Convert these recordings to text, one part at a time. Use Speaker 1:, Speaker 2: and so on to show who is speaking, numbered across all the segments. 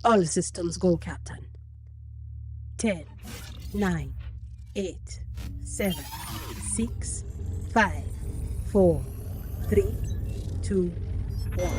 Speaker 1: All systems go, Captain. 10, 9, 8, 7, 6, 5, 4, 3, 2, 1.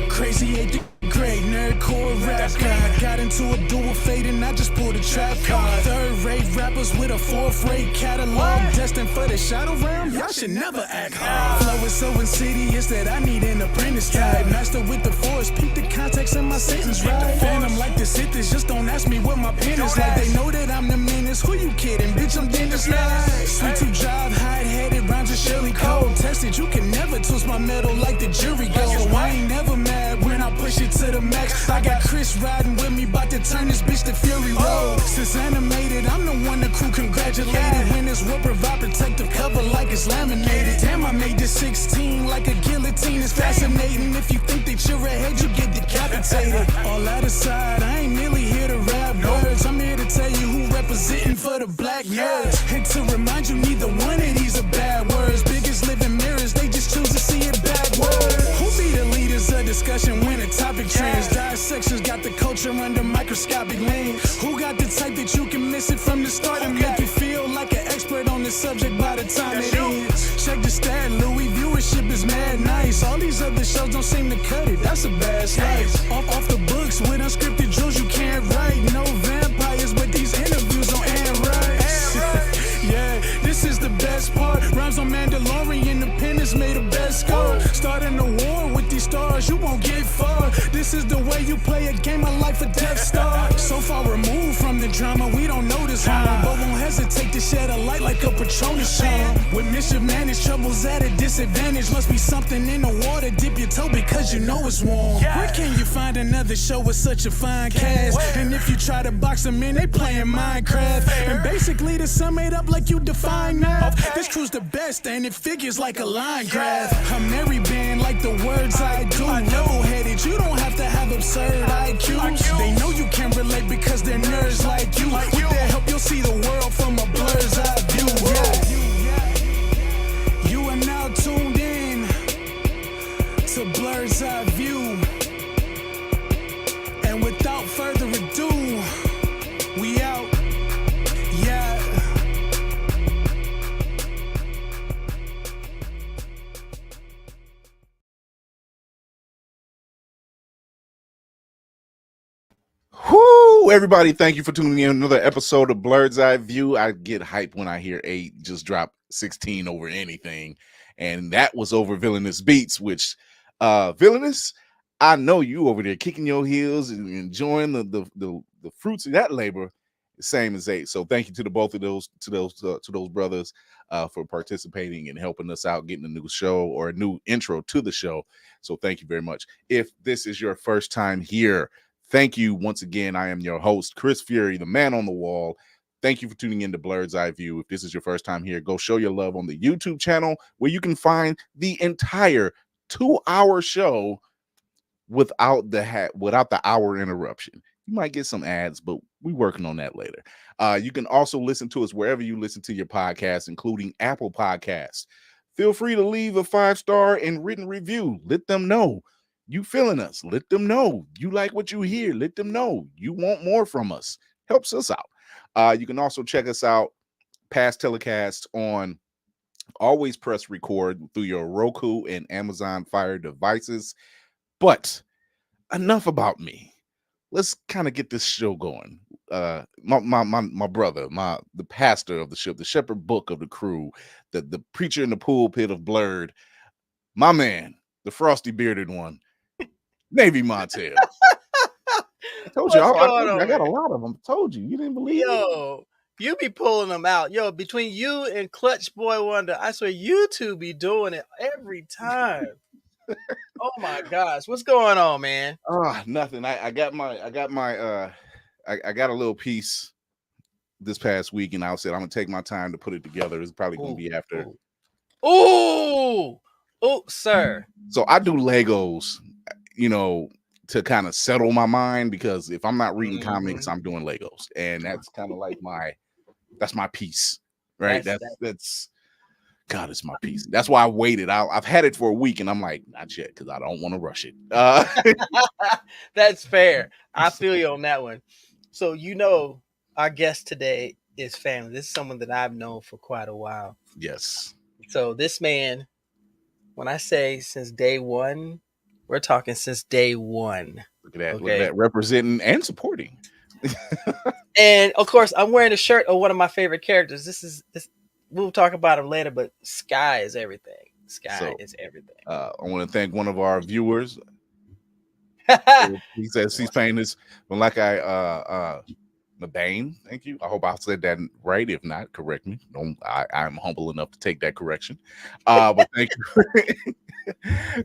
Speaker 2: Crazy ain't the great nerdcore rap guy. Got into a dual fate and I just pulled a trap card. Third-rate rappers with a fourth-rate catalog. Destined for the shadow realm, y'all should never act hard. Flow is so insidious that I need an apprentice type. Master with the force, peep the context in my sentence, right? Phantom like the Sith is, just don't ask me what my pen is like. They know that I'm the menace, who you kidding? Bitch, I'm Dennis Knight. Sweet to drive, hide-headed, rhymes with Shirley Cole. Tested, you can never twist my metal like the jury goes. So I ain't never mad when I push it to the max. I got Chris riding with me, bout to turn this bitch to Fury Road. Since animated, I'm the one the crew congratulated. When this will provide protective cover like it's laminated. Damn, I made this 16 like a guillotine. It's fascinating. If you think that you're ahead, you get decapitated. All that aside, I ain't merely here to rap words. I'm here to tell you who representing for the black nerds. And to remind you, neither one of these are bad words. Biggest living mirrors, they just choose to see it backwards. Who be the leaders of discussion when a topic trends? Dissections got the culture under microscopic lens. Who got the type that you can miss it from the start and make you feel like an expert on the subject by the time it ends? Check the stat, Louis, viewership is mad nice. All these other shows don't seem to cut it, that's a bad slice. Off the books with unscripted drills you can't write. No vampires, but these interviews on Anne Rice. Yeah, this is the best part. Rhymes on Mandalorian, the pen has made a best score. Starting a war with these stars, you won't get far. This is the way you play a game of life or Death Star. So far removed from the drama, we don't notice harm, but won't hesitate to shed a light like a Patronus charm. With mischief managed, troubles at a disadvantage. Must be something in the water, dip your toe because you know it's warm. Where can you find another show with such a fine cast? And if you try to box them in, they playing Minecraft. And basically to sum it up like you define math, this crew's the best and it figures like a line graph. A merry band like the words I do. Level-headed, you don't have to have absurd IQs. They know you can relate because they're nerds like you. With their help, you'll see the world from a blur's eye view. Yeah. You are now tuned in to Blerd's Eye View. And without further ado, we out. Yeah.
Speaker 3: Whoo, everybody, thank you for tuning in another episode of Blerd's Eye View. I get hyped when I hear 8 just drop 16 over anything. And that was over Villainous Beats, which Villainous, I know you over there kicking your heels and enjoying the fruits of that labor, same as 8. So thank you to the both of those brothers for participating and helping us out getting a new show or a new intro to the show. So thank you very much. If this is your first time here, thank you once again. I am your host, Chris Fury, the man on the wall. Thank you for tuning in to Blerd's Eye View. If this is your first time here, go show your love on the YouTube channel where you can find the entire 2-hour show without the hour interruption. You might get some ads, but we're working on that later. You can also listen to us wherever you listen to your podcasts, including Apple Podcasts. Feel free to leave a 5-star and written review. Let them know you feeling us. Let them know you like what you hear. Let them know you want more from us. Helps us out. You can also check us out past telecasts on Always Press Record through your Roku and Amazon Fire devices. But enough about me. Let's kind of get this show going. My brother, the pastor of the ship, the shepherd book of the crew, the preacher in the pulpit of Blerd, my man, the frosty bearded one, Navy Montel. I told you, I got a lot of them. I told you, you didn't believe
Speaker 4: me. You be pulling them out. Yo, between you and Clutch Boy Wonder, I swear you two be doing it every time. Oh my gosh, what's going on, man?
Speaker 3: Nothing. I got a little piece this past week, and I said I'm gonna take my time to put it together. It's probably gonna be after.
Speaker 4: Ooh, sir.
Speaker 3: So I do Legos, to kind of settle my mind, because if I'm not reading comics, I'm doing Legos, and that's kind of like that's my piece, right? That's God, it's my piece. That's why I waited. I've had it for a week, and I'm like, not yet, because I don't want to rush it.
Speaker 4: That's fair. I feel you on that one. So our guest today is family. This is someone that I've known for quite a while.
Speaker 3: Yes.
Speaker 4: So this man, when I say since day one, we're talking since day one.
Speaker 3: Look at that. Okay. Look at that, representing and supporting.
Speaker 4: And of course, I'm wearing a shirt of one of my favorite characters. This. We'll talk about him later, but Sky is everything. Sky is everything.
Speaker 3: I want to thank one of our viewers. He says he's paying this. But like Mabane, thank you. I hope I said that right. If not, correct me. I'm humble enough to take that correction. But thank you.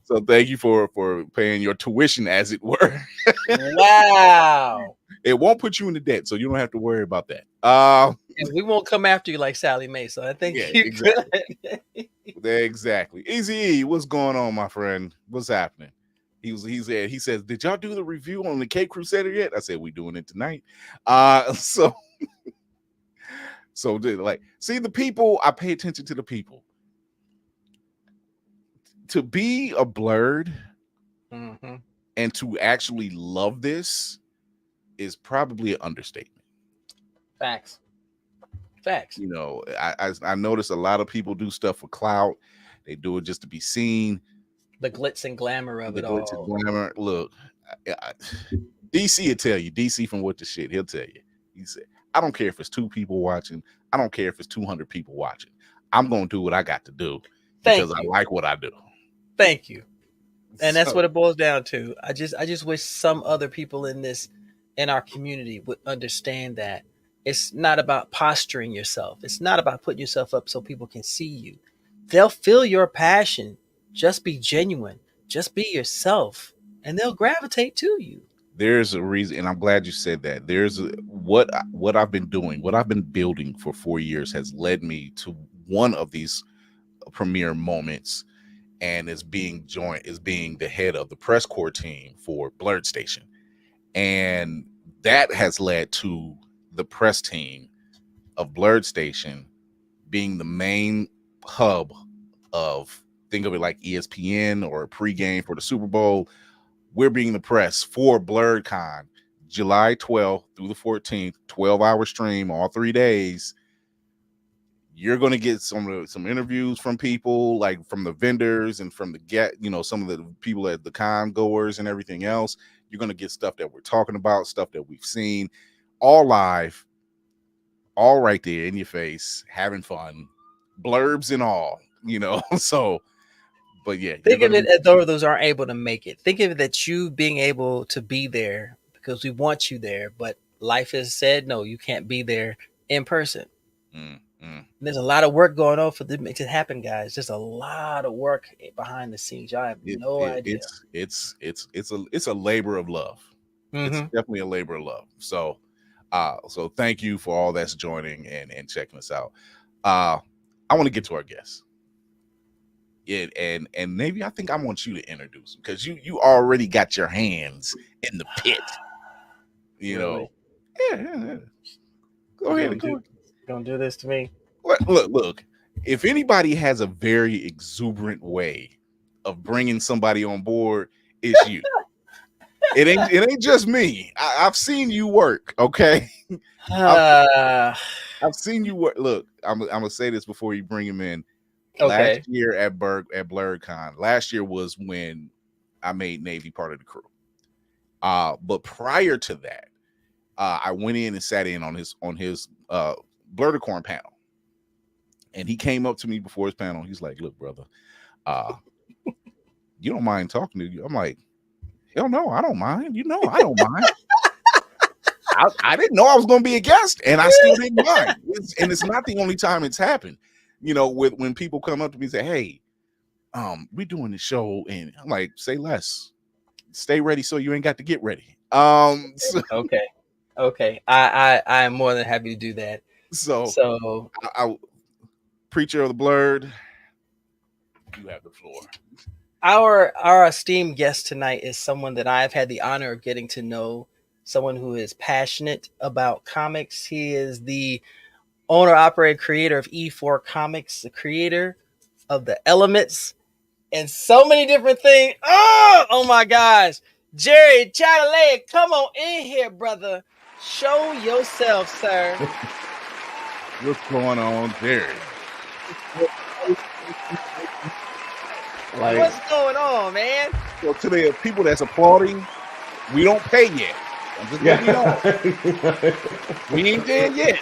Speaker 3: So thank you for paying your tuition, as it were.
Speaker 4: Wow.
Speaker 3: It won't put you into debt, so you don't have to worry about that.
Speaker 4: And we won't come after you like Sally Mae. So I think
Speaker 3: exactly. Easy E, what's going on, my friend? What's happening? He says, did y'all do the review on the Cape Crusader yet? I said, we doing it tonight. So see the people. I pay attention to the people. To be a Blerd and to actually love this is probably an understatement.
Speaker 4: Facts.
Speaker 3: I notice a lot of people do stuff for clout. They do it just to be seen.
Speaker 4: The glitz and glamour of it all.
Speaker 3: The glitz and glamour. Look, DC will tell you. DC from What the Shit, he'll tell you. He said, I don't care if it's 2 people watching. I don't care if it's 200 people watching. I'm going to do what I got to do because I like what I do.
Speaker 4: Thank you. And that's what it boils down to. I just wish some other people in our community would understand that it's not about posturing yourself. It's not about putting yourself up so people can see you. They'll feel your passion. Just be genuine. Just be yourself, and they'll gravitate to you.
Speaker 3: There's a reason, and I'm glad you said that. What I've been doing, what I've been building for 4 years has led me to one of these premiere moments, and is being the head of the press corps team for Blerd Station. And that has led to the press team of Blerd Station being the main hub of, think of it like ESPN or a pregame for the Super Bowl. We're being the press for BlerdCon, July 12th through the 14th, 12-hour stream, all 3 days. You're going to get some interviews from people, like from the vendors and from some of the people at the con goers and everything else. You're going to get stuff that we're talking about, stuff that we've seen, all live, all right there in your face, having fun, blurbs and all, so. But yeah,
Speaker 4: think of it as though those aren't able to make it. Think of it that you being able to be there because we want you there, but life has said no, you can't be there in person. There's a lot of work going on for to make it happen, guys. There's a lot of work behind the scenes. I have no idea.
Speaker 3: It's a labor of love. It's definitely a labor of love. So, so thank you for all that's joining and checking us out. I want to get to our guests. And maybe I think I want you to introduce them because you already got your hands in the pit.
Speaker 4: Really?
Speaker 3: Yeah. Go ahead.
Speaker 4: Don't do this to me.
Speaker 3: Look. If anybody has a very exuberant way of bringing somebody on board, it's you. It ain't just me. I've seen you work. Okay. I've seen you work. Look, I'm gonna say this before you bring him in. Okay. Last year at BlerdCon, last year was when I made Navy part of the crew. But prior to that, I went in and sat in on his Blerdicorn panel. And he came up to me before his panel. He's like, look, brother, you don't mind talking to you. I'm like, hell no, I don't mind. I don't mind. I didn't know I was going to be a guest, and I still didn't mind. And it's not the only time it's happened. When people come up to me and say, hey, we doing the show, and I'm like, say less. Stay ready so you ain't got to get ready. So,
Speaker 4: Okay. I am more than happy to do that.
Speaker 3: so
Speaker 4: So
Speaker 3: I preacher of the Blerd, you have the floor.
Speaker 4: our esteemed guest tonight is someone that I've had the honor of getting to know, someone who is passionate about comics. He is the owner, operator, creator of E4Comics, the creator of the Elements, and so many different things. Oh my gosh. Jerry Chatelain, come on in here, brother. Show yourself, sir.
Speaker 3: What's going on, Jerry?
Speaker 5: Like,
Speaker 4: What's going on, man?
Speaker 3: So to the people that's applauding, we don't pay yet. I'm just letting you know. We ain't there yet.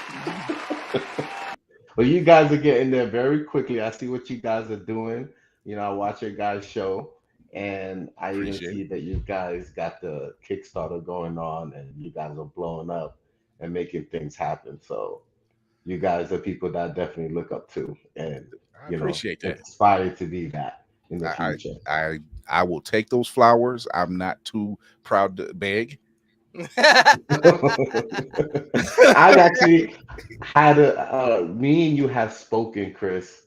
Speaker 5: Well, you guys are getting there very quickly. I see what you guys are doing. You know, I watch your guys' show, and I even
Speaker 3: Appreciate
Speaker 5: see
Speaker 3: it.
Speaker 5: that you guys got the Kickstarter going on, and you guys are blowing up and making things happen. So you guys are people that I definitely look up to, and
Speaker 3: I
Speaker 5: you know,
Speaker 3: appreciate that.
Speaker 5: inspired to be that in the
Speaker 3: I,
Speaker 5: future.
Speaker 3: I will take those flowers. I'm not too proud to beg.
Speaker 5: I've actually had me and you have spoken, Chris.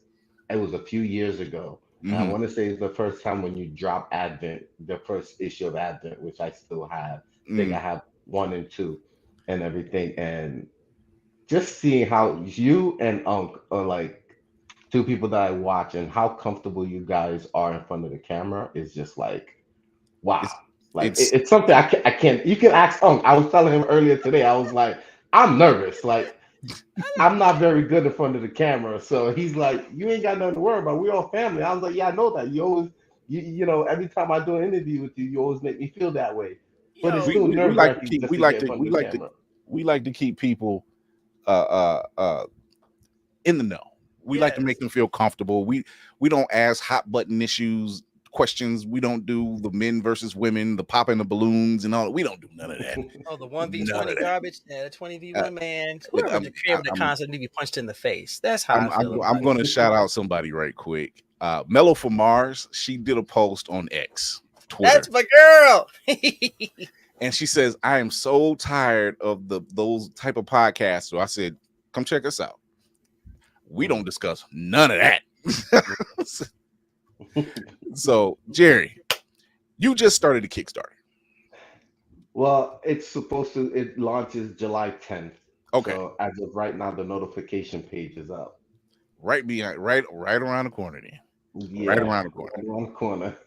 Speaker 5: It was a few years ago. And I
Speaker 3: Mhm.
Speaker 5: want to say it's the first time when you dropped Advent, the first issue of Advent, which I still have. I think I have 1 and 2 and everything. And just seeing how you and Unc are like two people that I watch and how comfortable you guys are in front of the camera is just like, wow.
Speaker 3: It's
Speaker 5: Like
Speaker 3: it's
Speaker 5: it's something I can't. You can ask Unc. I was telling him earlier today. I was like, I'm nervous. Like I'm not very good in front of the camera. So he's like, you ain't got nothing to worry about. We're all family. I was like, yeah, I know that. You always, you know, every time I do an interview with you, you always make me feel that way. But it's
Speaker 4: Yo,
Speaker 5: still
Speaker 3: we
Speaker 5: nerve
Speaker 3: like to
Speaker 5: wracking
Speaker 3: keep
Speaker 5: just to get in front of the camera.
Speaker 3: we like to keep people in the know. We like to
Speaker 4: yes.
Speaker 3: make them feel comfortable. We don't ask hot button issues questions. We don't do the men versus women, the popping the balloons and all. We don't do none of that.
Speaker 4: Oh, the
Speaker 3: None of
Speaker 4: 1v20
Speaker 3: that.
Speaker 4: garbage, yeah, the 20v1
Speaker 3: Uh,
Speaker 4: man. Whoever
Speaker 3: I'm,
Speaker 4: the creator of the
Speaker 3: I'm,
Speaker 4: concept need to be punched in the face. That's how I feel
Speaker 3: I'm
Speaker 4: about
Speaker 3: going to
Speaker 4: it.
Speaker 3: shout out somebody right quick. Mellow for Mars. She did a post on X, Twitter.
Speaker 4: That's my girl.
Speaker 3: And she says, I am so tired of those type of podcasts. So I said, come check us out. We don't discuss none of that. So, Jerry, you just started a Kickstarter.
Speaker 5: Well, it's supposed to. It launches July 10th.
Speaker 3: Okay.
Speaker 5: So as of right now, the notification page is up.
Speaker 3: Right behind, right around the corner then. Right
Speaker 5: Yeah,
Speaker 3: around the corner.
Speaker 5: right around the corner.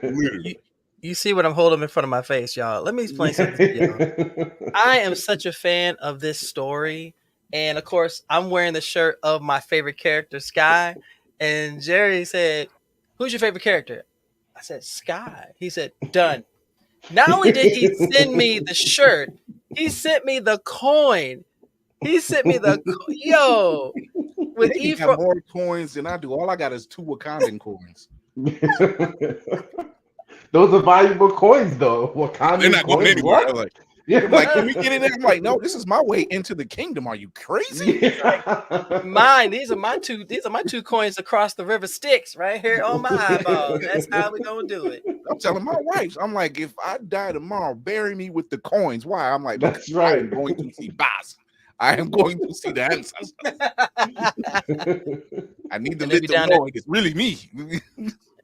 Speaker 3: Literally.
Speaker 4: You see what I'm holding in front of my face, y'all. Let me explain something to y'all. I am such a fan of this story. And of course, I'm wearing the shirt of my favorite character, Sky. And Jerry said, who's your favorite character? I said, Sky. He said, done. Not only did he send me the shirt, he sent me the coin. He sent me the yo with
Speaker 3: Nigga got
Speaker 4: E4.
Speaker 3: more coins than I do. All I got is 2 Wakandan coins.
Speaker 5: Those are valuable coins, though.
Speaker 3: They're
Speaker 5: Wakandan
Speaker 3: not going
Speaker 5: coins,
Speaker 3: anywhere.
Speaker 5: what?
Speaker 3: Like,
Speaker 5: Yeah.
Speaker 3: I'm like, can we get in there? I'm like, no, this is my way into the kingdom. Are you crazy?
Speaker 5: Yeah.
Speaker 4: Mine. These are my two coins across the river Styx right here on my eyeball. That's how we gonna do it.
Speaker 3: I'm telling my wife, I'm like, if I die tomorrow, bury me with the coins. Why? I'm like, look,
Speaker 5: That's
Speaker 3: I
Speaker 5: right.
Speaker 3: am going to see Bas. I am going to see the ancestors. I need to
Speaker 4: And they'll
Speaker 3: let
Speaker 4: be
Speaker 3: them
Speaker 4: down
Speaker 3: know it's really me.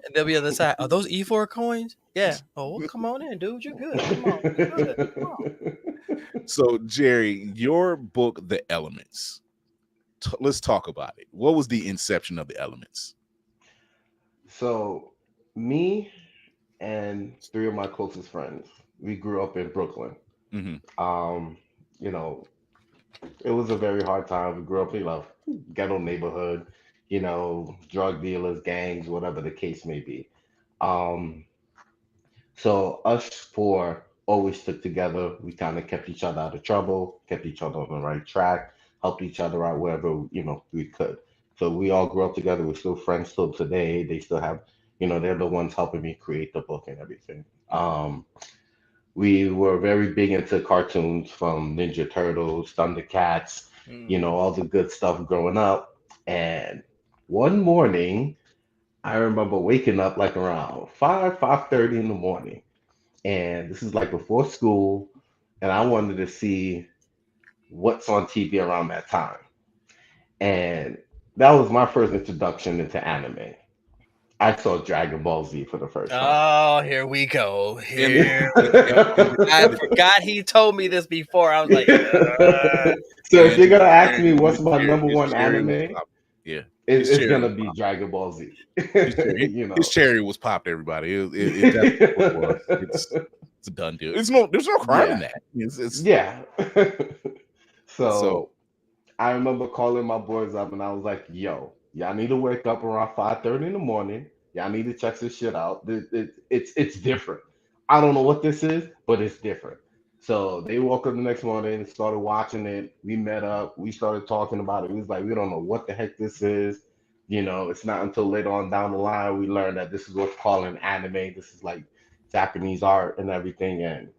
Speaker 4: And they'll be on the side. Are those E4 coins? Yeah. Oh, well, come on in, dude. You're good. Come on. You're good. Come on.
Speaker 3: So, Jerry, your book, The Elements. Let's talk about it. What was the inception of The Elements?
Speaker 5: So, me and 3 of my closest friends, we grew up in Brooklyn. You know, it was a very hard time. We grew up in a ghetto neighborhood, you know, drug dealers, gangs, whatever the case may be. Um, so us four always stuck together. We kind of kept each other out of trouble, kept each other on the right track, helped each other out wherever, you know, we could. So we all grew up together. We're still friends till today. They still have, you know, they're the ones helping me create the book and everything. We were very big into cartoons from Ninja Turtles, Thundercats, you know, all the good stuff growing up. And one morning, I remember waking up like around 5:30 in the morning, and this is like before school, and I wanted to see what's on TV around that time. And that was my first introduction into anime. I saw Dragon Ball Z for the first time.
Speaker 4: Oh, here we go.
Speaker 3: And,
Speaker 4: Here we
Speaker 3: and,
Speaker 4: go. I forgot he told me this before. I was like,
Speaker 5: So if you're gonna ask me
Speaker 3: and
Speaker 5: what's my number
Speaker 3: his
Speaker 5: one
Speaker 3: cherry was
Speaker 5: anime,
Speaker 3: popped. Yeah,
Speaker 5: it's gonna be Dragon Ball Z. You
Speaker 3: his
Speaker 5: know.
Speaker 3: cherry was popped. Everybody, it definitely was. It's a done deal. There's no crime in that. It's
Speaker 5: Yeah.
Speaker 3: so.
Speaker 5: So I remember calling my boys up and I was like, yo, y'all need to wake up around 5:30 in the morning. Y'all need to check this shit out. It's different. I don't know what this is, but it's different. So they woke up the next morning and started watching it. We met up. We started talking about it. We was like, we don't know what the heck this is. You know, it's not until later on down the line we learned that this is what's called an anime. This is like Japanese art and everything. And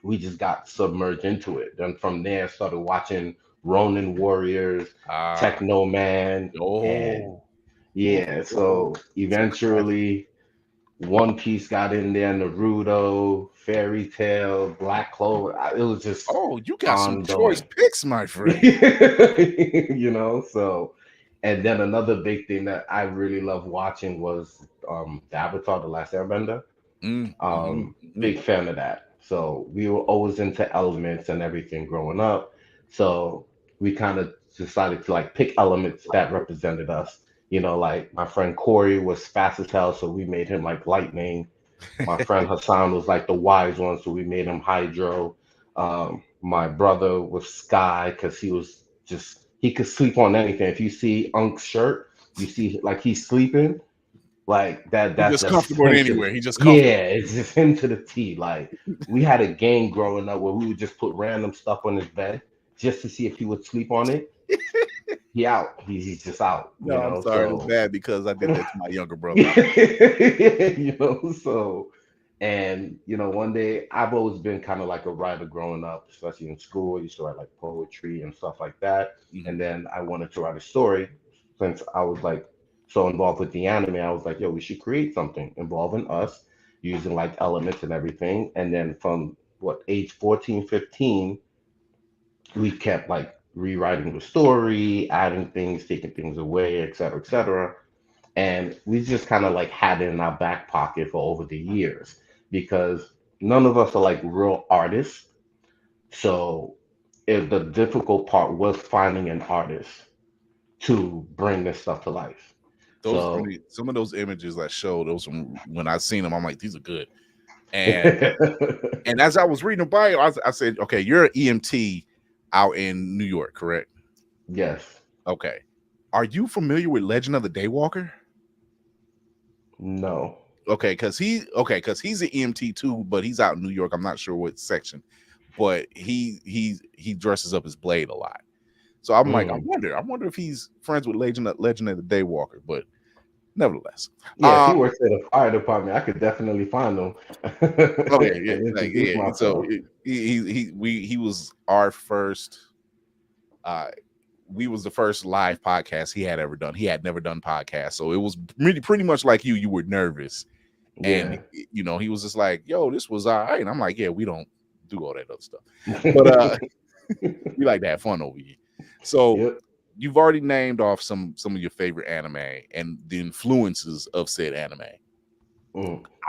Speaker 5: we just got submerged into it. Then from there, started watching Ronin Warriors, Techno Man, and yeah. So eventually, One Piece got in there, Naruto, Fairy Tail, Black Clover. It was just
Speaker 3: You got some choice
Speaker 5: ongoing.
Speaker 3: picks, my friend.
Speaker 5: You know, so and then another big thing that I really love watching was the Avatar, The Last Airbender. Big fan of that. So we were always into elements and everything growing up. So we kind of decided to like pick elements that represented us. You know, like my friend Corey was fast as hell, so we made him like lightning. My friend Hassan was like the wise one, so we made him hydro. My brother was sky because he was just he could sleep on anything. If you see Unk's shirt, you see like he's sleeping like that.
Speaker 3: He's
Speaker 5: That's
Speaker 3: just comfortable
Speaker 5: him
Speaker 3: anywhere.
Speaker 5: to,
Speaker 3: He just comfortable.
Speaker 5: yeah, it's just him to the T. Like we had a game growing up where we would just put random stuff on his bed just to see if he would sleep on it. He out. He's just out.
Speaker 3: No,
Speaker 5: You
Speaker 3: I'm
Speaker 5: know,
Speaker 3: sorry. It's
Speaker 5: so
Speaker 3: bad because I did that to my younger brother.
Speaker 5: you know, so and you know, one day I've always been kind of like a writer growing up, especially in school. I used to write like poetry and stuff like that. And then I wanted to write a story since I was like so involved with the anime. I was like, yo, we should create something involving us using like elements and everything. And then from what age 14, 15, we kept like rewriting the story, adding things, taking things away, et cetera, et cetera. And we just kind of like had it in our back pocket for over the years because none of us are like real artists. So the difficult part was finding an artist to bring this stuff to life. So
Speaker 3: Some of those images I showed, those when I seen them, I'm like, these are good. And as I was reading the bio, I said, okay, you're an EMT out in New York, correct?
Speaker 5: Yes.
Speaker 3: Okay. Are you familiar with Legend of the Daywalker?
Speaker 5: No.
Speaker 3: Okay, because he's an EMT too, but he's out in New York. I'm not sure what section, but he dresses up as Blade a lot. So I'm like, I wonder if he's friends with Legend of the Daywalker, but nevertheless.
Speaker 5: Yeah, if he works at a fire department, I could definitely find him.
Speaker 3: Okay, yeah. So he was our first we was the first live podcast he had ever done. He had never done podcasts. So it was pretty much like you were nervous. And you know, he was just like, yo, this was all right. And I'm like, yeah, we don't do all that other stuff. But we like to have fun over here. So you've already named off some of your favorite anime and the influences of said anime.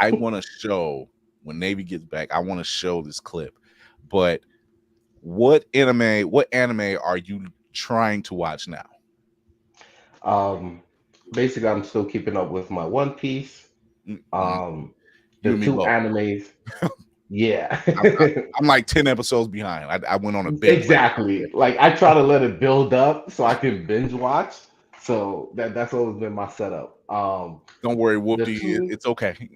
Speaker 3: I want to show when Navy gets back, I want to show this clip. But what anime are you trying to watch now?
Speaker 5: Basically, I'm still keeping up with my One Piece. The two animes. Yeah.
Speaker 3: I'm like 10 episodes behind. I went on a binge.
Speaker 5: Exactly. Like I try to let it build up so I can binge watch. So that's always been my setup.
Speaker 3: Don't worry, Whoopi, it's okay.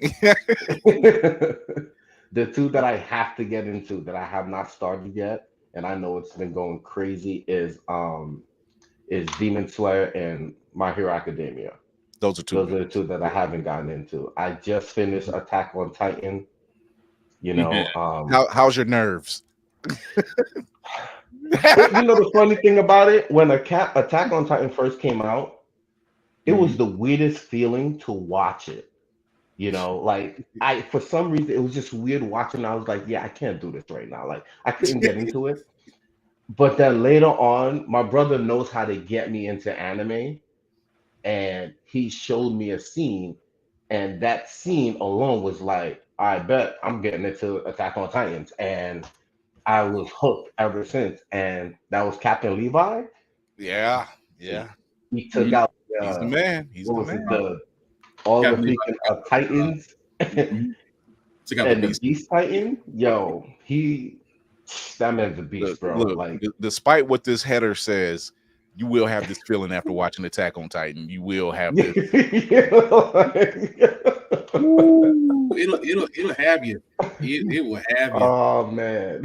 Speaker 5: The two that I have to get into that I have not started yet, and I know it's been going crazy, is Demon Slayer and My Hero Academia.
Speaker 3: Those are the
Speaker 5: two that I haven't gotten into. I just finished Attack on Titan. You know,
Speaker 3: how's your nerves?
Speaker 5: You know the funny thing about it, when Attack on Titan first came out, it was the weirdest feeling to watch it. You know, like for some reason, it was just weird watching. I was like, yeah, I can't do this right now. Like, I couldn't get into it. But then later on, my brother knows how to get me into anime, and he showed me a scene, and that scene alone was like, I bet I'm getting into Attack on Titans, and I was hooked ever since. And that was Captain Levi.
Speaker 3: Yeah.
Speaker 5: He took out.
Speaker 3: He's the man. He's
Speaker 5: what
Speaker 3: the
Speaker 5: was
Speaker 3: man.
Speaker 5: it? All
Speaker 6: Captain
Speaker 5: the
Speaker 6: Levi.
Speaker 5: freaking Titans.
Speaker 6: Took out
Speaker 5: And
Speaker 6: the
Speaker 5: the Beast Titan, yo, that man's a beast, bro.
Speaker 3: Look,
Speaker 5: like,
Speaker 3: despite what this header says, you will have this feeling after watching Attack on Titan. You will have this.
Speaker 6: Ooh, it'll have you. It will have you.
Speaker 5: Oh man.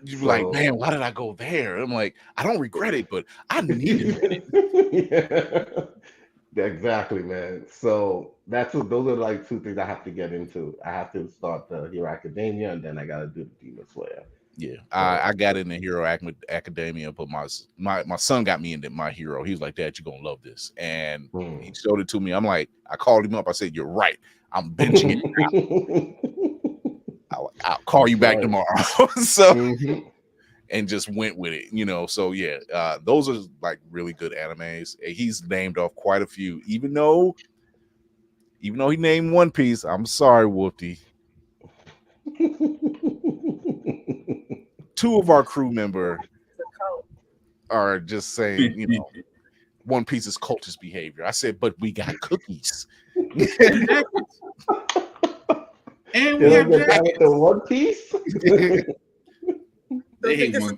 Speaker 3: You're like, man, why did I go there? I'm like, I don't regret it, but I needed it.
Speaker 5: Exactly, man. So those are like two things I have to get into. I have to start the Hero Academia, and then I gotta do the Demon Slayer.
Speaker 3: Yeah, I got into Hero Academia, but my son got me into My Hero. He was like, Dad, you're gonna love this, and he showed it to me. I'm like, I called him up. I said, you're right. I'm binging it. I'll call you back tomorrow. So. And just went with it, you know. So yeah, those are like really good animes. He's named off quite a few, even though he named One Piece. I'm sorry, Wolfie. Two of our crew members are just saying, you know, One Piece is cultist behavior. I said, but we got cookies.
Speaker 6: And we have
Speaker 5: the One Piece.
Speaker 6: They hate one.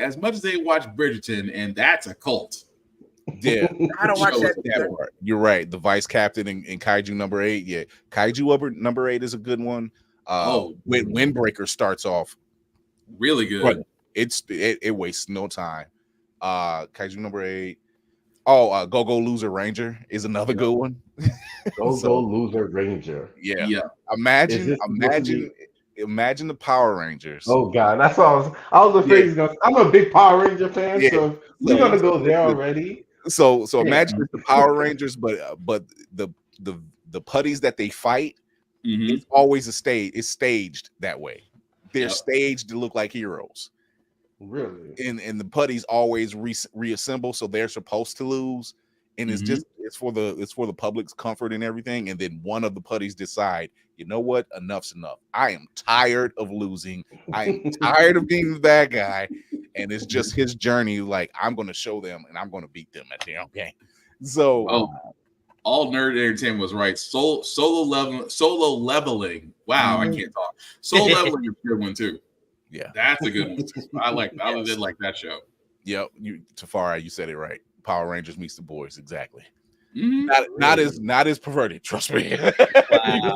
Speaker 6: As much as they watch Bridgerton, and that's a cult.
Speaker 3: Yeah,
Speaker 7: I don't watch that
Speaker 3: part. You're right. The Vice Captain in Kaiju number 8. Yeah, Kaiju number 8 is a good one. When Windbreaker starts off
Speaker 6: really good.
Speaker 3: But it wastes no time. Kaiju number 8. Go Loser Ranger is another good one.
Speaker 5: Go Loser Ranger.
Speaker 3: Yeah. Imagine the Power Rangers.
Speaker 5: Oh God, that's all I was afraid. Yeah. I'm a big Power Ranger fan, so we're gonna go there already.
Speaker 3: So imagine the Power Rangers, but the putties that they fight, it's always it's staged that way. They're staged to look like heroes.
Speaker 5: Really?
Speaker 3: And the putties always reassemble, so they're supposed to lose. And it's for the public's comfort and everything. And then one of the putties decide, you know what? Enough's enough. I am tired of losing. I am tired of being the bad guy. And it's just his journey. Like, I'm going to show them and I'm going to beat them at the end game. So,
Speaker 6: all nerd entertainment was right. Solo leveling. Wow, I can't talk. Solo leveling is a good one too.
Speaker 3: Yeah,
Speaker 6: that's a good one too. I did like that show.
Speaker 3: Yep, Tafari, you said it right. Power Rangers meets the boys, exactly. Not as perverted, trust me.
Speaker 6: Wow.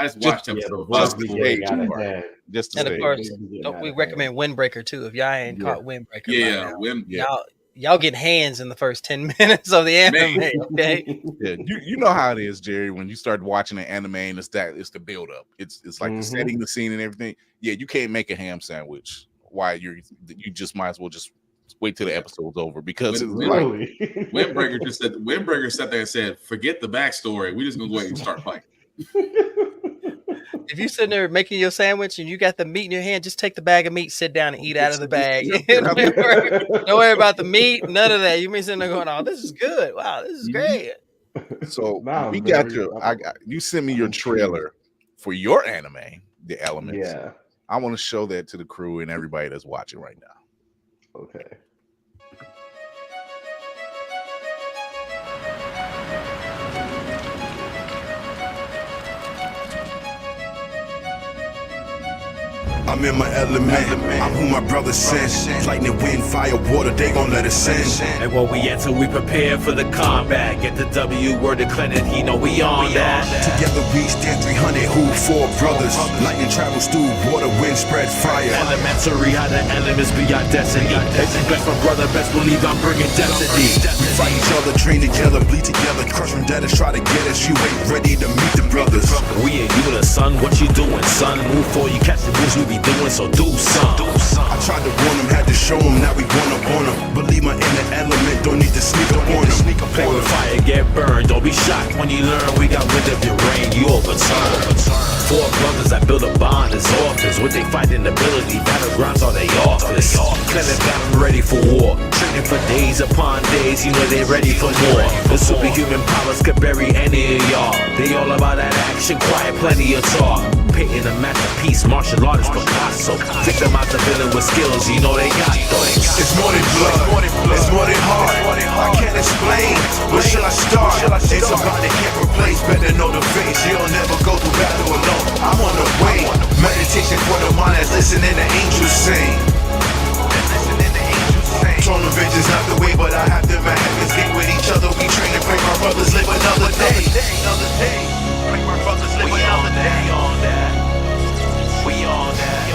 Speaker 6: I just watched episode.
Speaker 3: Just
Speaker 4: and of course, we recommend Windbreaker too. If y'all ain't caught Windbreaker, y'all get hands in the first 10 minutes of the anime. Okay,
Speaker 3: yeah, you know how it is, Jerry. When you start watching an anime, and it's the build up. It's like the setting the scene and everything. Yeah, you can't make a ham sandwich. Why you just might as well just wait till the episode's over, because
Speaker 6: Windbreaker sat there and said, forget the backstory, we just gonna go ahead and start fighting.
Speaker 4: If you sitting there making your sandwich and you got the meat in your hand, just take the bag of meat, sit down and eat out of the bag. Don't worry about the meat, none of that. You may sitting there going, oh, this is good, wow, this is great.
Speaker 3: So we got you sent me your trailer for your anime, The Elements.
Speaker 5: Yeah,
Speaker 3: I want to show that to the crew and everybody that's watching right now.
Speaker 5: Okay.
Speaker 2: I'm in my element. I'm who my brother sent. Lightning, wind, fire, water, they gon' let us in.
Speaker 8: And when we enter, we prepare for the combat. Get the W word to Clenith, he know we on that.
Speaker 2: Together we stand 300, who 4 brothers. Lightning travels through water, wind spreads fire.
Speaker 8: Elementary, how the elements be our destiny. Best my brother, best believe I'm bringing destiny.
Speaker 2: We fight each other, train together, bleed together. Crush vendettas, try to get us. You ain't ready to meet the brothers.
Speaker 8: We in unison, what you doing, son? Move forward, you catch the moves, we be we doing, so do some.
Speaker 7: I tried to warn them, had to show them, now we run up on them. Believe my inner element, don't need to sneak up on them.
Speaker 8: Play with fire, get burned, don't be shocked when you learn we got rid of your reign, you overturned. Four brothers that build a bond as orphans, with their fighting ability, battlegrounds are their office. Clenith got them ready for war, training for days upon days, you know they ready for more. The superhuman powers could bury any of y'all. They all about that action, quiet, plenty of talk. Painting a masterpiece, martial artist Picasso. Take them out the villain with skills, you know they got those.
Speaker 7: It's more than blood, it's more than heart. I can't explain, where should I start? It's about they can't replace, better know the face. You'll never go through battle alone. I'm on the way, meditation for the mind that's listening to angels sing. Throne of vengeance not the way, but I have them at heaven's gate with each other. We train and pray my brothers live another day. Pray my brothers live another day.
Speaker 8: We on that.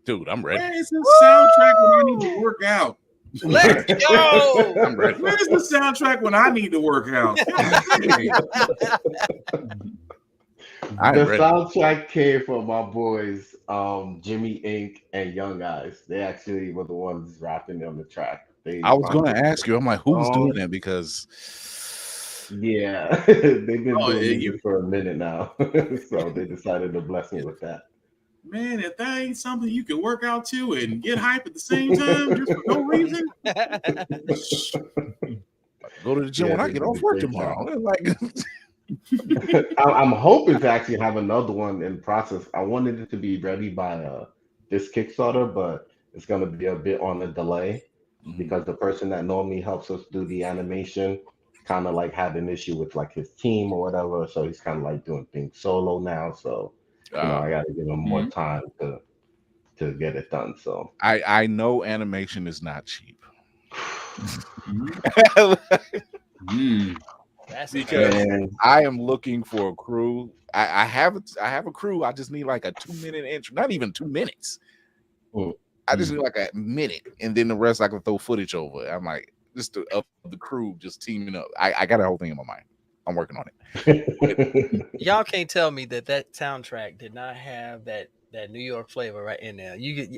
Speaker 3: Dude, I'm ready.
Speaker 6: Where is the soundtrack when I need to work out?
Speaker 4: Let's go.
Speaker 3: I'm ready.
Speaker 6: Where's the soundtrack when I need to work out?
Speaker 5: The soundtrack came from my boys, Jimmy Inc. and Young Guys. They actually were the ones rapping on the track.
Speaker 3: I was going to ask you. I'm like, who's doing that? Because
Speaker 5: yeah, they've been doing it for a minute now, so they decided to bless me with that.
Speaker 6: Man, if that ain't something you can work out to and get hype at the same time, just for no reason.
Speaker 3: Go to the gym when I get off work tomorrow. Like,
Speaker 5: I'm hoping to actually have another one in process. I wanted it to be ready by this Kickstarter, but it's going to be a bit on a delay because the person that normally helps us do the animation kind of like had an issue with like his team or whatever, so he's kind of like doing things solo now. So I got to give him more time to get it done. So
Speaker 3: I know animation is not cheap. Because I am looking for a crew. I have a crew. I just need like a 2-minute intro, not even 2 minutes. I just need like a minute, and then the rest I can throw footage over. I'm like, just the crew just teaming up. I got a whole thing in my mind. I'm working on it.
Speaker 4: Y'all can't tell me that soundtrack did not have that New York flavor right in there.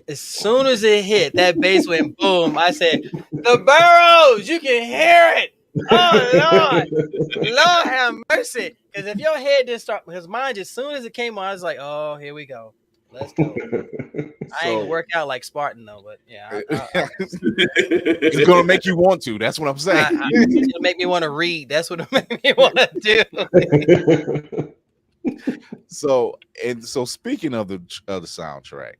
Speaker 4: As soon as it hit, that bass went boom. I said, "The Burrows, you can hear it." Oh Lord have mercy. Because if your head didn't start, because mine just as soon as it came on, I was like, "Oh, here we go. Let's go." I ain't work out like Spartan though, but yeah,
Speaker 3: it's gonna make you want to. That's what I'm saying.
Speaker 4: It'll make me want to read. That's what it'll make me want to do.
Speaker 3: So speaking of the soundtrack,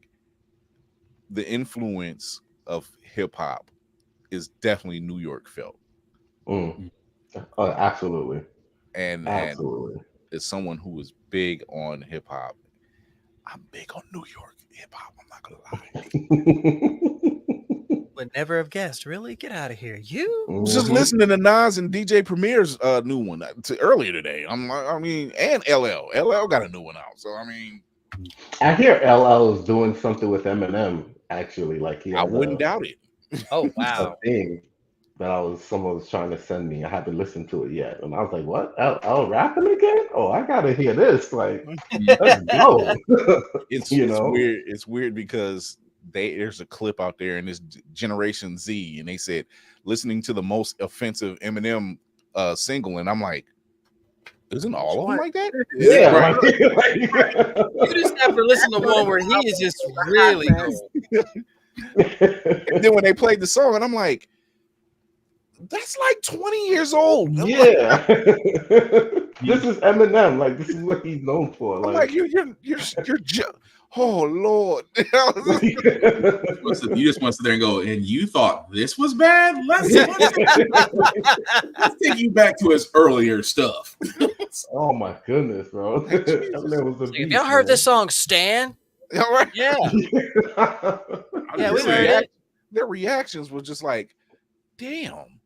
Speaker 3: the influence of hip hop is definitely New York felt.
Speaker 5: Oh, absolutely.
Speaker 3: And as someone who is big on hip hop, I'm big on New York hip hop. I'm not gonna lie.
Speaker 4: Would never have guessed. Really, get out of here. You
Speaker 3: I was just listening to Nas and DJ Premier's new one earlier today. And LL got a new one out. So I mean,
Speaker 5: I hear LL is doing something with Eminem. Actually, like
Speaker 3: I wouldn't doubt it.
Speaker 4: Oh wow!
Speaker 5: A thing that someone was trying to send me. I haven't listened to it yet, and I was like, "What? LL rapping again? Oh, I gotta hear this!" Like, let's go.
Speaker 3: It's weird. It's weird because there's a clip out there in this Generation Z, and they said listening to the most offensive Eminem single, and I'm like, isn't all of them like that?
Speaker 5: Yeah,
Speaker 3: right.
Speaker 4: You just have to listen to one where he is just really cool.
Speaker 3: And then when they played the song, and I'm like, that's like 20 years old.
Speaker 5: Yeah. This is Eminem. Like, this is what he's known for.
Speaker 3: I'm like, you're oh Lord.
Speaker 6: You just want to sit there and go, and you thought this was bad? Let's take you back to his earlier stuff.
Speaker 5: Oh my goodness, bro.
Speaker 4: Y'all heard this song, Stan?
Speaker 3: All right.
Speaker 4: Yeah.
Speaker 3: Yeah, we heard it. Their reactions were just like, damn.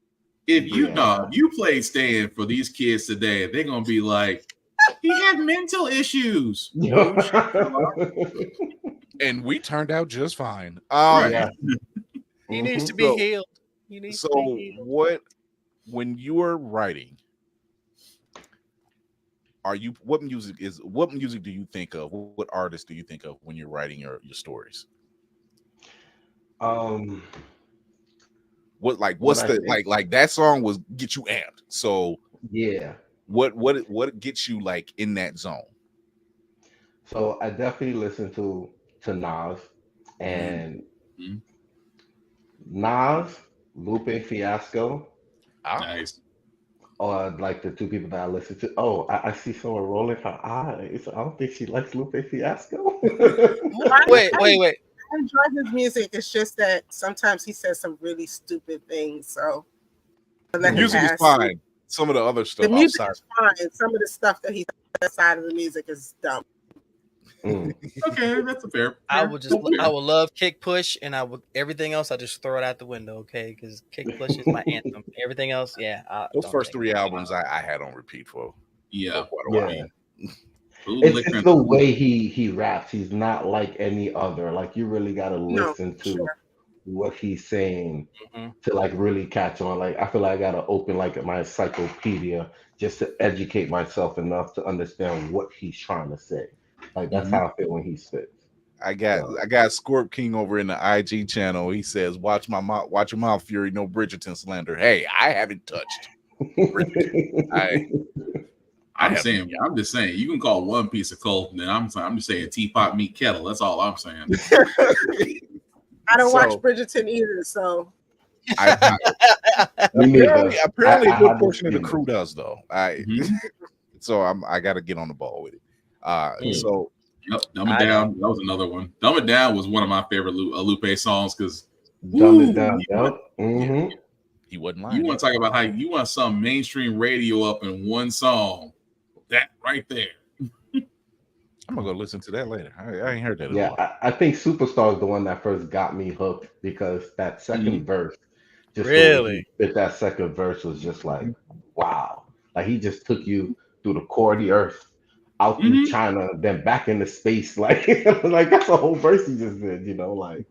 Speaker 6: If you play Stan for these kids today, they're gonna be like, he had mental issues.
Speaker 3: And we turned out just fine.
Speaker 6: Right.
Speaker 4: He needs to be
Speaker 3: So-
Speaker 4: healed. He needs to
Speaker 3: So
Speaker 4: be healed.
Speaker 3: what when you're writing, what music do you think of? What artists do you think of when you're writing your stories? What's
Speaker 5: What I
Speaker 3: the
Speaker 5: think,
Speaker 3: like that song was get you amped. So
Speaker 5: yeah.
Speaker 3: what gets you like in that zone?
Speaker 5: So I definitely listen to Nas and
Speaker 6: Mhm.
Speaker 5: Nas, Lupe Fiasco,
Speaker 6: Nice.
Speaker 5: or like the two people that I listen to. Oh, I see someone rolling her eyes. I don't think she likes Lupe Fiasco.
Speaker 4: Wait.
Speaker 9: I enjoy his music. It's just that sometimes he says some really stupid things. So I let him
Speaker 3: Music is
Speaker 9: pass.
Speaker 3: fine. Some of the other stuff
Speaker 9: The music
Speaker 3: outside.
Speaker 9: is fine. Some of the stuff that he says outside of the music is dumb.
Speaker 6: Okay, that's a fair.
Speaker 4: I
Speaker 6: fair-
Speaker 4: would just,
Speaker 6: fair.
Speaker 4: I would love Kick Push, and I would everything else. I just throw it out the window, okay? Because Kick Push is my anthem. Everything else, yeah.
Speaker 3: Those
Speaker 4: don't
Speaker 3: first
Speaker 4: take
Speaker 3: three
Speaker 4: it.
Speaker 3: albums I had on repeat for
Speaker 6: Yeah.
Speaker 3: quite a while.
Speaker 5: Yeah.
Speaker 6: Food,
Speaker 5: It's,
Speaker 6: liquor,
Speaker 5: it's
Speaker 6: and
Speaker 5: the
Speaker 6: food.
Speaker 5: way he raps. He's not like any other. Like you really got to
Speaker 9: No,
Speaker 5: listen to
Speaker 9: sure.
Speaker 5: what he's saying
Speaker 4: Mhm.
Speaker 5: to like really catch on. Like I feel like I got to open like my encyclopedia just to educate myself enough to understand what he's trying to say. Like that's how I feel when he spits.
Speaker 3: I got Scorp King over in the IG channel. He says, watch your mouth, Fury, no Bridgerton slander. Hey, I haven't touched Bridgerton.
Speaker 6: I'm just saying, you can call One Piece a cult, and then I'm just saying teapot meet kettle. That's all I'm saying.
Speaker 9: I don't watch
Speaker 3: So-
Speaker 9: Bridgerton either, so
Speaker 5: Me neither.
Speaker 3: apparently
Speaker 5: I
Speaker 3: a good
Speaker 5: haven't
Speaker 3: portion of the
Speaker 5: seen
Speaker 3: crew does though. So I got to get on the ball with it. So
Speaker 6: Yep, Dumb It
Speaker 4: I
Speaker 6: Down. That was another one. Dumb It Down was one of my favorite Lupe songs because
Speaker 5: Dumb It Down. Yep. Mm-hmm.
Speaker 3: he wasn't
Speaker 6: you
Speaker 3: lying.
Speaker 6: want to talk about how you want some mainstream radio up in one song. That right there.
Speaker 3: I'm gonna go listen to that later. I ain't heard that in a
Speaker 5: Yeah,
Speaker 3: while.
Speaker 5: I think Superstar is the one that first got me hooked because that second verse, just the way
Speaker 4: Really?
Speaker 5: he spit that second verse was just like, wow. Like he just took you through the core of the earth, out through China, then back into space. Like, like that's a whole verse he just did, you know. Like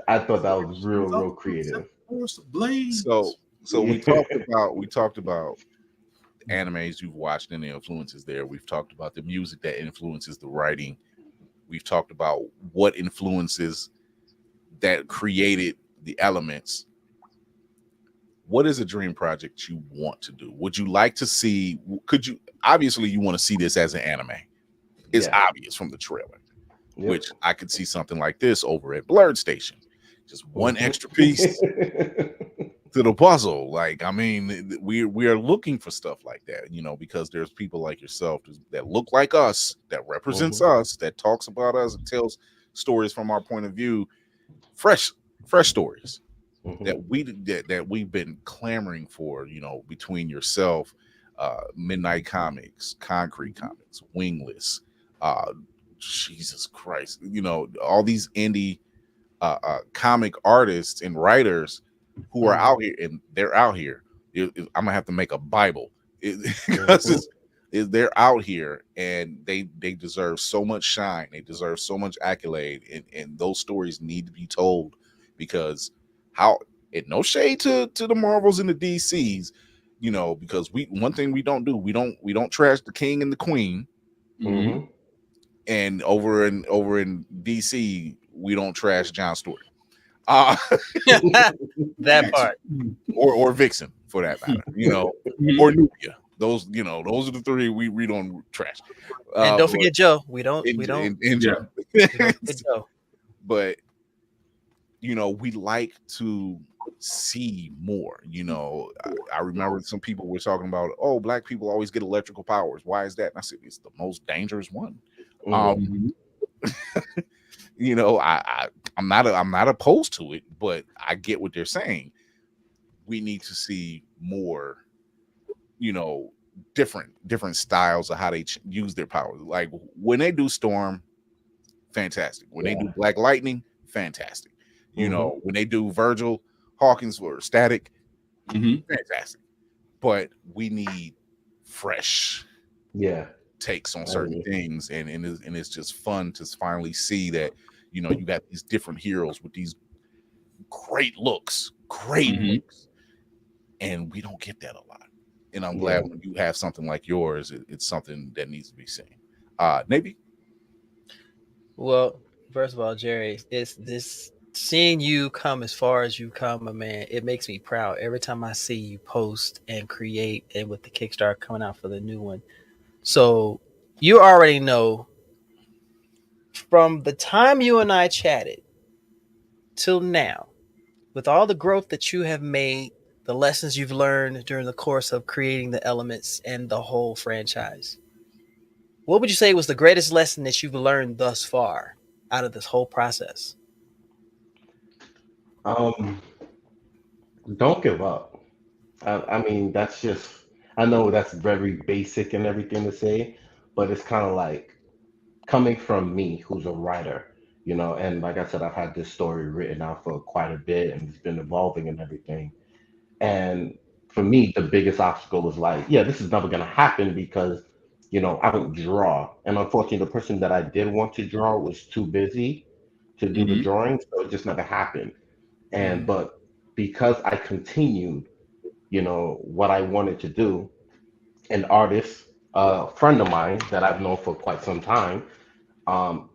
Speaker 5: I thought that was real creative.
Speaker 3: So we talked about animes you've watched and the influences there. We've talked about the music that influences the writing. We've talked about what influences that created the elements. What is a dream project you want to do? Would you like to see? Obviously you want to see this as an anime. It's obvious from the trailer, which I could see something like this over at Blerd Station. Just one extra piece to the puzzle. Like, I mean, we are looking for stuff like that, you know, because there's people like yourself that look like us, that represents us, that talks about us and tells stories from our point of view, fresh stories that we've been clamoring for, you know, between yourself, Midnight Comics, Concrete Comics, Wingless, Jesus Christ, you know, all these indie comic artists and writers who are out here, and they're out here. I'm gonna have to make a Bible because they're out here and they deserve so much shine. They deserve so much accolade, and those stories need to be told because no shade to the Marvels and the DCs, you know, because one thing we don't do, we don't trash the king and the queen. And over in DC, we don't trash John Stewart.
Speaker 4: That part.
Speaker 3: Or Vixen for that matter, you know, or Nubia. Those are the three we don't trash.
Speaker 4: And don't forget Joe. We don't
Speaker 3: Joe.
Speaker 4: forget Joe.
Speaker 3: But you know, we like to see more. You know, I remember some people were talking about, oh, black people always get electrical powers. Why is that? And I said, it's the most dangerous one. You know, I'm not opposed to it, but I get what they're saying. We need to see more, you know, different styles of how they use their powers. Like when they do Storm, fantastic. When they do Black Lightning, fantastic. You know, when they do Virgil Hawkins or Static, fantastic. But we need fresh takes on certain things, and it's just fun to finally see that, you know, you got these different heroes with these great looks, and we don't get that a lot. And I'm glad when you have something like yours, it's something that needs to be seen. Maybe.
Speaker 4: Well, first of all, Jerry, it's this seeing you come as far as you come, my man. It makes me proud every time I see you post and create, and with the Kickstarter coming out for the new one. So you already know from the time you and I chatted till now, with all the growth that you have made, the lessons you've learned during the course of creating the elements and the whole franchise, what would you say was the greatest lesson that you've learned thus far out of this whole process?
Speaker 5: Don't give up. I mean, that's just, I know that's very basic and everything to say, but it's kind of like coming from me, who's a writer, you know, and like I said, I've had this story written out for quite a bit and it's been evolving and everything. And for me, the biggest obstacle was like, yeah, this is never going to happen because, you know, I don't draw. And unfortunately, the person that I did want to draw was too busy to do the drawing, so it just never happened. And but because I continued, you know, what I wanted to do, an artist, a friend of mine that I've known for quite some time,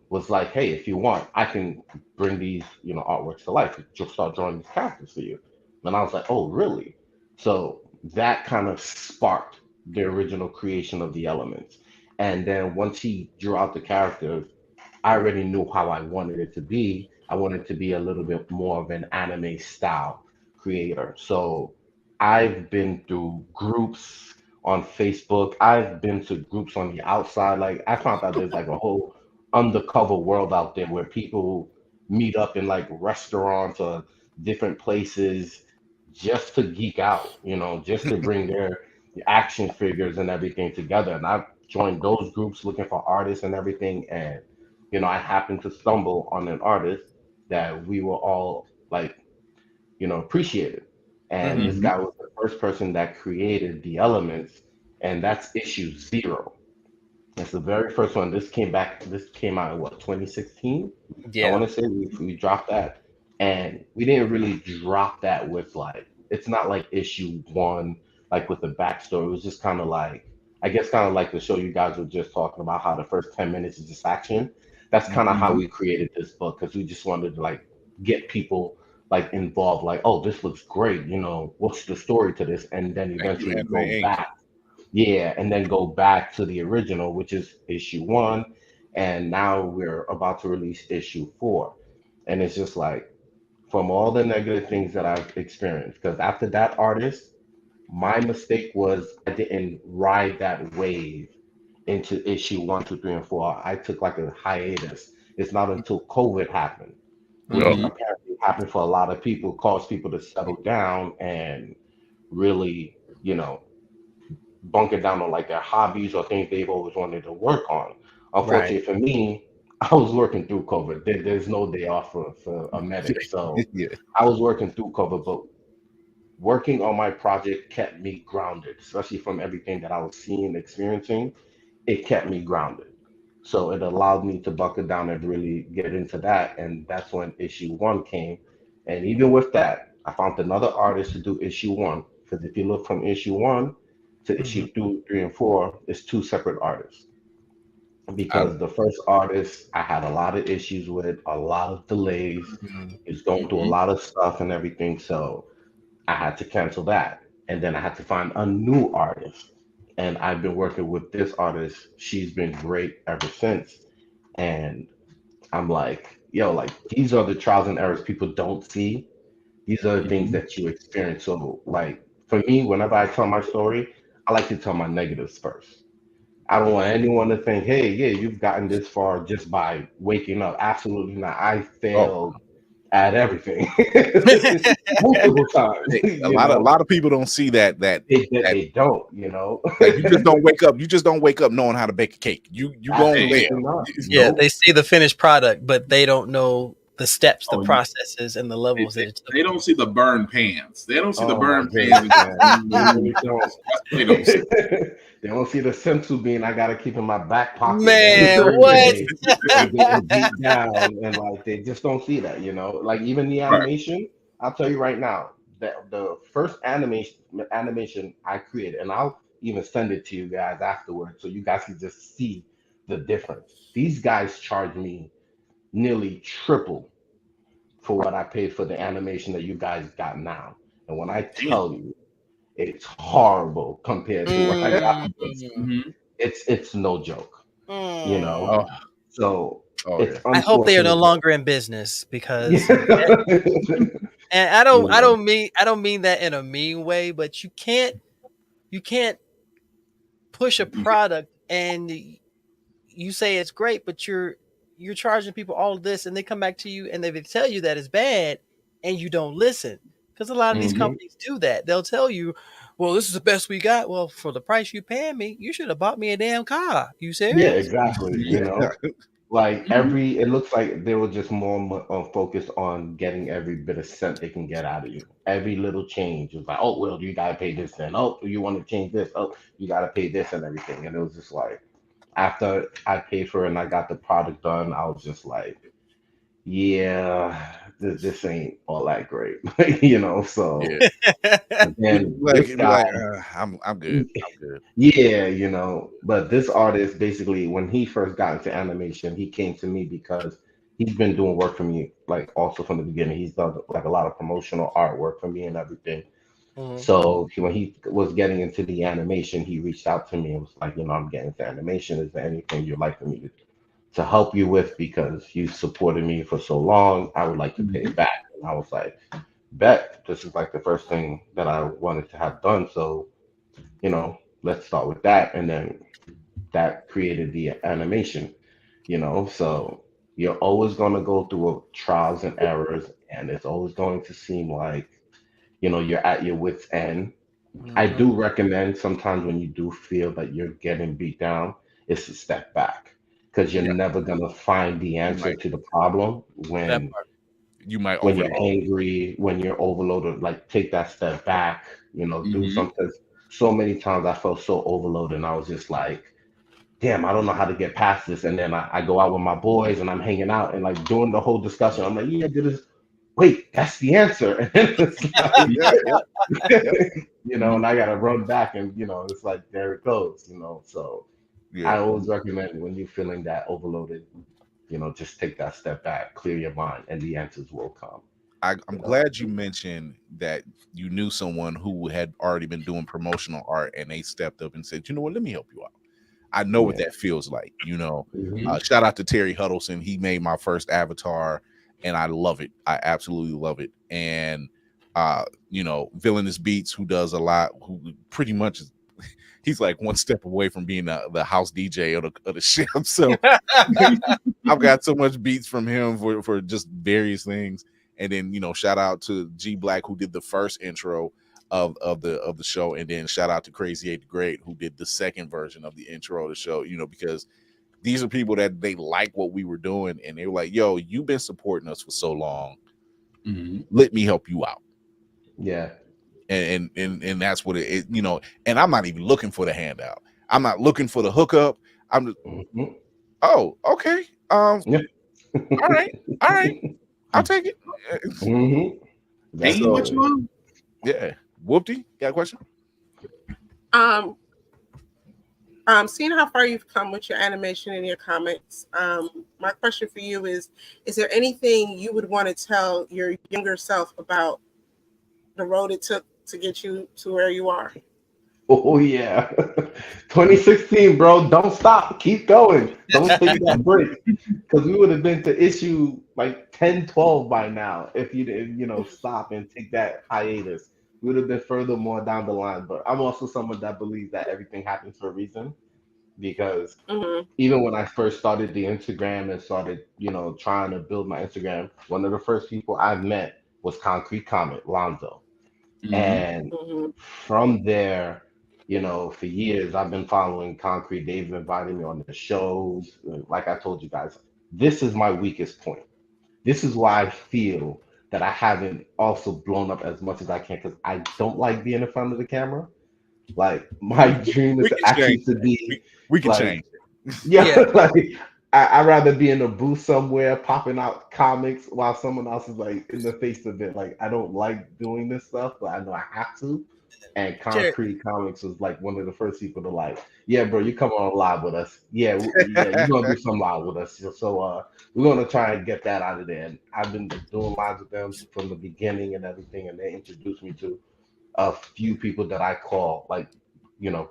Speaker 5: was like, hey, if you want, I can bring these, you know, artworks to life. Just start drawing these characters for you. And I was like, oh, really? So that kind of sparked the original creation of the elements. And then once he drew out the characters, I already knew how I wanted it to be. I wanted to be a little bit more of an anime style creator. So I've been through groups on Facebook. I've been to groups on the outside. Like I found out there's like a whole undercover world out there where people meet up in like restaurants or different places just to geek out, you know, just to bring their action figures and everything together. And I've joined those groups looking for artists and everything. And, you know, I happened to stumble on an artist that we were all like, you know, appreciated. And this guy was the first person that created the elements, and that's issue 0. It's the very first one. This came out in what, 2016? I want to say we dropped that. And we didn't really drop that with like, it's not like issue 1, like with the backstory. It was just kind of like, I guess kind of like the show you guys were just talking about, how the first 10 minutes is just action. That's kind of how we created this book, because we just wanted to like get people like involved, like, oh, this looks great, you know, what's the story to this? And then eventually go back. Yeah, and then go back to the original, which is issue 1. And now we're about to release issue 4. And it's just like, from all the negative things that I've experienced, because after that artist, my mistake was I didn't ride that wave into issue 1, 2, 3, and 4. I took like a hiatus. It's not until COVID happened, which apparently happened for a lot of people, caused people to settle down and really, you know, bunker down on like their hobbies or things they've always wanted to work on. Unfortunately for me, I was working through COVID. There's no day off for a medic. So I was working through COVID, but working on my project kept me grounded, especially from everything that I was seeing and experiencing. It kept me grounded. So it allowed me to buckle down and really get into that. And that's when issue 1 came. And even with that, I found another artist to do issue 1. Because if you look from issue 1 to issue 2, 3, and 4, it's 2 separate artists. Because the first artist I had a lot of issues with, a lot of delays. He's going through a lot of stuff and everything. So I had to cancel that. And then I had to find a new artist. And I've been working with this artist. She's been great ever since. And I'm like, yo, like these are the trials and errors people don't see. These are the things that you experience. So like for me, whenever I tell my story, I like to tell my negatives first. I don't want anyone to think, hey, yeah, you've gotten this far just by waking up. Absolutely not. I failed at everything multiple times.
Speaker 3: A lot of people don't see that
Speaker 5: they don't, you know.
Speaker 3: Like you just don't wake up. You just don't wake up knowing how to bake a cake. You going there.
Speaker 4: Yeah, they see the finished product, but they don't know the steps, the processes, and the levels that it took.
Speaker 6: They don't see the burn pans. They don't see the burn pans.
Speaker 5: They don't see. They don't see the sensu bean I gotta keep in my back pocket.
Speaker 4: Man, what?
Speaker 5: Deep down, and like they just don't see that, you know. Like even the animation, I'll tell you right now that the first animation I created, and I'll even send it to you guys afterwards, so you guys can just see the difference. These guys charged me nearly triple for what I paid for the animation that you guys got now. And when I tell you, it's horrible compared to what I got for this.
Speaker 6: Mhm.
Speaker 5: It's no joke, you know.
Speaker 3: Oh,
Speaker 5: So
Speaker 3: oh
Speaker 5: it's
Speaker 3: yeah.
Speaker 4: I hope they are no
Speaker 5: unfortunate.
Speaker 4: longer in business because,
Speaker 5: You
Speaker 4: and I don't mean that in a mean way, but you can't push a product and you say it's great, but you're charging people all of this, and they come back to you and they tell you that it's bad, and you don't listen. Because a lot of these
Speaker 5: Mhm.
Speaker 4: companies do that. They'll tell you, "Well, this is the best we got." Well, for the price you paying me, you should have bought me a damn car. You
Speaker 5: Yeah,
Speaker 4: serious?
Speaker 5: exactly. You
Speaker 3: Yeah.
Speaker 5: know, like it looks like they were just more focused on getting every bit of cent they can get out of you. Every little change was like, oh, well, you gotta pay this then. Oh, you want to change this? Oh, you gotta pay this and everything. And it was just like after I paid for it and I got the product done, I was just like, yeah, this ain't all that great, you know.
Speaker 3: Yeah.
Speaker 5: So then
Speaker 3: Like
Speaker 5: this
Speaker 3: it'd be
Speaker 5: guy.
Speaker 3: like, I'm good. I'm good.
Speaker 5: Yeah, you know, but this artist basically, when he first got into animation, he came to me because he's been doing work for me, like also from the beginning. He's done like a lot of promotional artwork for me and everything.
Speaker 4: Mhm.
Speaker 5: So when he was getting into the animation, he reached out to me and was like, I'm getting into animation. Is there anything you'd like for me to help you with? Because you supported me for so long, I would like to pay it back. And I was like, bet, this is like the first thing that I wanted to have done. So let's start with that. And then that created the animation. So you're always going to go through trials and errors, and it's always going to seem like, you're at your wit's end. I
Speaker 4: Mhm.
Speaker 5: do recommend sometimes when you do feel that you're getting beat down, is to step back because you're
Speaker 3: Yeah.
Speaker 5: never going to find the
Speaker 3: You
Speaker 5: answer
Speaker 3: might
Speaker 5: to the problem
Speaker 4: That
Speaker 5: when
Speaker 4: part.
Speaker 5: when you're
Speaker 3: overload.
Speaker 5: angry, when you're overloaded, like take that step back, do
Speaker 6: Mhm.
Speaker 5: something. So many times I felt so overloaded and I was just like, damn, I don't know how to get past this. And then I go out with my boys and I'm hanging out and like during the whole discussion, I'm like, yeah, this. Wait, that's the answer. And it's
Speaker 3: Yeah, yeah, yeah,
Speaker 5: like,
Speaker 6: Mhm.
Speaker 5: and I gotta run back and it's like there it goes. So I
Speaker 3: yeah.
Speaker 5: always recommend when you're feeling that overloaded, just take that step back, clear your mind, and the answers will come.
Speaker 3: I'm
Speaker 5: You know.
Speaker 3: glad you mentioned that you knew someone who had already been doing promotional art and they stepped up and said, you know what, let me help you out. I know what
Speaker 5: Yeah.
Speaker 3: that feels like.
Speaker 5: Mhm.
Speaker 3: Shout out to Terry Huddleston. He made my first avatar and I love it. I absolutely love it. And Villainous Beats, who does a lot, who pretty much is he's like one step away from being the house DJ of the ship. So I've got so much beats from him for just various things. And then shout out to G Black who did the first intro of the show, and then shout out to Crazy 8 the Great who did the second version of the intro of the show. Because these are people that they like what we were doing, and they were like, "Yo, you've been supporting us for so long.
Speaker 6: Mhm.
Speaker 3: Let me help you out."
Speaker 5: Yeah.
Speaker 3: And that's what it. And I'm not even looking for the handout. I'm not looking for the hookup. I'm just,
Speaker 5: Mhm.
Speaker 3: oh, okay.
Speaker 5: Yeah.
Speaker 3: All right. All right. I'll take it.
Speaker 5: Mhm.
Speaker 6: Ain't
Speaker 5: That's
Speaker 6: you what
Speaker 5: it.
Speaker 6: you want?
Speaker 3: Yeah. Whoopty, got a question?
Speaker 9: Um, Seeing how far you've come with your animation and your comics, my question for you is there anything you would want to tell your younger self about the road it took to get you to where you are?
Speaker 5: Oh yeah. 2016, bro. Don't stop. Keep going. Don't take that break. Because we would have been to issue like 10, 12 by now if you didn't, stop and take that hiatus. We would have been further more down the line. But I'm also someone that believes that everything happens for a reason. Because
Speaker 9: Mm-hmm.
Speaker 5: even when I first started the Instagram and started, trying to build my Instagram, one of the first people I met was Concrete Comet, Lonzo.
Speaker 6: Mhm.
Speaker 5: And
Speaker 9: Mm-hmm.
Speaker 5: from there, for years I've been following Concrete. They've invited me on their shows. Like I told you guys, this is my weakest point. This is why I feel that I haven't also blown up as much as I can because I don't like being in front of the camera. Like my dream is
Speaker 3: We
Speaker 5: to
Speaker 3: can
Speaker 5: actually
Speaker 3: change
Speaker 5: to
Speaker 3: that.
Speaker 5: be
Speaker 3: We can
Speaker 5: like,
Speaker 3: change it.
Speaker 5: yeah,
Speaker 4: Yeah.
Speaker 5: like I'd rather be in a booth somewhere popping out comics while someone else is like in the face of it. Like I don't like doing this stuff, but I know I have to. And
Speaker 4: Jerry,
Speaker 5: Concrete Comics was like one of the first people to like, yeah, bro, you come on live with us. Yeah, yeah, you're gonna do some live with us. So we're gonna try and get that out of there. And I've been doing lives with them from the beginning and everything, and they introduced me to a few people that I call like,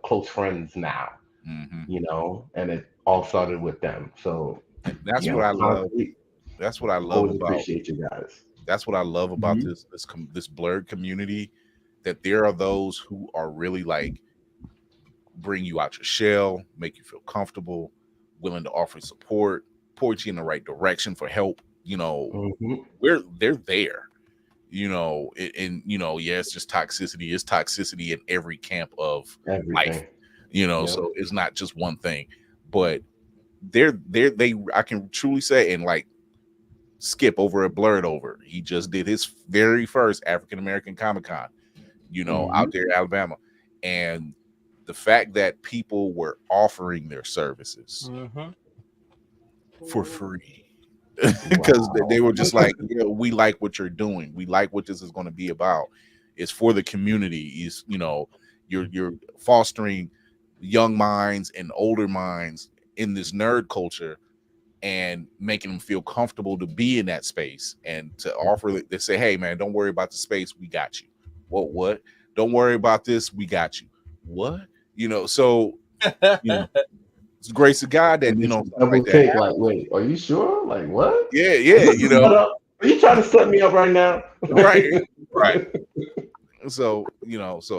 Speaker 5: close friends now. And it all started with them. So
Speaker 3: that's what I love.
Speaker 5: Concrete,
Speaker 3: That's what I love
Speaker 5: always
Speaker 3: about.
Speaker 5: appreciate you guys.
Speaker 3: That's what I love about this Blerd community. That there are those who are really like bring you out your shell, make you feel comfortable, willing to offer support, point you in the right direction for help. They're there. Yeah, it's just toxicity. It's toxicity in every camp of life. So it's not just one thing, but I can truly say, and like Skip over at Blerd he just did his very first African American Comic-Con, out there in Alabama. And the fact that people were offering their services for free because they were just like, we like what you're doing. We like what this is going to be about. It's for the community. You're fostering young minds and older minds in this nerd culture and making them feel comfortable to be in that space and to offer. They say, hey man, don't worry about the space. We got you. What? Don't worry about this. We got you. What? So it's the grace of God that
Speaker 5: double take. Like, wait, are you sure? Like, what?
Speaker 3: Yeah.
Speaker 5: Are you trying to set me up right now?
Speaker 3: Right. So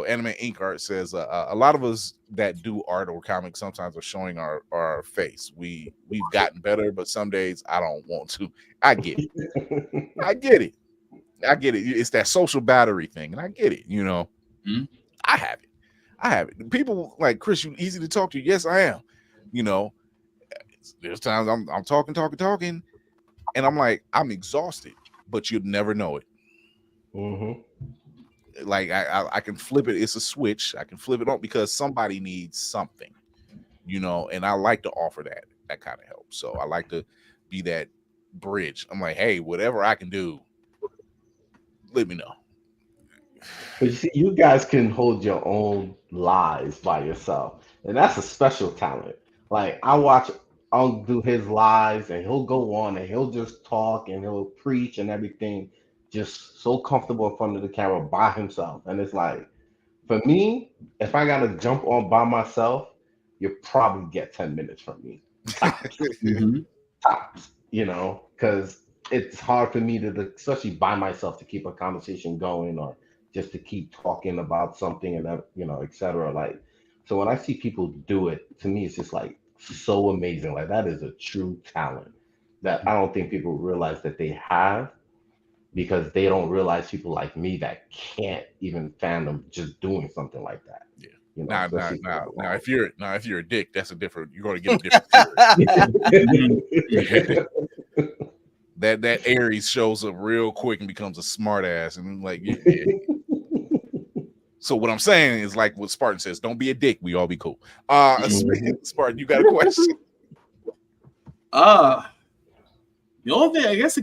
Speaker 3: Anime Ink Art says a lot of us that do art or comics sometimes are showing our face. We've gotten better, but some days I don't want to. I get it. I get it. It's that social battery thing, and I get it. I have it. People like Chris, you easy to talk to. Yes, I am. There's times I'm talking, and I'm like, I'm exhausted, but you'd never know it. Like I can flip it. It's a switch. I can flip it on because somebody needs something, and I like to offer that kind of help. So I like to be that bridge. I'm like, hey, whatever I can do, let me know.
Speaker 5: But you see, you guys can hold your own lives by yourself, and that's a special talent. Like I'll do his lives, and he'll go on and he'll just talk and he'll preach and everything, just so comfortable in front of the camera by himself. And it's like, for me, if I gotta jump on by myself, you probably get 10 minutes from me, tops. Tops, because it's hard for me to, especially by myself, to keep a conversation going or just to keep talking about something and etc. Like, so when I see people do it, to me, it's just like so amazing. Like that is a true talent that I don't think people realize that they have, because they don't realize people like me that can't even fathom just doing something like that.
Speaker 3: Yeah. Now, if you're a dick, that's you're going to get a different that Aries shows up real quick and becomes a smart ass and like, yeah. So what I'm saying is like what Spartan says, don't be a dick. We all be cool. Spartan, you got a question?
Speaker 6: The only thing I guess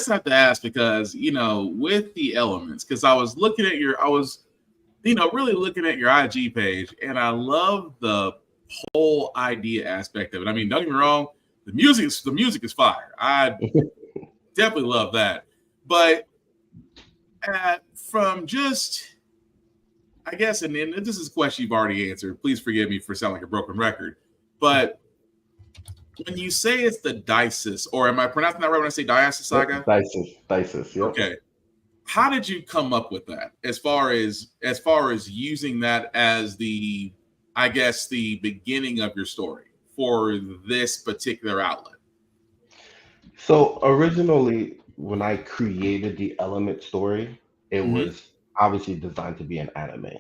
Speaker 6: I have to ask, because with the elements, because I was really looking at your IG page, and I love the whole idea aspect of it. I mean, don't get me wrong, the music is fire. I definitely love that. But from just, I guess, and this is a question you've already answered. Please forgive me for sounding like a broken record, but when you say it's the Dices, or am I pronouncing that right when I say Dices Saga?
Speaker 5: Dices, yep.
Speaker 6: Okay. How did you come up with that? As far as using that as the beginning of your story for this particular outlet?
Speaker 5: So originally, when I created the Element story, it was obviously designed to be an anime.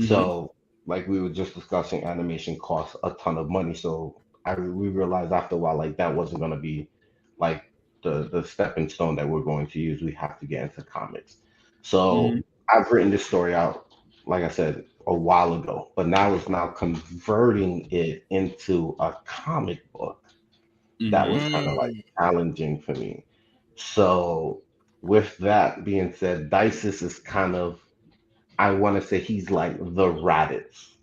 Speaker 5: So, like we were just discussing, animation costs a ton of money. So we realized after a while, like that wasn't going to be like the stepping stone that we're going to use. We have to get into comics. So I've written this story out, like I said, a while ago, but now it's converting it into a comic book. that was kind of like challenging for me. So with that being said, Dices is kind of, I want to say he's like the Raditz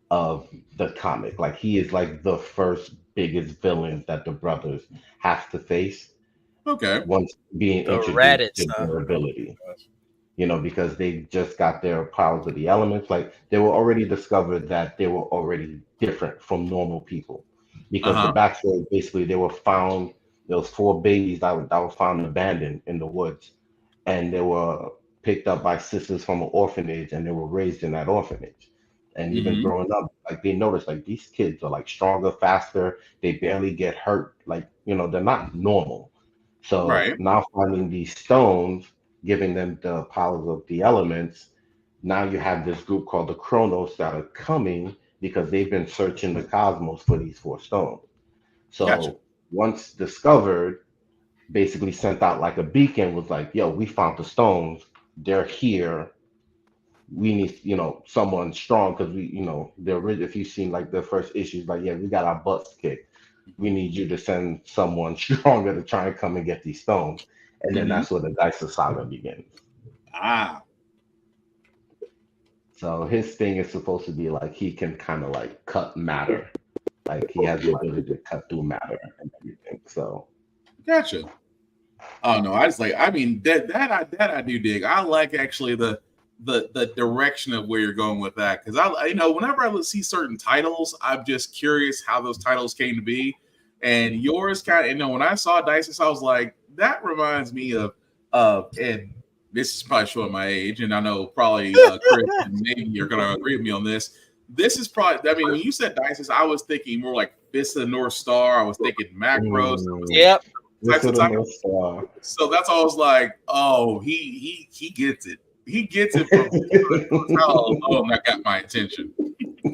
Speaker 5: of the comic. Like he is like the first biggest villain that the brothers have to face
Speaker 6: Okay.
Speaker 5: once being
Speaker 4: The
Speaker 5: introduced
Speaker 4: Raditz,
Speaker 5: to
Speaker 4: huh?
Speaker 5: their ability. You know, because they just got their powers of the elements. Like they were already discovered that they were already different from normal people. Because the backstory, basically, they were found. There was 4 babies that were found abandoned in the woods, and they were picked up by sisters from an orphanage, and they were raised in that orphanage. And even growing up, like they noticed, like these kids are like stronger, faster. They barely get hurt. Like they're not normal. So
Speaker 6: Right.
Speaker 5: now finding these stones, giving them the powers of the elements, now you have this group called the Chronos that are coming because they've been searching the cosmos for these 4 stones. So
Speaker 6: Gotcha.
Speaker 5: once discovered, basically sent out like a beacon, was like, yo, we found the stones. They're here. We need, someone strong because if you've seen like the first issues, like, yeah, we got our butts kicked. We need you to send someone stronger to try and come and get these stones. And then that's where the Dice saga begins.
Speaker 6: Ah.
Speaker 5: So his thing is supposed to be like he can kind of like cut matter. Like he has the ability to cut through matter and everything. So
Speaker 6: Gotcha. Oh no, I mean that I do dig. I like actually the direction of where you're going with that, because I whenever I see certain titles, I'm just curious how those titles came to be. And yours kind of, when I saw Dices, I was like, that reminds me of and this is probably showing my age, and I know probably Chris and maybe you're gonna agree with me on this. This is probably, I mean, when you said Dices, I was thinking more like Fist of the North Star. I was thinking Macros.
Speaker 4: Yep.
Speaker 6: So that's all I was like, oh, he gets it. He gets it from alone. That got my attention.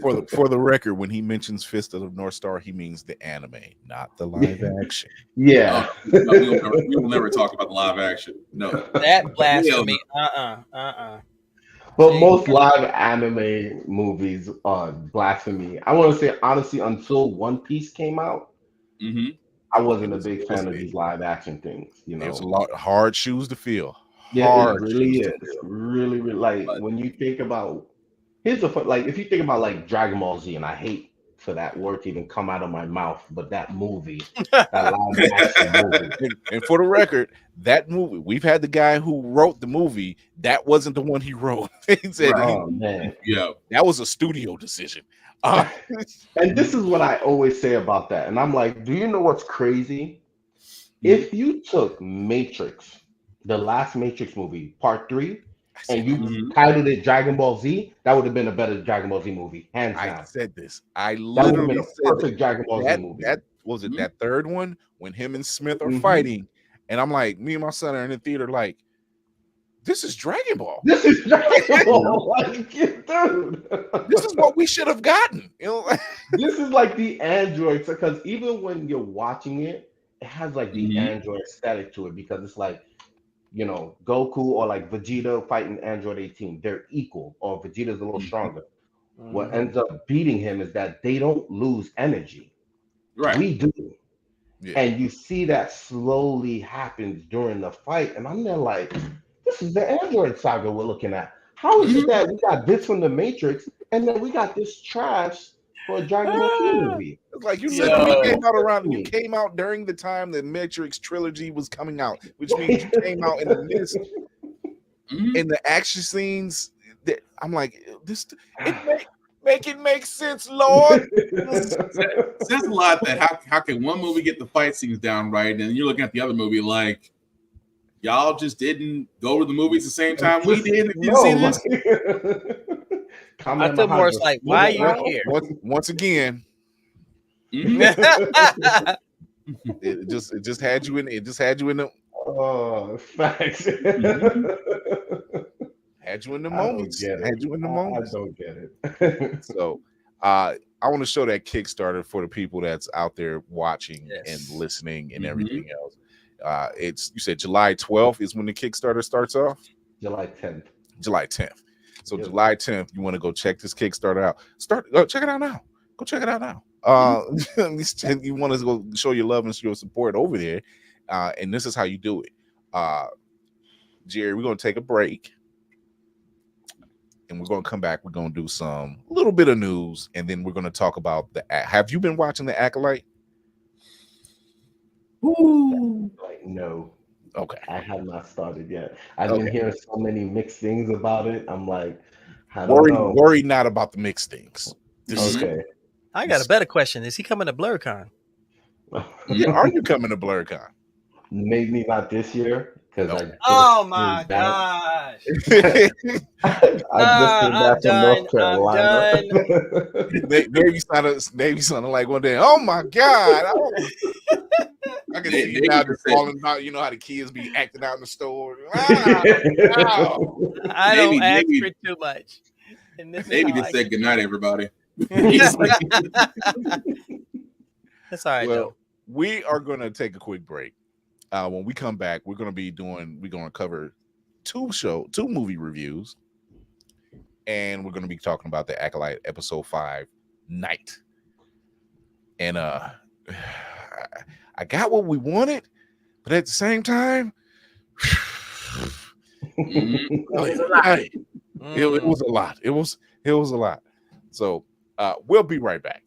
Speaker 3: For the record, when he mentions Fist of the North Star, he means the anime, not the live action.
Speaker 5: Yeah.
Speaker 6: No, we will never talk about the live action. No.
Speaker 4: That blasphemy.
Speaker 5: But most live anime movies are blasphemy. I want to say, honestly, until One Piece came out, I wasn't a big fan of these live action things.
Speaker 3: There's a lot of hard shoes to fill.
Speaker 5: Yeah, it really is. Really, like when you think about, here's the like if you think about like Dragon Ball Z, and I hate for that word to even come out of my mouth, but that movie, that live action movie.
Speaker 3: And for the record, that movie, we've had the guy who wrote the movie. That wasn't the one he wrote. He said,
Speaker 5: man,
Speaker 6: yeah,
Speaker 3: that was a studio decision.
Speaker 5: And this is what I always say about that. And I'm like, do you know what's crazy? If you took Matrix, the last Matrix movie, part 3, and you titled it Dragon Ball Z, that would have been a better Dragon Ball Z movie, hands down.
Speaker 3: I said this. I literally said
Speaker 5: perfect Dragon Ball Z movie.
Speaker 3: That was it. That third one when him and Smith are fighting, and I'm like, me and my son are in the theater, like, this is Dragon Ball.
Speaker 5: This is Dragon Ball. Like, dude,
Speaker 3: this is what we should have gotten.
Speaker 5: This is like the androids, because even when you're watching it, it has like the android aesthetic to it, because it's like, Goku or like Vegeta fighting Android 18, they're equal, or Vegeta's a little stronger. What ends up beating him is that they don't lose energy.
Speaker 6: Right.
Speaker 5: We do.
Speaker 3: Yeah.
Speaker 5: And you see that slowly happens during the fight. And I'm there like, this is the Android saga we're looking at. How is it that we got this from the Matrix and then we got this trash for a Dragon Ball Z movie?
Speaker 3: It's like you said, you came out around. You came out during the time the Matrix trilogy was coming out, which means you came out in the midst in the action scenes. That I'm like, this. Make it make sense, Lord.
Speaker 6: Says a lot that how can one movie get the fight scenes down right, and you're looking at the other movie like, y'all just didn't go to the movies the same time we did. If you see this,
Speaker 4: I feel more like, why are you here?
Speaker 3: Once again, it just had you in. It just had you in the.
Speaker 5: Oh, facts.
Speaker 3: Had you in the moments. Had you in the moments.
Speaker 5: I don't get it.
Speaker 3: So, I want to show that Kickstarter for the people that's out there watching and listening and everything else. It's, you said July 12th is when the Kickstarter starts off.
Speaker 5: July 10th.
Speaker 3: July 10th. So July 10th, you want to go check this Kickstarter out. Check it out now. Go check it out now. You want to go show your love and your support over there, and this is how you do it. Jerry, we're gonna take a break, and we're gonna come back. We're gonna do a little bit of news, and then we're gonna talk about have you been watching the Acolyte?
Speaker 5: Ooh. No.
Speaker 3: Okay.
Speaker 5: I have not started yet. I've been hearing so many mixed things about it. I'm like, I don't
Speaker 3: worry,
Speaker 5: know.
Speaker 3: Worry not about the mixed things.
Speaker 5: Okay.
Speaker 4: I got a better question. Is he coming to BlerdCon?
Speaker 3: Yeah, are you coming to BlerdCon?
Speaker 5: Maybe not this year because
Speaker 4: oh my gosh!
Speaker 5: I just came back from North Carolina.
Speaker 3: Maybe something like one day. Oh my God! I can see you now just falling out. You know how the kids be acting out in the store. Wow.
Speaker 4: I don't ask for too much.
Speaker 6: Maybe just say goodnight, everybody.
Speaker 4: That's all right.
Speaker 3: Well, we are going to take a quick break. When we come back, we're going to cover two movie reviews, and we're going to be talking about the Acolyte episode 5, Night. And I got what we wanted, but at the same time, it was a lot. It was a lot. It was a lot. So we'll be right back.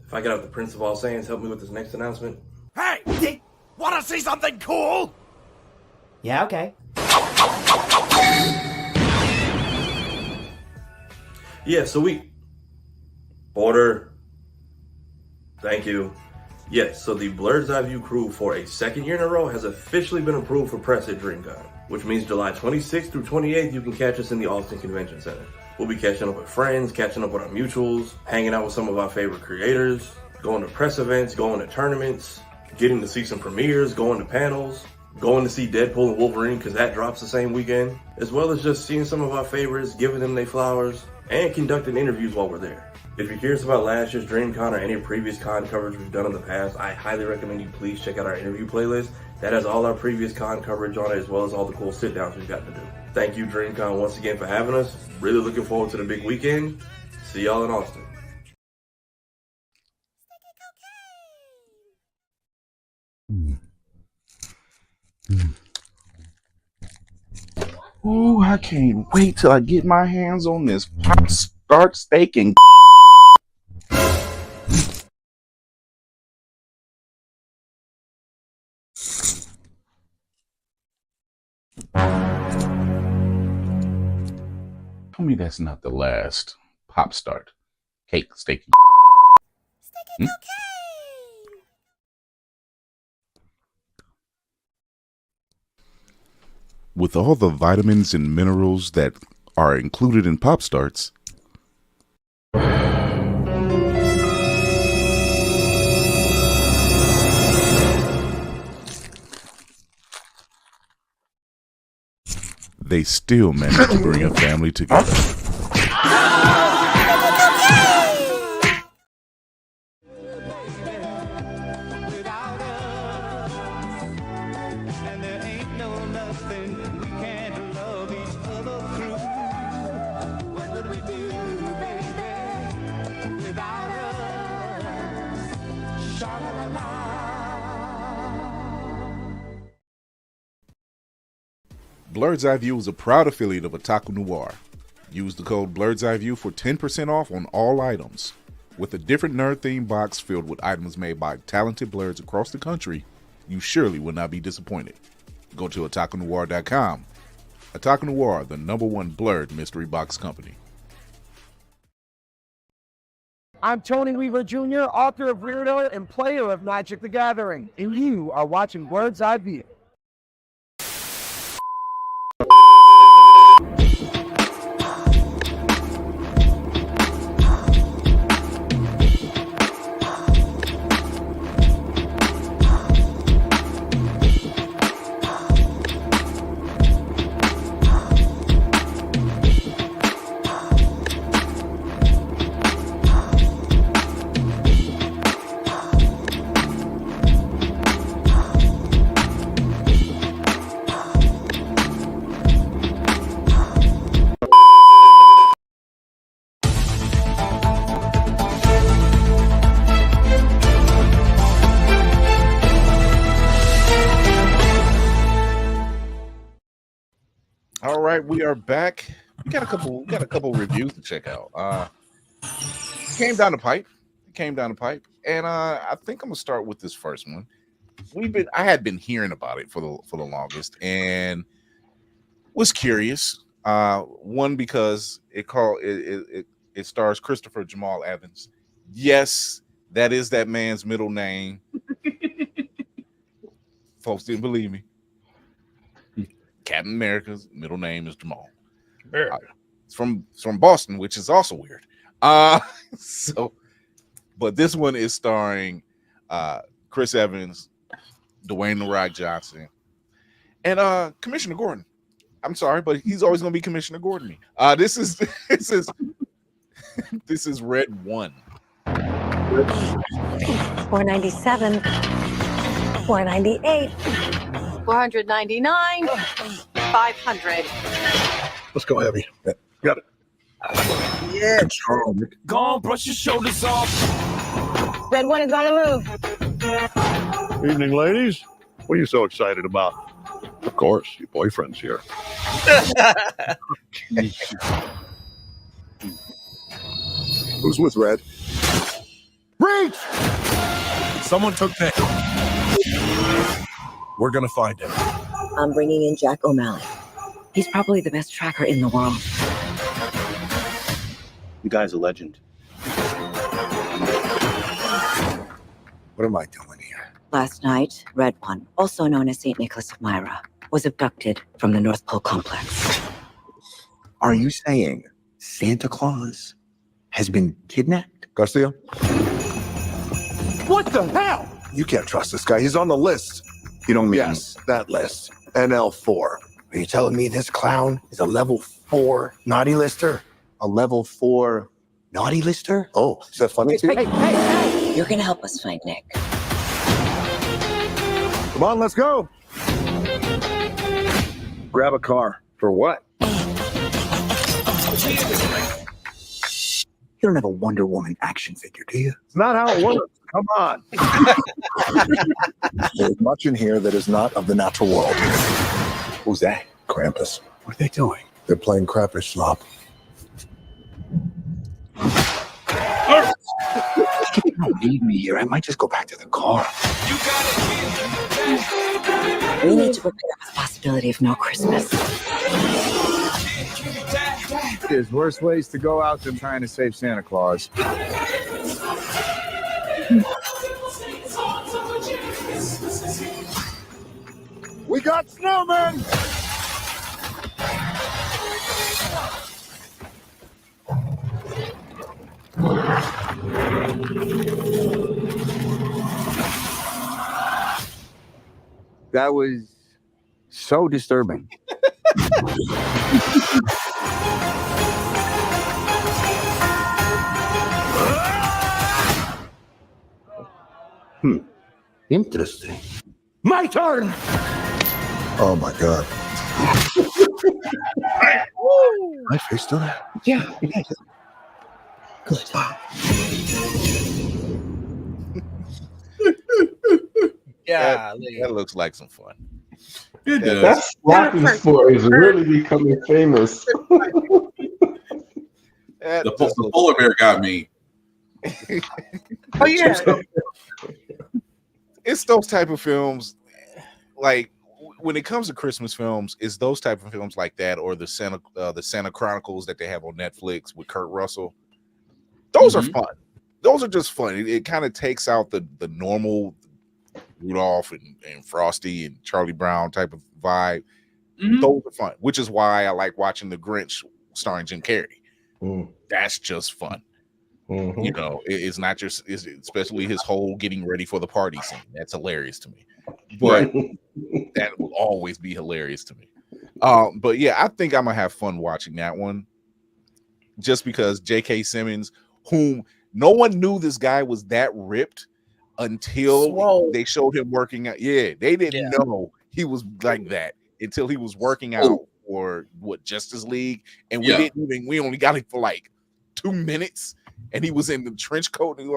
Speaker 10: If I get out the Prince of All Saiyans, help me with this next announcement.
Speaker 11: Hey! Want to see something cool? Yeah, okay.
Speaker 10: Yeah, so Order. Thank you. Yes, so the Blerd's Eyeview crew for a second year in a row has officially been approved for press at DreamCon, which means July 26th through 28th you can catch us in the Austin Convention Center. We'll be catching up with friends, catching up with our mutuals, hanging out with some of our favorite creators, going to press events, going to tournaments, getting to see some premieres, going to panels, going to see Deadpool and Wolverine because that drops the same weekend, as well as just seeing some of our favorites, giving them their flowers, and conducting interviews while we're there. If you're curious about last year's DreamCon or any previous con coverage we've done in the past, I highly recommend you please check out our interview playlist. That has all our previous con coverage on it, as well as all the cool sit-downs we've gotten to do. Thank you, DreamCon, once again for having us. Really looking forward to the big weekend. See y'all in Austin.
Speaker 3: Oh, I can't wait till I get my hands on this Pop Start steak and tell me that's not the last Pop Start cake, steak. Okay. With all the vitamins and minerals that are included in Pop Starts, they still manage to bring a family together. Blerd's Eyeview is a proud affiliate of Otaku Noir. Use the code Blerd's Eyeview for 10% off on all items. With a different nerd-themed box filled with items made by talented blerds across the country, you surely will not be disappointed. Go to otakunoir.com. Otaku Noir, the #1 Blerd mystery box company.
Speaker 12: I'm Tony Weaver Jr., author of Weirdo and player of Magic the Gathering, and you are watching Blerd's Eyeview.
Speaker 3: right, we are back. We got a couple reviews to check out. Came down the pipe, and I think I'm gonna start with this first one. I had been hearing about it for the longest, and was curious. One, because it stars Christopher Jamal Evans. Yes, that is that man's middle name. Folks didn't believe me. Captain America's middle name is Jamal. It's from Boston, which is also weird. But this one is starring Chris Evans, Dwayne "The Rock" Johnson, and Commissioner Gordon. I'm sorry, but he's always going to be Commissioner Gordon. This is this is Red 1.
Speaker 13: 497, 498, 499, 500.
Speaker 14: Let's go heavy. Got it.
Speaker 9: Yeah.
Speaker 8: Go on, brush your shoulders off.
Speaker 13: Red 1 is on the move.
Speaker 14: Evening, ladies. What are you so excited about? Of course, your boyfriend's here. Who's with Red?
Speaker 11: Breach! Someone took that. We're gonna find him.
Speaker 13: I'm bringing in Jack O'Malley. He's probably the best tracker in the world.
Speaker 15: You guy's a legend.
Speaker 14: What am I doing here?
Speaker 13: Last night, Red 1, also known as St. Nicholas of Myra, was abducted from the North Pole complex.
Speaker 15: Are you saying Santa Claus has been kidnapped?
Speaker 14: Garcia?
Speaker 11: What the hell?
Speaker 14: You can't trust this guy. He's on the list.
Speaker 15: You don't mean...
Speaker 14: Yes, that list. NL4. Are you telling me this clown is a level 4 naughty lister?
Speaker 15: A level 4 naughty lister?
Speaker 14: Oh, is that funny to you?
Speaker 13: Hey! You're gonna help us find Nick.
Speaker 14: Come on, let's go.
Speaker 15: Grab a car. For what? You don't have a Wonder Woman action figure, do you?
Speaker 14: It's not how it works. Come on. There's much in here that is not of the natural world.
Speaker 15: Who's that?
Speaker 14: Krampus.
Speaker 15: What are they doing?
Speaker 14: They're playing crappish slop.
Speaker 15: If you don't need me here, I might just go back to the car.
Speaker 13: We need to prepare for the possibility of no Christmas.
Speaker 16: There's worse ways to go out than trying to save Santa Claus.
Speaker 14: We got snowmen!
Speaker 16: That was so disturbing.
Speaker 14: Interesting.
Speaker 11: My turn!
Speaker 14: Oh my God. My face still there?
Speaker 15: Yeah.
Speaker 14: Good.
Speaker 4: Yeah,
Speaker 3: that looks like some fun.
Speaker 6: It does.
Speaker 5: That slapping sport is really becoming famous.
Speaker 6: The polar bear got me.
Speaker 9: Oh yeah.
Speaker 3: It's those type of films, like when it comes to Christmas films, it's those type of films like that, or the Santa Chronicles that they have on Netflix with Kurt Russell. Those are fun. Those are just fun. It kind of takes out the normal Rudolph and Frosty and Charlie Brown type of vibe. Those are fun, which is why I like watching The Grinch starring Jim Carrey. That's just fun. You know, it's not just, especially his whole getting ready for the party scene. That's hilarious to me. But that will always be hilarious to me. But yeah, I think I'm gonna have fun watching that one, just because J.K. Simmons, whom no one knew this guy was that ripped until they showed him working out. Yeah, they didn't know he was like that until he was working out for Justice League, and we only got it for like 2 minutes, and he was in the trench coat, and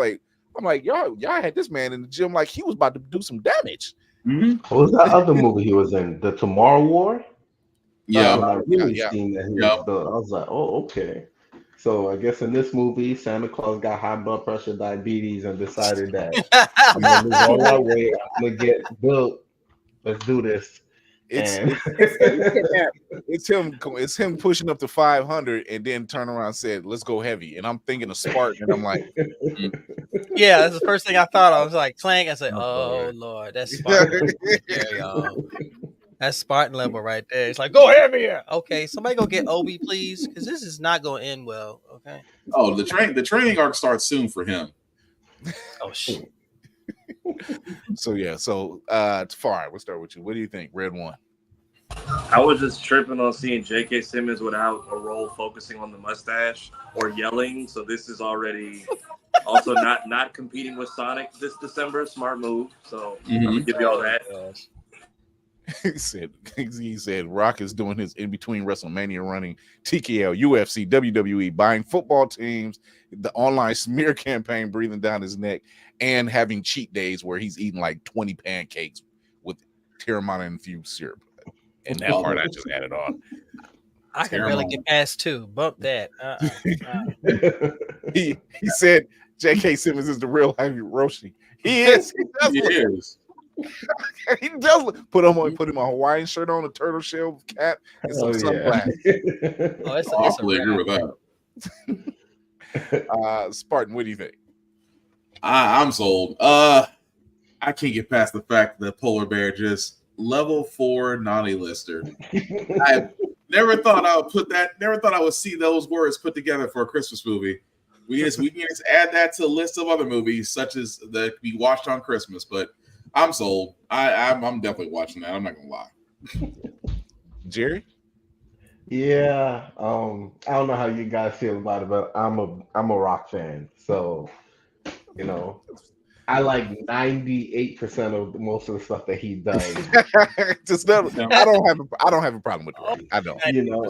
Speaker 3: I'm like, y'all had this man in the gym like he was about to do some damage.
Speaker 5: What was that other movie he was in? The Tomorrow War?
Speaker 6: Yeah.
Speaker 5: When I really
Speaker 3: Yeah.
Speaker 5: seen that he was built, I was like, oh, okay. So I guess in this movie, Santa Claus got high blood pressure, diabetes, and decided that I'm gonna lose all that weight. I'm gonna get built. Let's do this.
Speaker 3: It's him pushing up to 500 and then turn around and said, let's go heavy. And I'm thinking of Spartan, and I'm like,
Speaker 4: yeah, that's the first thing I thought. I was like, Clank. I said, oh Lord, that's Spartan. There, y'all. That's Spartan level right there. It's like, go heavier. Okay, somebody go get Obi, please, because this is not going to end well. Okay.
Speaker 6: Oh, the training arc starts soon for him.
Speaker 4: Oh shit.
Speaker 3: So Tafari, we'll start with you. What do you think? Red one.
Speaker 10: I was just tripping on seeing J.K. Simmons without a role focusing on the mustache or yelling. So this is already also not competing with Sonic this December. Smart move. So I'm gonna give you all that.
Speaker 3: He said Rock is doing his in between WrestleMania running TKO, UFC, WWE, buying football teams, the online smear campaign breathing down his neck, and having cheat days where he's eating like 20 pancakes with Terramana infused syrup. And that part I just added on.
Speaker 4: I can really get past 2. Bump that.
Speaker 3: He said J.K. Simmons is the real Roshi. He is. He is. He does put him a Hawaiian shirt on, a turtle shell cap, and some sunglasses.
Speaker 6: I fully agree with
Speaker 3: that. Spartan, what do you think?
Speaker 6: I'm sold. I can't get past the fact that Polar Bear just level 4 naughty lister. I never thought I would never thought I would see those words put together for a Christmas movie. We can just add that to a list of other movies such as that could be watched on Christmas, but I'm sold. I'm definitely watching that. I'm not gonna lie.
Speaker 3: Jerry?
Speaker 5: Yeah. I don't know how you guys feel about it, but I'm a Rock fan. So, I like 98% of most of the stuff that he does.
Speaker 3: I don't have a problem with it. I don't.
Speaker 5: I don't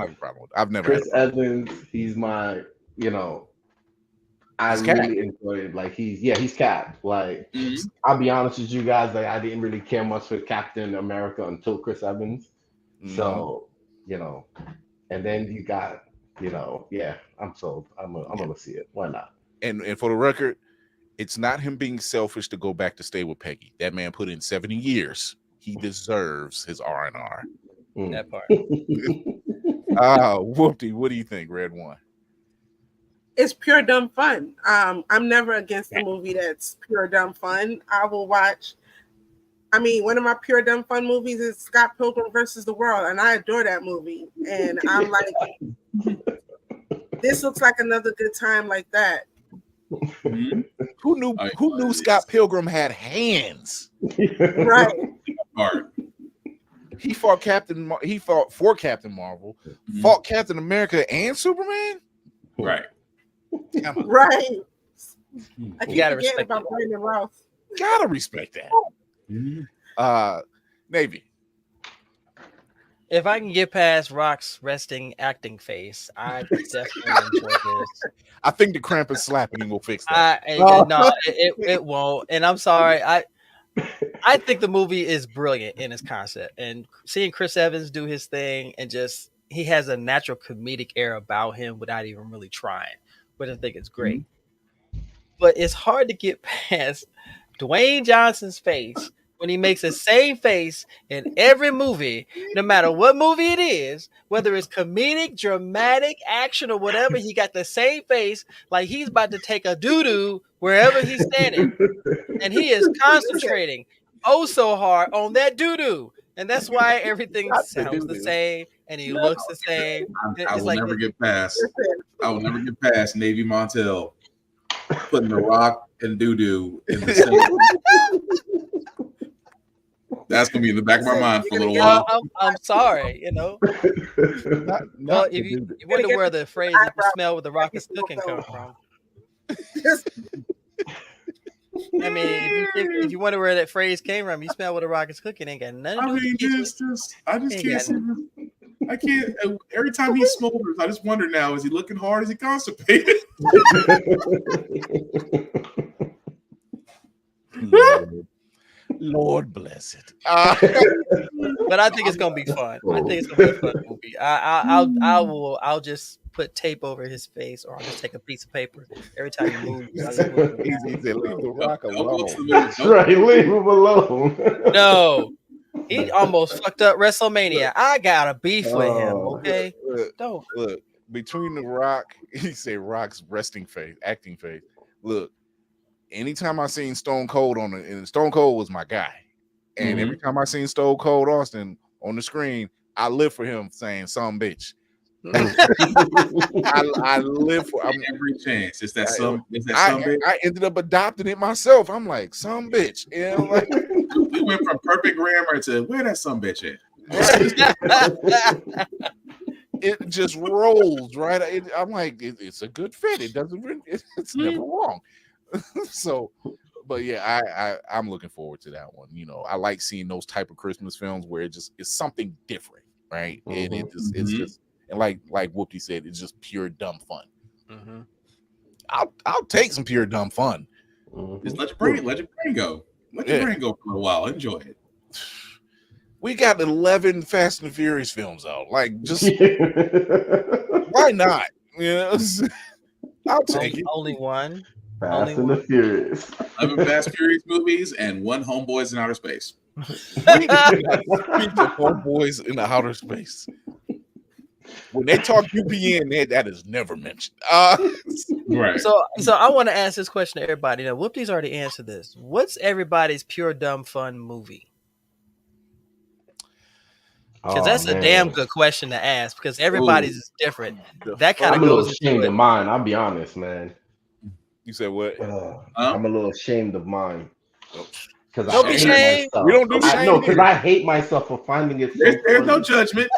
Speaker 5: have
Speaker 3: a problem with it. I've never.
Speaker 5: Chris Evans, he's my. I really enjoy it. Like he's Cap. Like I'll be honest with you guys, like I didn't really care much for Captain America until Chris Evans. So, and then you got, I'm sold. I'm gonna see it. Why not?
Speaker 3: And for the record, it's not him being selfish to go back to stay with Peggy. That man put in 70 years. He deserves his R&R.
Speaker 4: That part.
Speaker 3: Whoopty, what do you think, Red One?
Speaker 9: It's pure dumb fun. I'm never against a movie that's pure dumb fun. I will watch. I mean, one of my pure dumb fun movies is Scott Pilgrim versus the World, and I adore that movie. And I'm like, this looks like another good time like that.
Speaker 3: Who knew Scott Pilgrim had hands?
Speaker 9: Right.
Speaker 3: He fought for Captain Marvel, fought Captain America and Superman.
Speaker 6: Right.
Speaker 9: Right. I
Speaker 4: You gotta
Speaker 9: can't forget
Speaker 4: respect
Speaker 9: about Brandon Routh.
Speaker 3: Gotta respect that. Navy.
Speaker 4: If I can get past Rock's resting acting face, I definitely enjoy this.
Speaker 3: I think the cramp is slapping him will fix that.
Speaker 4: No, it won't. And I'm sorry. I think the movie is brilliant in its concept. And seeing Chris Evans do his thing and just he has a natural comedic air about him without even really trying. But I think it's great. But it's hard to get past Dwayne Johnson's face when he makes the same face in every movie, no matter what movie it is, whether it's comedic, dramatic, action, or whatever, he got the same face like he's about to take a doo-doo wherever he's standing. And he is concentrating so hard on that doo-doo. And that's why everything sounds the same and he looks the same.
Speaker 6: I will never get past Navy Montel putting the Rock and doo-doo in the same. That's gonna be in the back of my mind for a little while.
Speaker 4: I'm sorry, Well, if you wonder where the phrase "you can smell what the Rock is cooking" comes from. I mean, if you wonder where that phrase came from, you smell what the Rock is cooking. Ain't got nothing to do with the
Speaker 6: I just can't see. I can't. Every time he smolders, I just wonder now: is he looking hard? Is he constipated?
Speaker 3: Lord bless it.
Speaker 4: But I think it's gonna be fun. I think it's gonna be a fun movie. I'll just put tape over his face, or I'll just take a piece of paper every time he moves.
Speaker 3: He said, "Leave the Rock alone."
Speaker 5: That's right, leave him alone.
Speaker 4: No, he almost fucked up WrestleMania. I got a beef with him. Okay,
Speaker 3: look, between the Rock, he said Rock's acting face. Look, anytime I seen Stone Cold and Stone Cold was my guy, and every time I seen Stone Cold Austin on the screen, I live for him saying "some bitch." I live for
Speaker 6: every chance. It's that some.
Speaker 3: I ended up adopting it myself. I'm like, "Some bitch," you know, like
Speaker 6: we went from perfect grammar to where that some bitch at.
Speaker 3: It just rolls right. I'm like, it's a good fit. It doesn't. It's never wrong. So, but yeah, I'm looking forward to that one. You know, I like seeing those type of Christmas films where it's something different, right? And it's just. And like Whoopty said, it's just pure dumb fun. I'll take some pure dumb fun.
Speaker 6: Just let your brain go. Let your brain go for a while. Enjoy it.
Speaker 3: We got 11 Fast and Furious films out. Like, just why not? You know, I'll take it.
Speaker 4: Only one.
Speaker 5: Fast and the Furious.
Speaker 6: 11 Fast and Furious movies and 1 Homeboys in Outer Space.
Speaker 3: Homeboys in the outer space. When they talk UPN, that is never mentioned.
Speaker 6: Right.
Speaker 4: So I want to ask this question to everybody. Now, Whoopty's already answered this. What's everybody's pure dumb fun movie? Because that's a damn good question to ask. Because everybody's is different. That kind of
Speaker 5: I'm a little
Speaker 4: goes
Speaker 5: ashamed of mine. I'll be honest, man.
Speaker 3: You said what?
Speaker 5: I'm a little ashamed of mine. Because
Speaker 4: don't be ashamed.
Speaker 3: We don't do shame.
Speaker 5: No, because I hate myself for finding it.
Speaker 6: There's no judgment.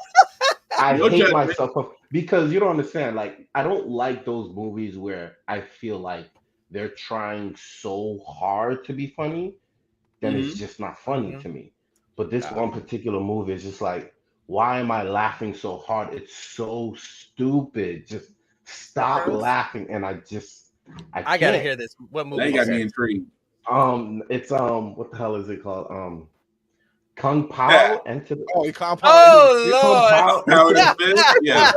Speaker 5: I hate myself because you don't understand. Like, I don't like those movies where I feel like they're trying so hard to be funny, then it's just not funny to me. But this one particular movie is just like, why am I laughing so hard? It's so stupid. Just stop laughing. And I
Speaker 4: gotta hear this. What movie?
Speaker 6: That got me intrigued.
Speaker 5: It's what the hell is it called? Kung Pao Enter the
Speaker 3: Kung Pao.
Speaker 4: Oh Lord!
Speaker 6: Yeah.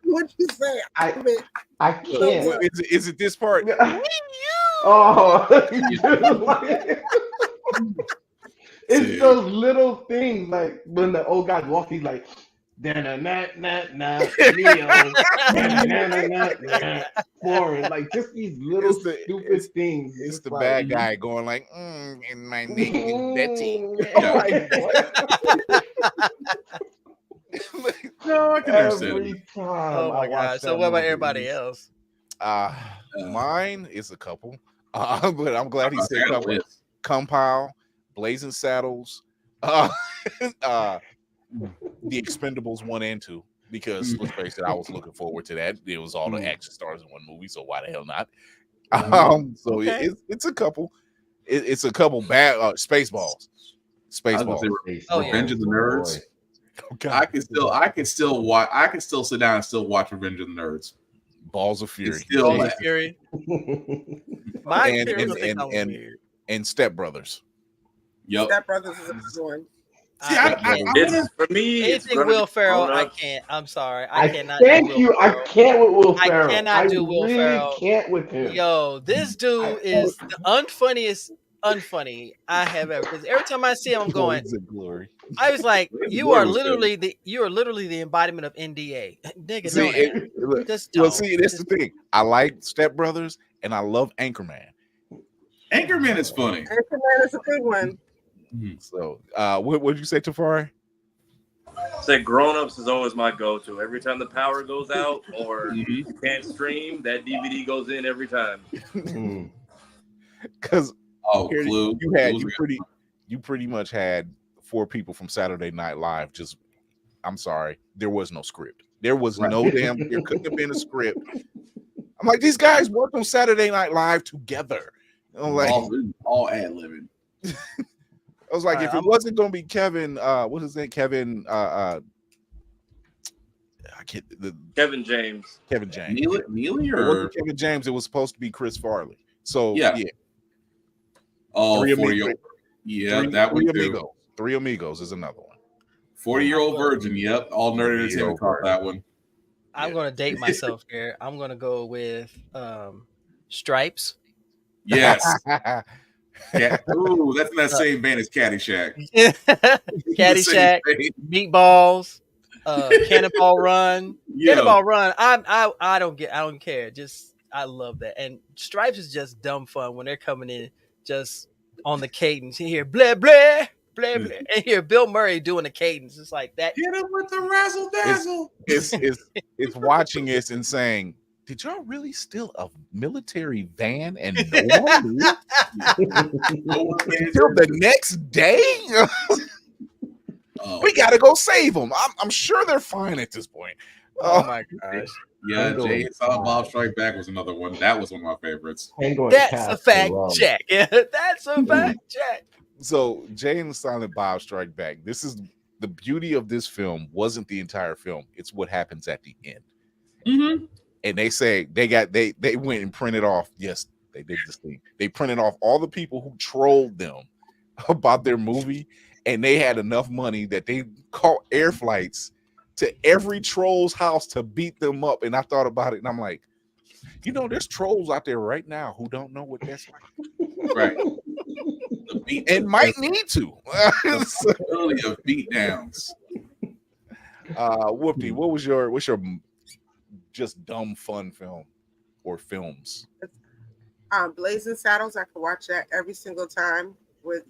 Speaker 9: What'd you say?
Speaker 5: I can't.
Speaker 3: Is it this part?
Speaker 5: Oh, it's those little things like when the old guy's walking, he's like, foreign, like just these little stupid things.
Speaker 3: It's the bad guy going like, and my name is Betty.
Speaker 6: No, I can understand.
Speaker 5: Every time.
Speaker 4: Oh my god! So what about everybody else?
Speaker 3: Mine is a couple, but I'm glad he said Kung Pao, Blazing Saddles, The Expendables 1 and 2, because let's face it, I was looking forward to that. It was all the action stars in one movie, so why the hell not? It's a couple. It's a couple bad Spaceballs.
Speaker 6: Revenge of the Nerds. Okay. I can still watch. I can still sit down and still watch Revenge of the Nerds.
Speaker 3: Balls of Fury.
Speaker 4: Balls of Fury.
Speaker 3: And Step Brothers.
Speaker 6: Yep.
Speaker 9: Step Brothers is a good one.
Speaker 6: See,
Speaker 10: for me,
Speaker 4: anything Will Ferrell, I can't. I'm sorry, I cannot.
Speaker 5: Thank you. I can't with Will Ferrell.
Speaker 4: I cannot do Will Ferrell.
Speaker 5: Can't with him.
Speaker 4: Yo, this dude is the unfunniest unfunny I have ever. Because every time I see him, I'm going. I was like, you are literally the embodiment of NDA, nigga.
Speaker 3: See, that's the thing. I like Step Brothers and I love Anchorman.
Speaker 6: Anchorman is funny.
Speaker 9: Anchorman is a good one.
Speaker 3: So, what did you say, Tafari?
Speaker 10: Say Grown Ups is always my go-to. Every time the power goes out or you can't stream, that DVD goes in every time.
Speaker 3: Because
Speaker 6: Clue.
Speaker 3: You pretty much had 4 people from Saturday Night Live. Just, I'm sorry, there was no script. There was no damn. There couldn't have been a script. I'm like, these guys worked on Saturday Night Live together. I'm like,
Speaker 6: all ad-libbing.
Speaker 3: I was like, if it wasn't going to be Kevin, what is it? Kevin,
Speaker 10: Kevin James.
Speaker 6: Neely or
Speaker 3: Kevin James? It was supposed to be Chris Farley. So
Speaker 6: yeah. Oh,
Speaker 3: Three
Speaker 6: that would do.
Speaker 3: Three Amigos is another one.
Speaker 6: 40-Year-Old Virgin. Yep. All nerd entertainment caught that one.
Speaker 4: I'm gonna date myself here. I'm gonna go with Stripes.
Speaker 6: Yes. Yeah. Ooh, that's in that same vein as Caddyshack.
Speaker 4: Caddyshack, Meatballs, Cannonball Run.
Speaker 6: Yeah.
Speaker 4: Cannonball Run. I don't care. Just I love that. And Stripes is just dumb fun when they're coming in just on the cadence. You hear blah blah blah blah, and hear Bill Murray doing the cadence. It's like that.
Speaker 6: Hit him with the razzle dazzle.
Speaker 3: It's watching this and saying, did y'all really steal a military van and no one knew? Until the next day? We gotta go save them. I'm sure they're fine at this point.
Speaker 4: Oh my gosh.
Speaker 6: Yeah, Jay and Silent Bob Strike Back was another one. That was one of my favorites.
Speaker 4: That's a fact check. That's a fact check.
Speaker 3: So Jay and Silent Bob Strike Back. This is the beauty of this film. Wasn't the entire film. It's what happens at the end.
Speaker 6: Mm-hmm.
Speaker 3: And they say they went and printed off. Yes, they did this thing. They printed off all the people who trolled them about their movie, and they had enough money that they caught air flights to every troll's house to beat them up. And I thought about it, and I'm like, there's trolls out there right now who don't know what that's like.
Speaker 6: Right.
Speaker 3: And might need to.
Speaker 6: Possibility of beatdowns.
Speaker 3: Whoopty, what's your just dumb fun film or films?
Speaker 9: Blazing Saddles. I could watch that every single time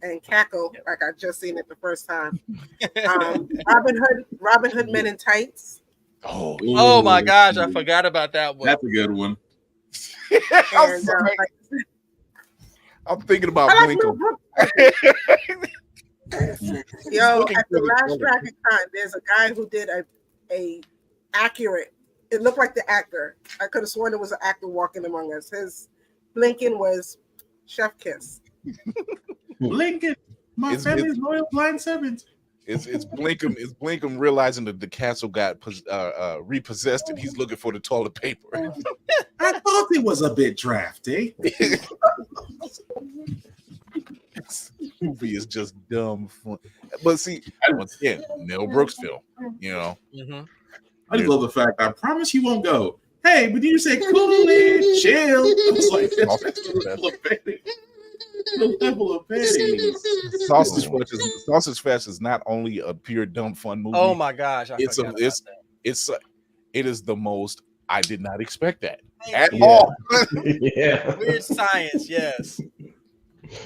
Speaker 9: and cackle like I just seen it the first time. Robin Hood Men in Tights.
Speaker 4: Oh my gosh, I forgot about that one.
Speaker 6: That's a good one.
Speaker 3: I'm thinking about Blinkum.
Speaker 9: Yo, at the last Dragon Con, there's a guy who did a accurate. It looked like the actor. I could have sworn it was an actor walking among us. His blinking was chef kiss.
Speaker 6: Blinking, my family's loyal blind servant.
Speaker 3: It's Blinkum. It's Blinkum realizing that the castle got repossessed, and he's looking for the toilet paper.
Speaker 6: I thought it was a bit drafty.
Speaker 3: This movie is just dumb fun. But see, once again, Mel Brooks film.
Speaker 4: Mm-hmm.
Speaker 6: I just love the fact. I promise you won't go. Hey, but you say coolly, chill. I was like, the level of petty.
Speaker 3: Sausage Fest is not only a pure dumb fun movie.
Speaker 4: Oh my gosh!
Speaker 3: It is the most. I did not expect that at all.
Speaker 4: Yeah, weird science. Yes.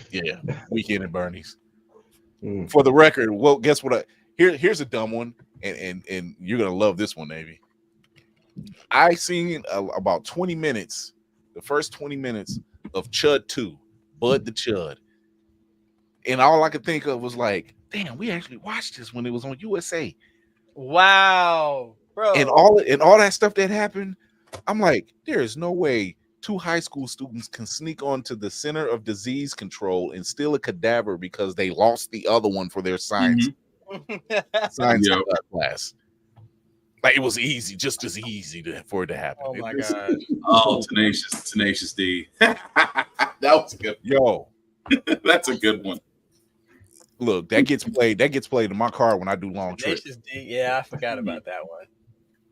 Speaker 3: Yeah, Weekend at Bernie's. For the record, well, guess what? Here's a dumb one, and you're gonna love this one, Navy. I seen about 20 minutes, the first 20 minutes of Chud 2, Bud the Chud, and all I could think of was like, damn, we actually watched this when it was on USA.
Speaker 4: Wow, bro,
Speaker 3: and all that stuff that happened. I'm like, there is no way 2 high school students can sneak onto the Center of Disease Control and steal a cadaver because they lost the other one for their science class. Like, it was easy, just as easy for it to happen.
Speaker 4: Oh my god!
Speaker 6: Oh, tenacious D. That was good.
Speaker 3: Yo,
Speaker 6: that's a good one.
Speaker 3: Look, that gets played in my car when I do long trips.
Speaker 4: Tenacious D. Yeah, I forgot about that one.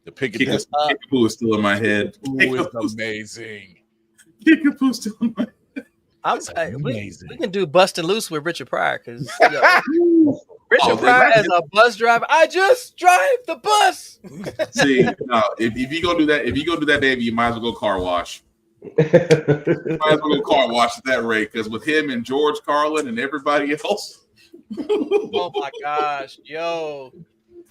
Speaker 3: The Kickapoo
Speaker 6: is still in my head.
Speaker 3: It's amazing.
Speaker 6: Kickapoo still in my head.
Speaker 4: We can do Bustin' Loose with Richard Pryor because Richard Pryor as a bus driver. I just drive the bus.
Speaker 6: See, no, if you gonna do that, baby, you might as well go car wash. Might as well go car wash at that rate, because with him and George Carlin and everybody else.
Speaker 4: Oh my gosh, yo.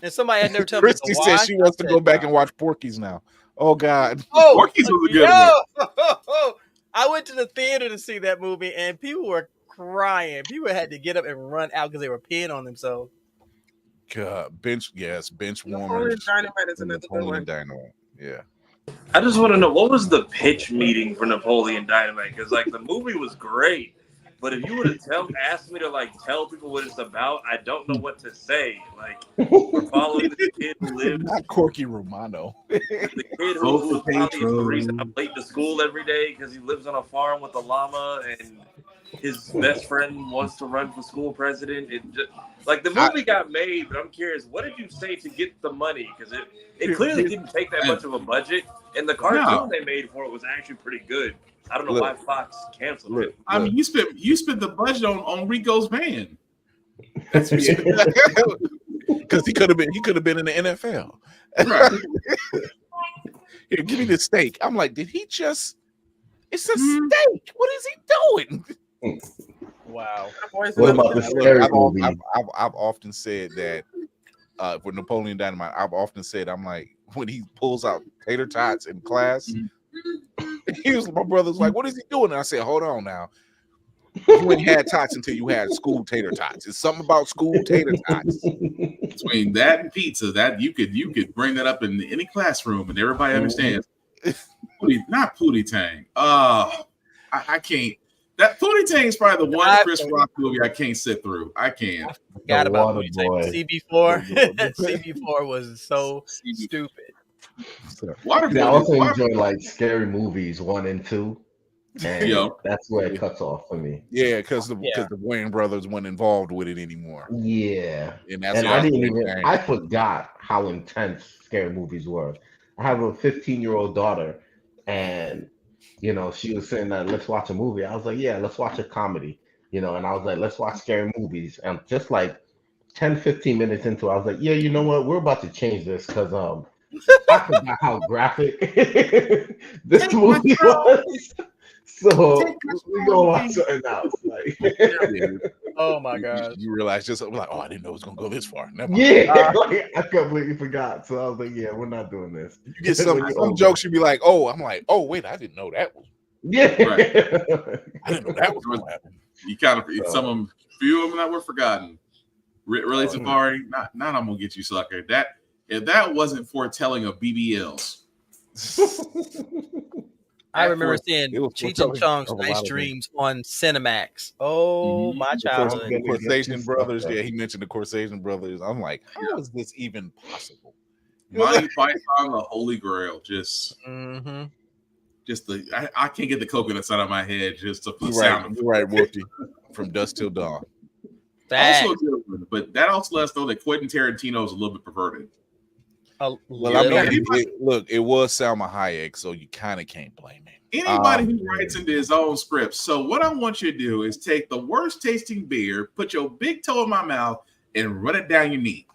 Speaker 4: And somebody had never told
Speaker 3: Christy
Speaker 4: me to
Speaker 3: said
Speaker 4: watch.
Speaker 3: she wants to go back and watch Porky's now. Oh God.
Speaker 4: Oh,
Speaker 6: Porky's was a good one.
Speaker 4: I went to the theater to see that movie, and people were crying. People had to get up and run out because they were peeing on themselves.
Speaker 3: God, bench warmers.
Speaker 9: Napoleon Dynamite is another good one.
Speaker 3: Dynamite. Yeah.
Speaker 17: I just want to know, what was the pitch meeting for Napoleon Dynamite? Because the movie was great, but if you would have asked me to tell people what it's about, I don't know what to say. We're following this kid who lives.
Speaker 3: Not Corky Romano.
Speaker 17: The kid who probably is the reason I'm late to school every day because he lives on a farm with a llama, and his best friend wants to run for school president. It just like the movie got made, but I'm curious, what did you say to get the money? Because it clearly didn't take that much of a budget, and the cartoon they made for it was actually pretty good. I don't know why Fox canceled it.
Speaker 6: I mean, you spent the budget on Rico's van.
Speaker 3: That's because he could have been in the NFL. Right. Here, give me the steak. I'm like, did he just? It's a steak. What is he doing?
Speaker 4: Wow.
Speaker 5: What about the scary movie?
Speaker 3: I've often said that for Napoleon Dynamite, I've often said, I'm like, when he pulls out tater tots in class, my brother's like, what is he doing? And I said, hold on now. You ain't had tots until you had school tater tots. It's something about school tater tots.
Speaker 6: Between that and pizza, that you could bring that up in any classroom and everybody understands. Not Pootie Tang. I can't. That Pootie Tang is probably the one Chris Rock movie I can't sit through. I can't.
Speaker 4: I forgot about Pootie Tang. CB4. CB4 was so stupid.
Speaker 5: I also enjoy like scary movies 1 and 2. And that's where it cuts off for me.
Speaker 3: Yeah, because the Wayne brothers weren't involved with it anymore.
Speaker 5: Yeah,
Speaker 3: and that's
Speaker 5: I forgot how intense scary movies were. I have a 15-year-old daughter, and she was saying that let's watch a movie. I was like, yeah, let's watch a comedy. And I was like, let's watch scary movies. And just like 10-15 minutes into it, I was like, yeah, you know what? We're about to change this because I forgot how graphic this movie was. So we gonna watch something else. Like,
Speaker 4: oh my god!
Speaker 3: You realize just like, oh, I didn't know it was gonna go this far. Never
Speaker 5: like, I completely forgot. So I was like, yeah, we're not doing this.
Speaker 3: You get some jokes, you'd be like, oh, I'm like, oh wait, I didn't know that was.
Speaker 5: Yeah,
Speaker 3: right. I didn't know that was gonna happen.
Speaker 6: You kind of some of them, few of them that were forgotten. Really, Safari, not I'm gonna get you, sucker. That if that wasn't foretelling of BBLs.
Speaker 4: I remember seeing Cheech and Chong's Nice Dreams on Cinemax. Oh, my childhood.
Speaker 3: The Corsation Brothers. Yeah, he mentioned the Corsation Brothers. I'm like, how is this even possible?
Speaker 6: Monty Python, the Holy Grail. Just I can't get the coconuts out of my head. Just the sound.
Speaker 3: You're right, Wolfie. From Dusk Till Dawn.
Speaker 6: Also, but that also lets us know that Quentin Tarantino is a little bit perverted.
Speaker 3: Well, I mean, it was Salma Hayek, so you kind of can't blame him.
Speaker 6: Anybody who writes into his own script. So what I want you to do is take the worst tasting beer, put your big toe in my mouth, and run it down your knee.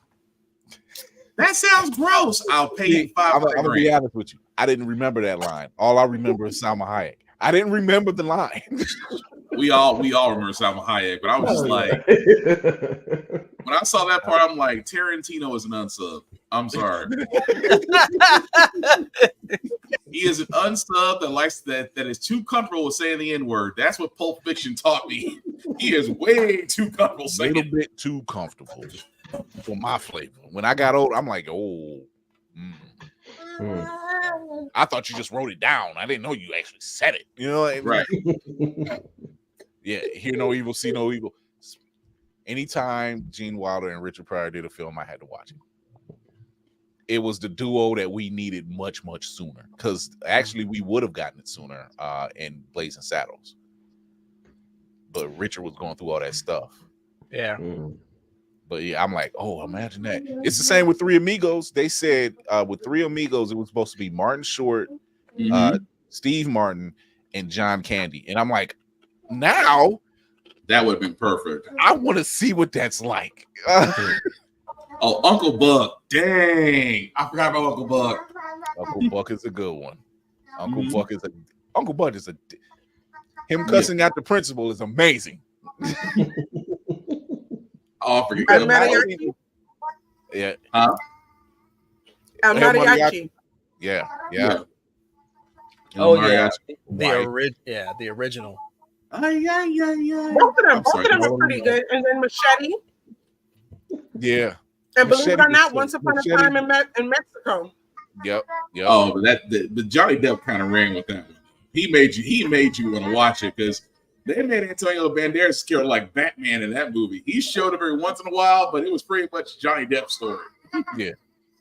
Speaker 6: That sounds gross. I'll pay you $500.
Speaker 3: I'm gonna be honest with you. I didn't remember that line. All I remember is Salma Hayek. I didn't remember the line.
Speaker 6: We all remember Salma Hayek, but I was just like, when I saw that part, I'm like, Tarantino is an unsub. I'm sorry. He is an unsub that likes that is too comfortable with saying the N-word. That's what Pulp Fiction taught me. He is way too comfortable saying it.
Speaker 3: A little bit too comfortable for my flavor. When I got older, I'm like, oh. I thought you just wrote it down. I didn't know you actually said it. You know,
Speaker 6: right?
Speaker 3: Yeah, hear no evil, see no evil. Anytime Gene Wilder and Richard Pryor did a film, I had to watch it. It was the duo that we needed much, much sooner. Because actually, we would have gotten it sooner in Blazing Saddles. But Richard was going through all that stuff.
Speaker 4: Yeah.
Speaker 3: But yeah, I'm like, oh, imagine that. It's the same with Three Amigos. They said with Three Amigos, it was supposed to be Martin Short, Steve Martin, and John Candy. And I'm like, now
Speaker 6: that would have been perfect.
Speaker 3: I want to see what that's like.
Speaker 6: Oh, Uncle Buck. Dang. I forgot about Uncle Buck.
Speaker 3: Uncle Buck is a good one. Uncle Buck is him cussing out the principal is amazing.
Speaker 6: Oh, I forget.
Speaker 3: Yeah.
Speaker 9: Mariachi.
Speaker 3: Yeah.
Speaker 4: Oh yeah. The original.
Speaker 9: Both of them were pretty good. And then Machete.
Speaker 3: Yeah.
Speaker 9: And believe it or not, Once Upon a Time in Mexico.
Speaker 3: Yep.
Speaker 6: Oh, but the Johnny Depp kind of ran with that one. He made you want to watch it because they made Antonio Banderas scare like Batman in that movie. He showed up every once in a while, but it was pretty much Johnny Depp's story.
Speaker 3: Yeah.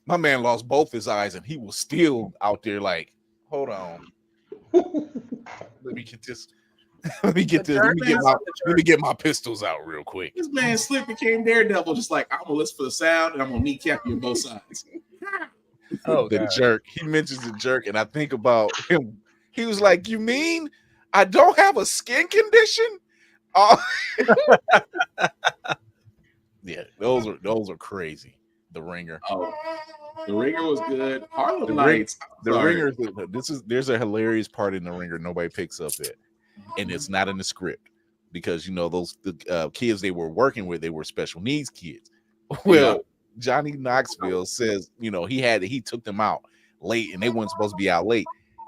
Speaker 3: My man lost both his eyes and he was still out there like, hold on. Let me get this. Let me get this. Let me get my pistols out real quick.
Speaker 6: This man Slick became Daredevil, just like I'm gonna listen for the sound and I'm gonna kneecap you on both sides.
Speaker 3: Oh, the jerk. He mentions the jerk, and I think about him. He was like, "You mean I don't have a skin condition?" Yeah, those are crazy. The Ringer.
Speaker 6: Oh, The Ringer was good. Harlem Nights.
Speaker 3: The Ringer. There's a hilarious part in The Ringer nobody picks up at, and it's not in the script because the kids they were working with, they were special needs kids. Well, Johnny Knoxville says he took them out late and they weren't supposed to be out late,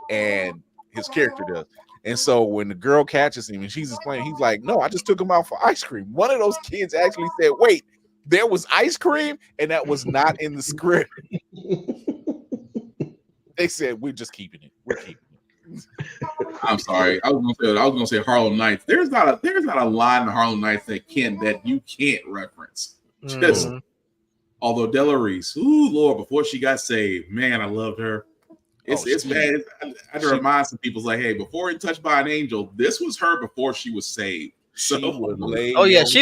Speaker 3: and his character does. And so when the girl catches him and she's explaining, he's like, "No, I just took him out for ice cream." One of those kids actually said, "Wait, there was ice cream," and that was not in the script. They said, "We're just keeping it. We're keeping it."
Speaker 6: I'm sorry. I was gonna say Harlem Nights. There's not a line in Harlem Nights that you can't reference. Just although Della Reese, ooh Lord, before she got saved, man, I loved her. It's bad. I had to remind some people, like, hey, before touched by an angel, this was her before she was saved. So,
Speaker 4: she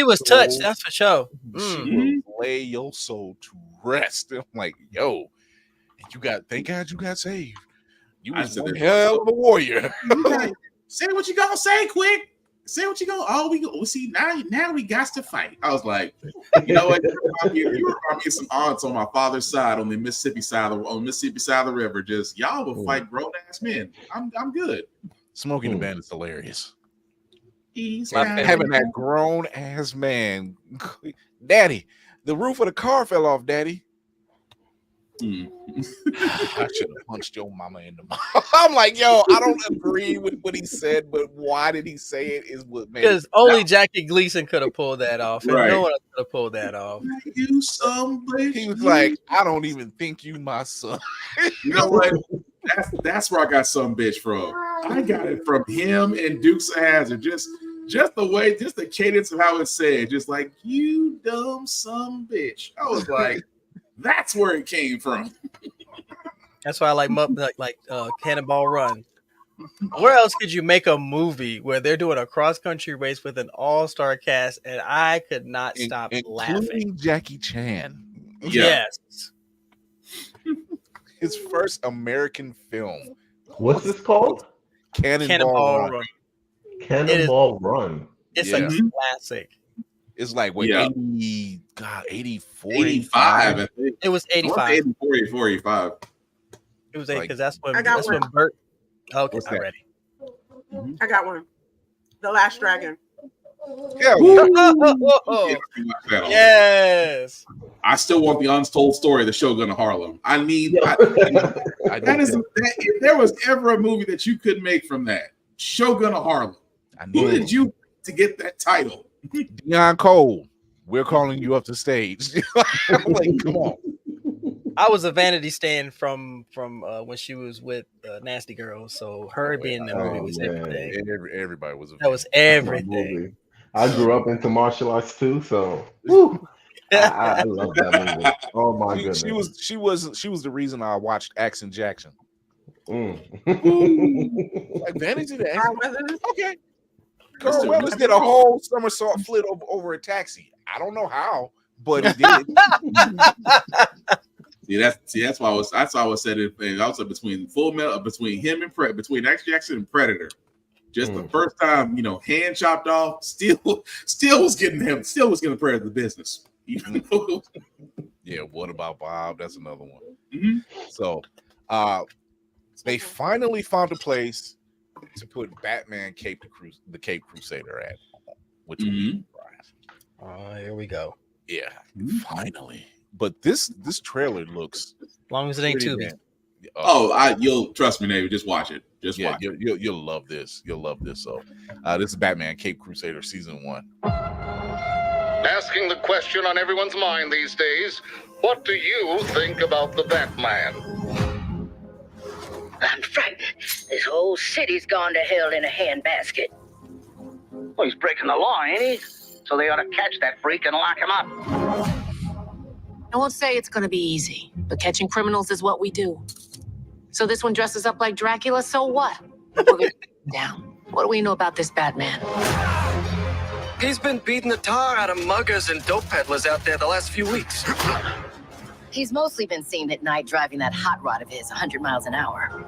Speaker 4: was touched. That's for sure.
Speaker 3: She would lay your soul to rest. I'm like, yo, thank God you got saved. You was one hell of a warrior.
Speaker 6: Say what you gonna say, quick. Say what you gonna. Oh, we see now we got to fight. I was like, you know what? You remind me of some aunts on my father's side on the Mississippi side of the river. Just y'all will fight grown ass men. I'm good.
Speaker 3: Smoking the Bandit's hilarious.
Speaker 6: He's
Speaker 3: having that grown ass man, Daddy. The roof of the car fell off, Daddy. I should have punched your mama in the mouth. I'm like, yo, I don't agree with what he said, but why did he say it? Is what made
Speaker 4: because only Jackie Gleason could have pulled that off, and no one else could have pulled that off.
Speaker 6: You somebody.
Speaker 3: He was like, I don't even think you my son.
Speaker 6: You know what? That's where I got some bitch from. I got it from him and Dukes of Hazzard. Just the way, just the cadence of how it's said, just like you dumb some bitch. I was like. That's where it came from.
Speaker 4: That's why I like Cannonball Run. Where else could you make a movie where they're doing a cross-country race with an all-star cast and I could not stop laughing?
Speaker 3: Including Jackie Chan.
Speaker 4: Yes.
Speaker 3: His first American film.
Speaker 5: What's this called?
Speaker 3: Cannonball Run.
Speaker 5: Cannonball Run.
Speaker 4: It's a classic.
Speaker 3: It's like 84,
Speaker 6: 85. I think.
Speaker 4: It was 85.
Speaker 6: 84, 85.
Speaker 4: It was 8 because that's when Bert. Okay, I'm ready.
Speaker 9: I got one. The Last Dragon.
Speaker 3: Yeah.
Speaker 4: Yes.
Speaker 6: I still want the untold story of the Shogun of Harlem. I need if there was ever a movie that you could make from that, Shogun of Harlem. Who did you to get that title?
Speaker 3: Deion Cole, we're calling you up to stage. I'm like, come on.
Speaker 4: I was a Vanity stan from when she was with Nasty Girls, so her being in the movie was everything.
Speaker 3: Everybody was.
Speaker 4: That was everything.
Speaker 5: I grew up into martial arts too, so I love that movie. Oh my goodness.
Speaker 3: She was the reason I watched Action Jackson.
Speaker 5: Like
Speaker 3: Vanity the Action. Okay. Carl Weathers did a whole somersault flip over a taxi. I don't know how, but he did.
Speaker 6: That's why I was said it. Also between Full Metal, between him and between X Jackson and Predator, just the first time hand chopped off. Still was getting Predator the business.
Speaker 3: Yeah. What about Bob? That's another one.
Speaker 6: Mm-hmm.
Speaker 3: So, they finally found a place to put Batman the Cape Crusader at, which will be
Speaker 4: here we go.
Speaker 3: Yeah, finally. But this trailer looks,
Speaker 4: as long as it ain't too big.
Speaker 6: You'll trust me, Navy. Just watch it. Just watch it.
Speaker 3: You'll love this. You'll love this. So, this is Batman Cape Crusader season 1.
Speaker 18: Asking the question on everyone's mind these days: what do you think about the Batman?
Speaker 19: I'm frightened. This whole city's gone to hell in a handbasket.
Speaker 20: Well, he's breaking the law, ain't he? So they ought to catch that freak and lock him up.
Speaker 21: I won't say it's going to be easy, but catching criminals is what we do. So this one dresses up like Dracula, so what? We're going to down. What do we know about this Batman?
Speaker 1: He's been beating the tar out of muggers and dope peddlers out there the last few weeks.
Speaker 19: He's mostly been seen at night driving that hot rod of his 100 miles an hour.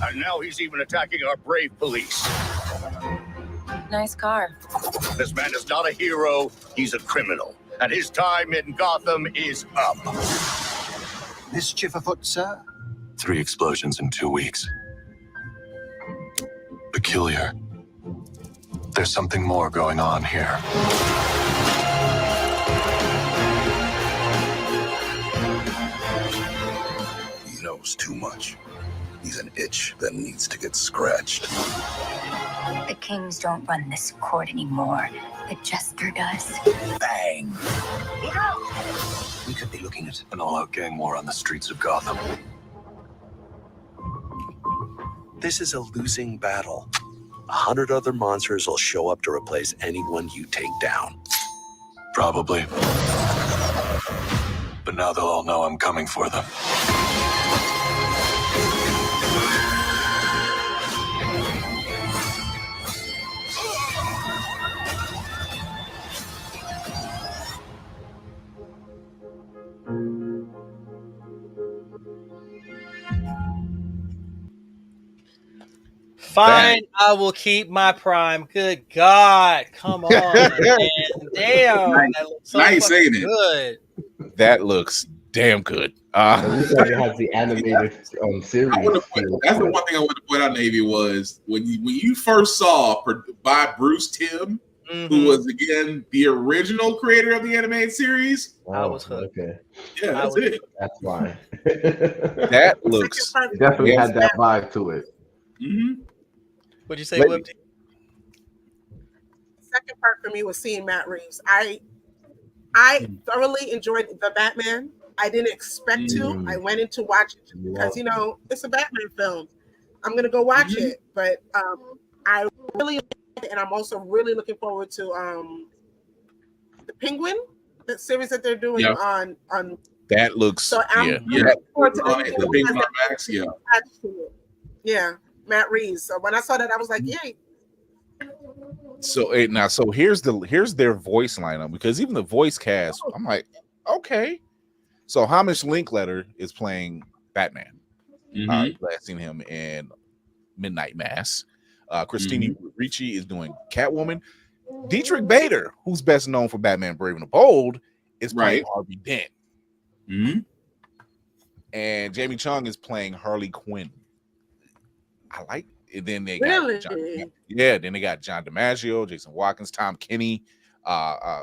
Speaker 22: And now he's even attacking our brave police.
Speaker 19: Nice car.
Speaker 22: This man is not a hero, he's a criminal. And his time in Gotham is up.
Speaker 14: Mischief afoot, sir?
Speaker 23: 3 explosions in 2 weeks. Peculiar. There's something more going on here.
Speaker 22: He knows too much. He's an itch that needs to get scratched.
Speaker 24: The Kings don't run this court anymore. The Jester does.
Speaker 22: Bang! Look out!
Speaker 23: We could be looking at an all-out gang war on the streets of Gotham.
Speaker 25: This is a losing battle. 100 other monsters will show up to replace anyone you take down.
Speaker 23: Probably. But now they'll all know I'm coming for them.
Speaker 4: Fine, I will keep my prime. Good God, come on, man. Damn, that looks so
Speaker 3: Nice,
Speaker 4: fucking
Speaker 3: ain't it?
Speaker 4: good.
Speaker 3: That looks damn good.
Speaker 5: Everybody has the animated series.
Speaker 6: That's the one thing I wanted to point out, Navy, was when you first saw by Bruce Timm, who was again the original creator of the animated series.
Speaker 4: I was hooked.
Speaker 5: Okay.
Speaker 6: Yeah, that's it.
Speaker 5: That's why.
Speaker 3: That looks
Speaker 5: It definitely had that vibe to it.
Speaker 6: Mm-hmm.
Speaker 4: What'd you say, Whip?
Speaker 9: Second part for me was seeing Matt Reeves. I thoroughly enjoyed the Batman. I didn't expect to. I went in to watch it because it's a Batman film. I'm gonna go watch it, but I really like it, and I'm also really looking forward to the Penguin, the series that they're doing on.
Speaker 3: That looks
Speaker 9: So I'm looking forward to everything that has that attached to it. Yeah, Matt Reeves. So when I saw that, I was like, yay.
Speaker 3: So so here's their voice lineup, because even the voice cast, I'm like, okay. So Hamish Linkletter is playing Batman. Last seen him in Midnight Mass. Christina Ricci is doing Catwoman. Dietrich Bader, who's best known for Batman Brave and the Bold, is playing Harvey Dent. And Jamie Chung is playing Harley Quinn. I like it. Then they got then they got John DiMaggio, Jason Watkins, Tom Kenny,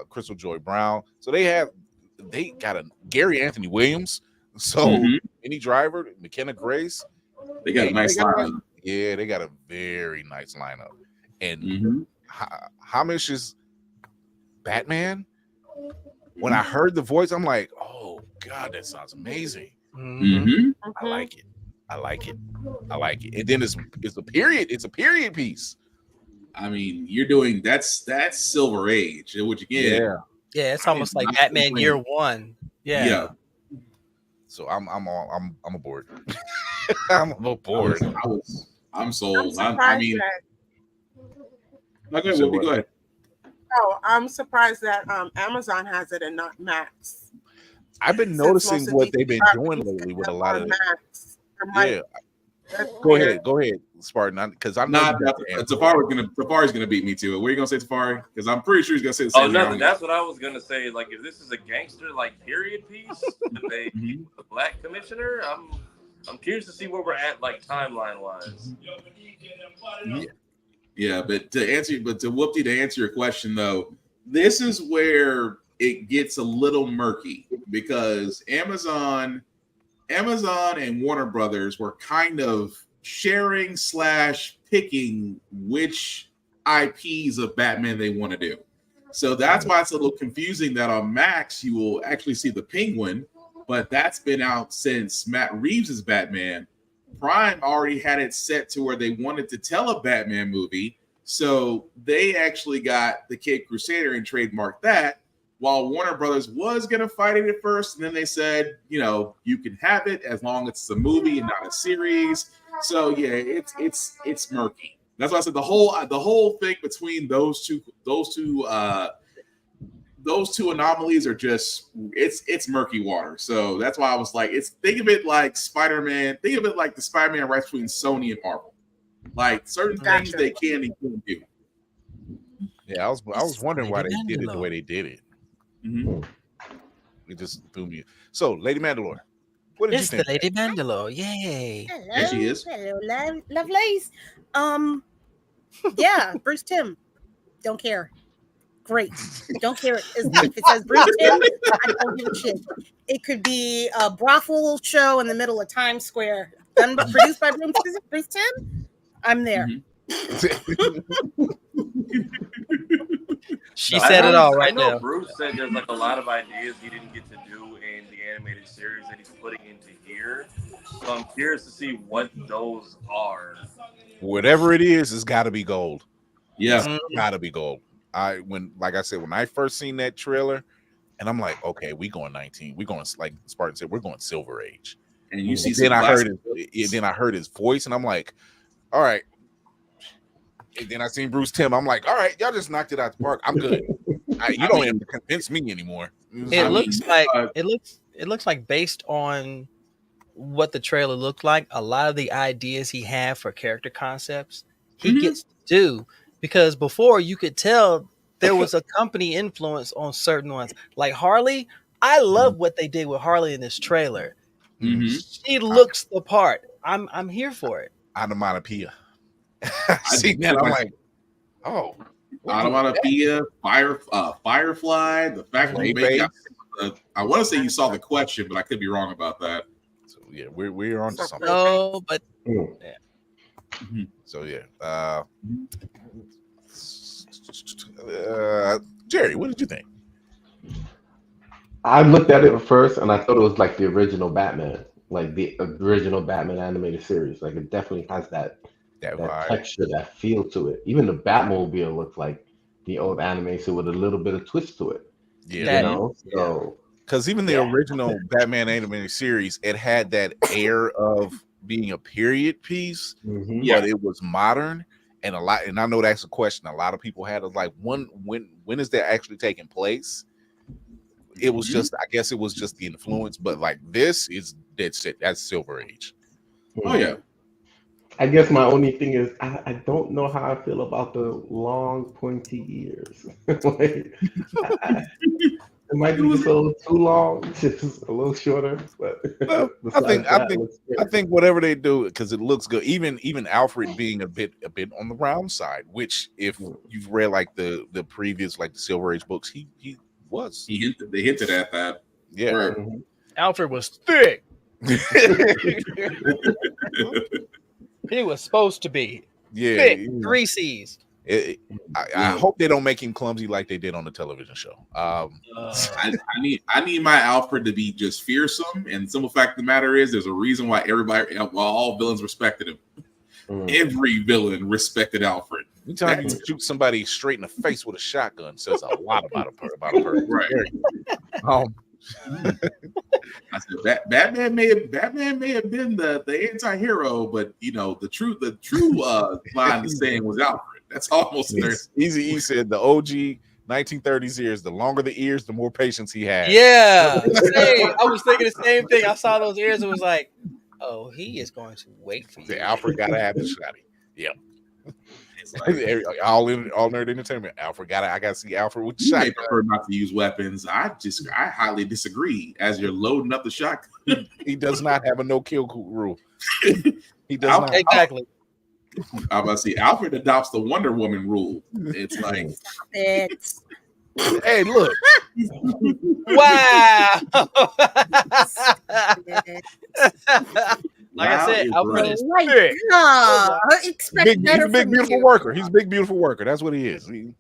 Speaker 3: Crystal Joy Brown. So they got a Gary Anthony Williams. So Minnie Driver, McKenna Grace.
Speaker 6: They got a nice lineup.
Speaker 3: Yeah, they got a very nice lineup. And Hamish is Batman. When I heard the voice, I'm like, oh God, that sounds amazing. I like it. I like it. And then it's a period piece.
Speaker 6: I mean, you're doing that's Silver Age, which again,
Speaker 4: yeah, it's almost like Batman Year One. Yeah.
Speaker 3: So I'm aboard. I'm aboard.
Speaker 6: I'm sold.
Speaker 9: I'm
Speaker 6: go ahead.
Speaker 9: Oh, I'm surprised that Amazon has it and not Max.
Speaker 3: I've been noticing what they've been doing lately with a lot of
Speaker 9: Max.
Speaker 3: Go ahead, Spartan. Because I'm not.
Speaker 6: Tafari's gonna beat me to it. What are you gonna say, Tafari? Because I'm pretty sure he's gonna say the same.
Speaker 17: Oh, nothing. That's what I was gonna say. Like, if this is a gangster period piece, the Black Commissioner, I'm curious to see where we're at, like timeline wise.
Speaker 6: Yeah, but to Whoopty, to answer your question though, this is where it gets a little murky, because Amazon and Warner Brothers were kind of sharing / picking which IPs of Batman they want to do. So that's why it's a little confusing that on Max you will actually see the Penguin, but that's been out since Matt Reeves' Batman. Prime already had it set to where they wanted to tell a Batman movie, so they actually got the Cape Crusader and trademarked that, while Warner Brothers was going to fight it at first, and then they said, you can have it as long as it's a movie and not a series. So yeah, it's murky. That's why I said the whole thing between those two anomalies are just it's murky water. So that's why I was like, think of it like Spider-Man. Think of it like the Spider-Man right between Sony and Marvel. Like certain things they can and can't do.
Speaker 3: Yeah, I was wondering why they did it the way they did it.
Speaker 6: Mm-hmm.
Speaker 3: It just threw me. So, Lady Mandalore, what did you think?
Speaker 4: It's the Lady Mandalore. Yay!
Speaker 2: Hello,
Speaker 6: There she is.
Speaker 2: hello, lovelies. Yeah, Bruce Timm. Don't care. Great. Don't care if it says Bruce Timm. I don't give a shit. It could be a brothel show in the middle of Times Square, produced by Bruce Timm. I'm there.
Speaker 4: She said it all right
Speaker 17: I know
Speaker 4: now.
Speaker 17: Bruce said there's like a lot of ideas he didn't get to do in the animated series that he's putting into here. So I'm curious to see what those are.
Speaker 3: Whatever it is, it's got to be gold.
Speaker 6: Yeah,
Speaker 3: it's got to be gold. When I first seen that trailer, and I'm like, okay, we going 19. We going, like Spartan said, we're going Silver Age.
Speaker 6: And you see,
Speaker 3: then I heard his voice, and I'm like, all right. And then I seen Bruce Timm. I'm like, all right, y'all just knocked it out the park. I'm good. You don't have to convince me anymore.
Speaker 4: It looks like based on what the trailer looked like, a lot of the ideas he had for character concepts he gets to do, because before you could tell there was a company influence on certain ones. Like Harley, I love what they did with Harley in this trailer. She looks the part. I'm here for it.
Speaker 3: Onomatopoeia. I see that. I'm like, oh,
Speaker 6: onomatopoeia, Firefly. The fact that I want to say you saw the question, but I could be wrong about that.
Speaker 3: So yeah, we're on to something.
Speaker 4: No, but yeah.
Speaker 3: So yeah, Jerry, what did you think?
Speaker 5: I looked at it first and I thought it was like the original Batman, like the original Batman animated series. Like it definitely has that texture, that feel to it. Even the Batmobile looks like the old animation with a little bit of twist to it.
Speaker 3: Yeah,
Speaker 5: you know. So
Speaker 3: because even the original Batman animated series, it had that air of being a period piece, but it was modern. And I know that's a question a lot of people had. Is like, when is that actually taking place? It was just, I guess it was just the influence, but like this is that's Silver Age.
Speaker 6: Oh yeah.
Speaker 5: I guess my only thing is I don't know how I feel about the long pointy ears. Like, it might be just a little too long, just a little shorter. But
Speaker 3: well, I think whatever they do, because it looks good. Even Alfred being a bit on the round side, which if you've read like the previous like the Silver Age books, they
Speaker 6: hinted at that.
Speaker 3: Yeah,
Speaker 6: right.
Speaker 4: Alfred was thick. He was supposed to be thick, 3 C's.
Speaker 3: I hope they don't make him clumsy like they did on the television show.
Speaker 6: I need my Alfred to be just fearsome. And the simple fact of the matter is, there's a reason why all villains respected him. Every villain respected Alfred.
Speaker 3: Anytime you shoot somebody straight in the face with a shotgun says a lot about a person.
Speaker 6: Right. I said Batman may have been the anti-hero, but you know the true line of saying was Alfred. That's almost
Speaker 3: Easy. He said the OG 1930s ears. The longer the ears, the more patience he had.
Speaker 4: Yeah, I was thinking the same thing. I saw those ears and was like, "Oh, he is going to wait for you."
Speaker 3: Alfred gotta have the shotty. Yep. All nerd entertainment. Alfred I gotta see Alfred with the shotgun.
Speaker 6: I prefer not to use weapons. I highly disagree. As you're loading up the shotgun,
Speaker 3: he does not have a no kill rule. He does not.
Speaker 4: Exactly.
Speaker 6: I'm about to say Alfred adopts the Wonder Woman rule. It's like,
Speaker 3: hey, look.
Speaker 4: Wow. Like I said, Alfred is thick.
Speaker 3: Big beautiful worker. He's a big beautiful worker. That's what he is. No,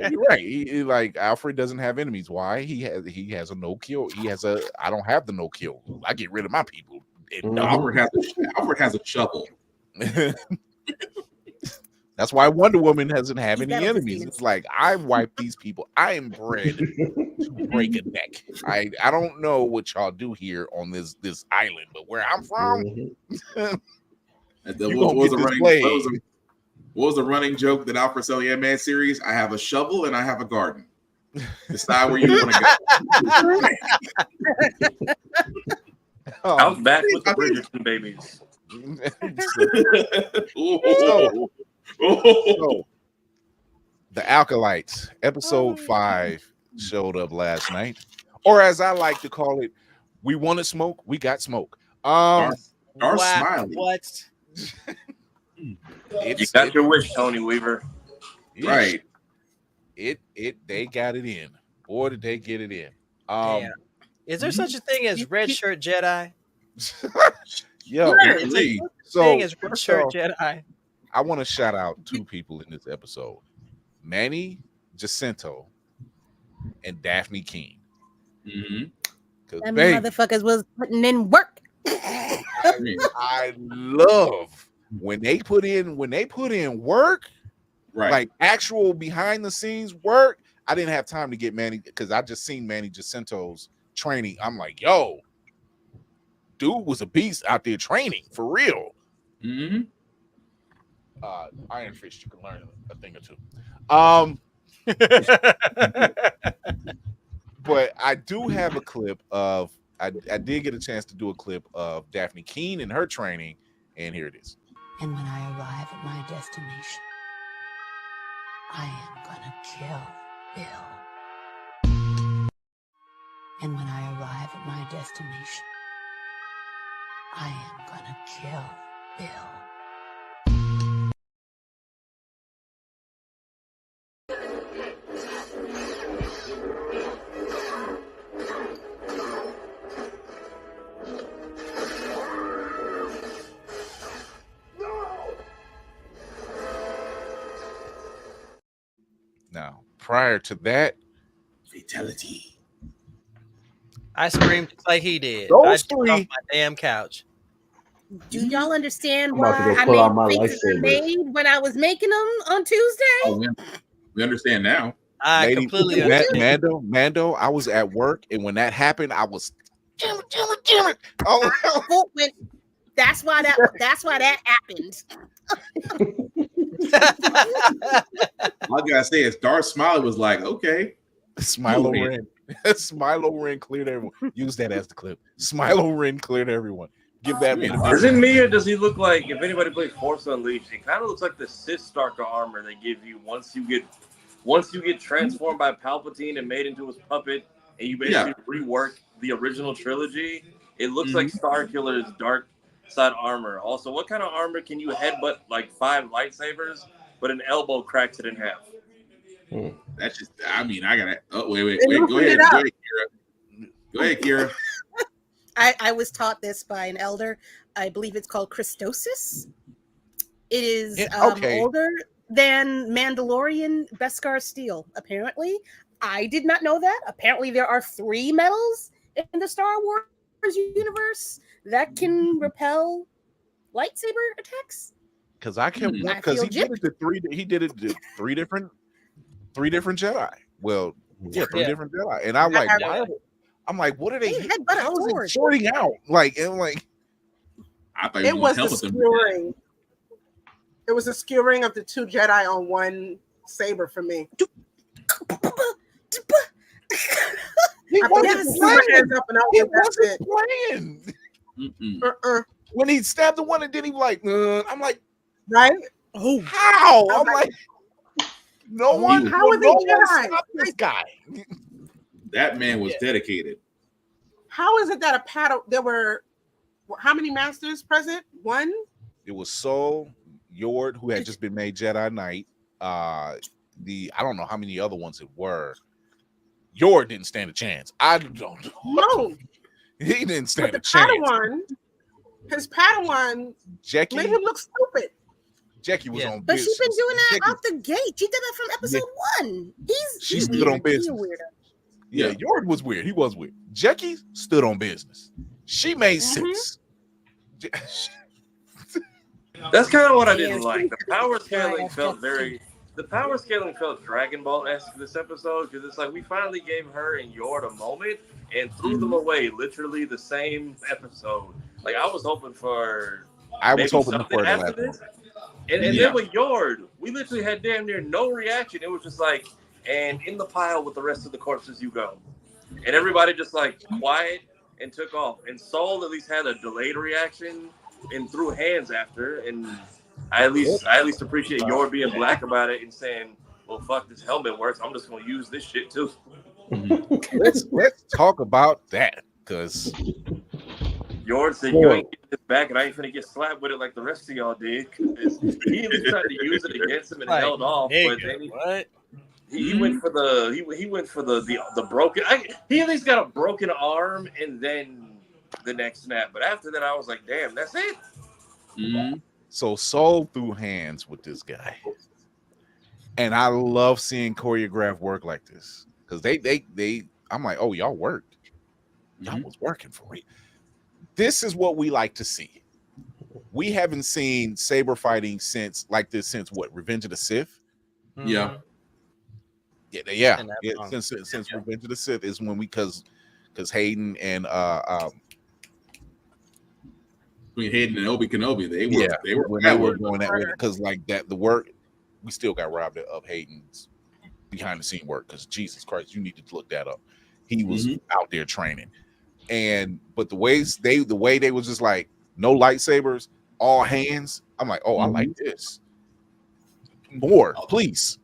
Speaker 3: you're right. He like Alfred doesn't have enemies. Why? He has a no kill. I don't have the no kill. I get rid of my people.
Speaker 6: Alfred has a shovel.
Speaker 3: That's why Wonder Woman doesn't have any enemies. It's like, I wipe these people. I am bred to break a neck. I don't know what y'all do here on this island, but where I'm from,
Speaker 6: What was the running joke that Alfred Selling Ant-Man series? I have a shovel and I have a garden. Decide where you want to go.
Speaker 17: I'm back with the Bridgerton babies.
Speaker 3: So, the Acolytes, episode 5 showed up last night, or as I like to call it, we wanted smoke, we got smoke.
Speaker 6: Smiley.
Speaker 4: What?
Speaker 17: You got your wish, Tony Weaver.
Speaker 6: Right.
Speaker 3: They got it in. Boy, did they get it in.
Speaker 4: Damn. Is there such a thing as red shirt Jedi?
Speaker 3: Yo,
Speaker 4: thing as red shirt Jedi.
Speaker 3: I want to shout out 2 people in this episode: Manny Jacinto and Daphne Keene.
Speaker 2: Them motherfuckers was putting in work.
Speaker 3: I love when they put in work,
Speaker 6: right?
Speaker 3: Like actual behind the scenes work. I didn't have time to get Manny because I just seen Manny Jacinto's training. I'm like, yo, dude was a beast out there training for real. Iron Fist, you can learn a thing or 2. But I do have a clip of I did get a chance to do a clip of Daphne Keene and her training, and here it is.
Speaker 21: And when I arrive at my destination, I am gonna kill Bill. And when I arrive at my destination, I am gonna kill Bill.
Speaker 3: Now, prior to that,
Speaker 6: fatality.
Speaker 4: I screamed like he did.
Speaker 3: Those
Speaker 4: I jumped
Speaker 3: 3
Speaker 4: off my damn couch.
Speaker 2: Do y'all understand
Speaker 5: I'm about to
Speaker 2: why
Speaker 5: go
Speaker 2: I
Speaker 5: pull out
Speaker 2: made
Speaker 5: my
Speaker 2: the faces I
Speaker 5: lightsaber.
Speaker 2: made when I was making them on Tuesday?
Speaker 6: Oh, we understand now.
Speaker 4: I
Speaker 3: Lady,
Speaker 4: completely understand.
Speaker 3: Mando, I was at work, and when that happened, I was damn it. Oh,
Speaker 2: that's why that happened.
Speaker 6: All I gotta say is Darth Smiley was like, okay.
Speaker 3: Smilo Ren. Smilo Ren cleared everyone. Use that as the clip. Smilo Ren cleared everyone. Give that man a
Speaker 17: Is it me or does he look like, if anybody plays Force Unleashed, he kind of looks like the Sith Starker armor they give you once you get transformed by Palpatine and made into his puppet, and you basically rework the original trilogy. It looks like Starkiller's dark side armor. Also, what kind of armor can you headbutt like 5 lightsabers, but an elbow cracks it in half?
Speaker 6: That's just, I mean, I gotta. Oh, wait. Go ahead, Kira. Go ahead, Kira.
Speaker 2: I was taught this by an elder. I believe it's called Christosis. It is older than Mandalorian Beskar steel, apparently. I did not know that. Apparently, there are 3 metals in the Star Wars universe that can repel lightsaber attacks.
Speaker 3: Because I kept because he did it to 3. He did it to 3 different Jedi. Well, 3 different Jedi, and I'm like, why? I'm like, what are they? How is it sorting out? Like, and like,
Speaker 6: I thought
Speaker 9: it was the skewering. It was a skewering of the 2 Jedi on 1 saber for me.
Speaker 3: He wasn't playing. When he stabbed the one and then he like, I'm like,
Speaker 9: right?
Speaker 2: Oh,
Speaker 3: how? I'm like, no one.
Speaker 9: How are they Jedi?
Speaker 3: Stop this guy.
Speaker 6: That man was dedicated.
Speaker 9: How is it that a paddle? There were how many masters present? 1.
Speaker 3: It was Sol, Yord, who had just been made Jedi Knight. I don't know how many other ones it were. Yord didn't stand a chance. I don't know.
Speaker 9: No,
Speaker 3: he didn't stand a chance.
Speaker 9: His Padawan,
Speaker 3: Jackie
Speaker 9: made him look stupid.
Speaker 3: Jackie was on
Speaker 2: But
Speaker 3: business.
Speaker 2: she's been doing that out the gate. She did that from episode 1.
Speaker 3: She stood on business. Yeah, Yord was weird. He was weird. Jackie stood on business. She made sense.
Speaker 17: That's kind of what I didn't like. The power scaling felt Dragon Ball-esque this episode, because it's like we finally gave her and Yord a moment and threw them away literally the same episode. Like, I was hoping for
Speaker 3: I was hoping
Speaker 17: something
Speaker 3: for the
Speaker 17: after
Speaker 3: last
Speaker 17: this.
Speaker 3: one.
Speaker 17: And then with Yord, we literally had damn near no reaction. It was just like, and in the pile with the rest of the corpses you go. And everybody just like quiet and took off. And Soul at least had a delayed reaction and threw hands after. And I at least appreciate Yord being black about it and saying, well, fuck, this helmet works. I'm just gonna use this shit too.
Speaker 3: Let's talk about that, because
Speaker 17: Yord said you ain't getting this back, and I ain't finna get slapped with it like the rest of y'all did. He at least tried to use it against him and held off, but then he went for the broken. He at least got a broken arm and then the next snap. But after that, I was like, damn, that's it.
Speaker 3: So Soul threw hands with this guy, and I love seeing choreographed work like this, because they I'm like, oh, y'all worked. Y'all was working for it. This is what we like to see. We haven't seen saber fighting since what? Revenge of the Sith?
Speaker 6: Yeah.
Speaker 3: Since Revenge of the Sith is when we because Hayden and
Speaker 6: between Hayden and Obi Kenobi, they were
Speaker 3: going that way, because like that the work, we still got robbed of Hayden's behind the scene work, because Jesus Christ, you need to look that up. He was out there training. But the way they was just like no lightsabers, all hands. I'm like, oh, I like this more, please.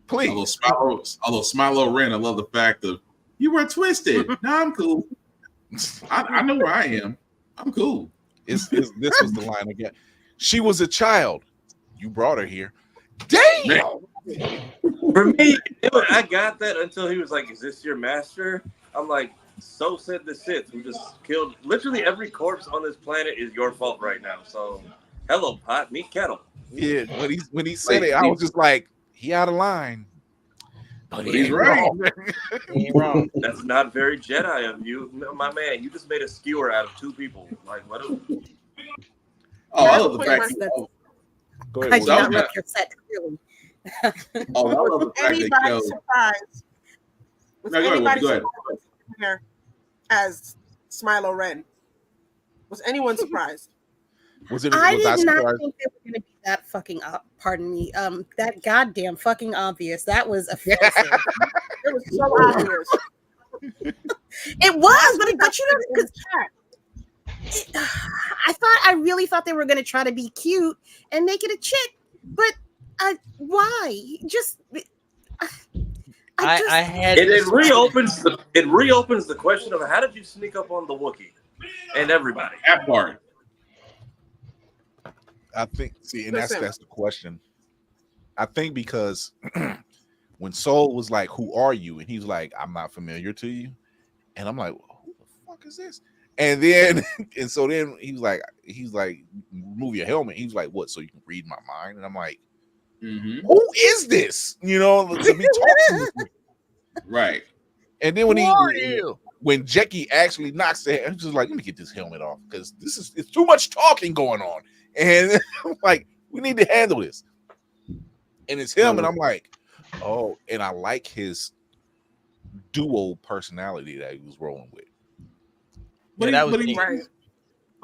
Speaker 3: Please.
Speaker 6: Although Smilo Ren, I love the fact of you were twisted. No, I'm cool. I know where I am. I'm cool.
Speaker 3: This was the line again. She was a child. You brought her here. Damn.
Speaker 17: For me, I got that until he was like, "Is this your master?" I'm like, so said the Sith, who just killed literally every corpse on this planet is your fault right now. So, hello, pot, meet kettle.
Speaker 3: Yeah, when he said it, I was just like, he out of line. But
Speaker 6: he's right.
Speaker 17: He ain't wrong. That's not very Jedi of you, my man. You just made a skewer out of two people. Like, what?
Speaker 6: I love the fact.
Speaker 3: Go ahead.
Speaker 2: I did not rep your set clearly.
Speaker 6: I love the fact that
Speaker 9: surprised? Was anybody surprised there as Smilo Ren? Was anyone surprised?
Speaker 2: I did not think they were going to be that fucking pardon me, that goddamn fucking obvious. That was offensive.
Speaker 9: It was so obvious.
Speaker 2: It was, but you know, because I really thought they were going to try to be cute and make it a chick, but why?
Speaker 17: It reopens the question of how did you sneak up on the Wookiee and everybody.
Speaker 6: That part.
Speaker 3: I think, that's the question. I think because when Soul was like, "Who are you?" and he's like, "I'm not familiar to you," and I'm like, "Who the fuck is this?" And then, so then he's like, "Remove your helmet." He's like, "What? So you can read my mind?" And I'm like, "Who is this?" You know, to be talking with me.
Speaker 6: Right.
Speaker 3: And then when Jackie actually knocks the head, I'm just like, let me get this helmet off, because it's too much talking going on. And I'm like, we need to handle this. And it's him, and I'm like, oh, and I like his dual personality that he was rolling with.
Speaker 6: But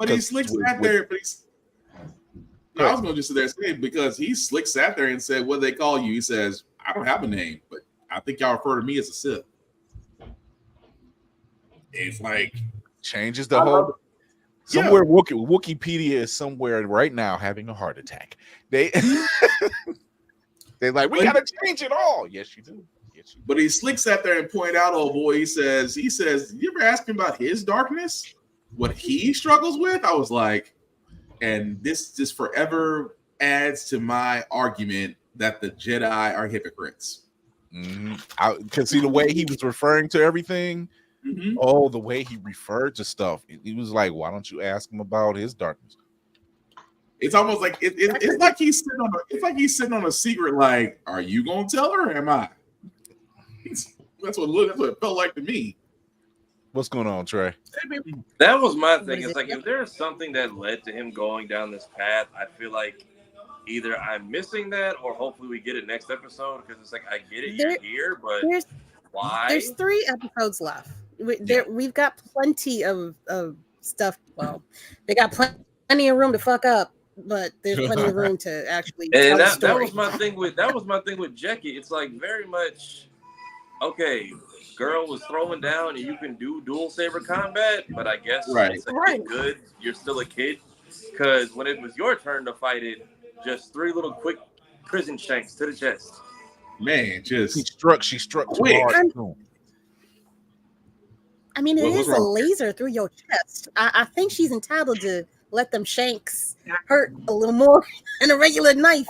Speaker 6: he slicks out there. I was going to just sit there and say, because he slicks out there and said, "What do they call you?" He says, "I don't have a name, but I think y'all refer to me as a Sith." It's like
Speaker 3: changes the whole. Somewhere Wikipedia is somewhere right now having a heart attack. They're like, we gotta change it all. Yes, you do.
Speaker 6: But he slicks out there and point out, "Oh boy," he says, "You ever ask him about his darkness? What he struggles with?" I was like, and this just forever adds to my argument that the Jedi are hypocrites.
Speaker 3: I can see the way he was referring to everything. Oh, the way he referred to stuff. He was like, "Why don't you ask him about his darkness?"
Speaker 6: It's almost like it's like he's sitting on a secret. Like, are you gonna tell her or am I? That's what it felt like to me.
Speaker 3: What's going on, Trey?
Speaker 17: That was my thing. It's like, if there's something that led to him going down this path, I feel like either I'm missing that or hopefully we get it next episode, because it's like, I get it, you're here, but why?
Speaker 2: There's 3 episodes left. We've got plenty of stuff. Well, they got plenty of room to fuck up, but there's plenty of room to actually tell
Speaker 17: And
Speaker 2: a
Speaker 17: that
Speaker 2: story.
Speaker 17: was my thing with Jackie. It's like very much okay. Girl was throwing down, and you can do dual saber combat, but I guess it's good. You're still a kid, because when it was your turn to fight it, just 3 little quick prison shanks to the chest.
Speaker 6: Man, just
Speaker 3: she struck too hard.
Speaker 2: I mean, it
Speaker 6: What's
Speaker 2: is a
Speaker 6: wrong?
Speaker 2: laser through your chest. I think she's entitled to let them shanks hurt a little more than a regular knife.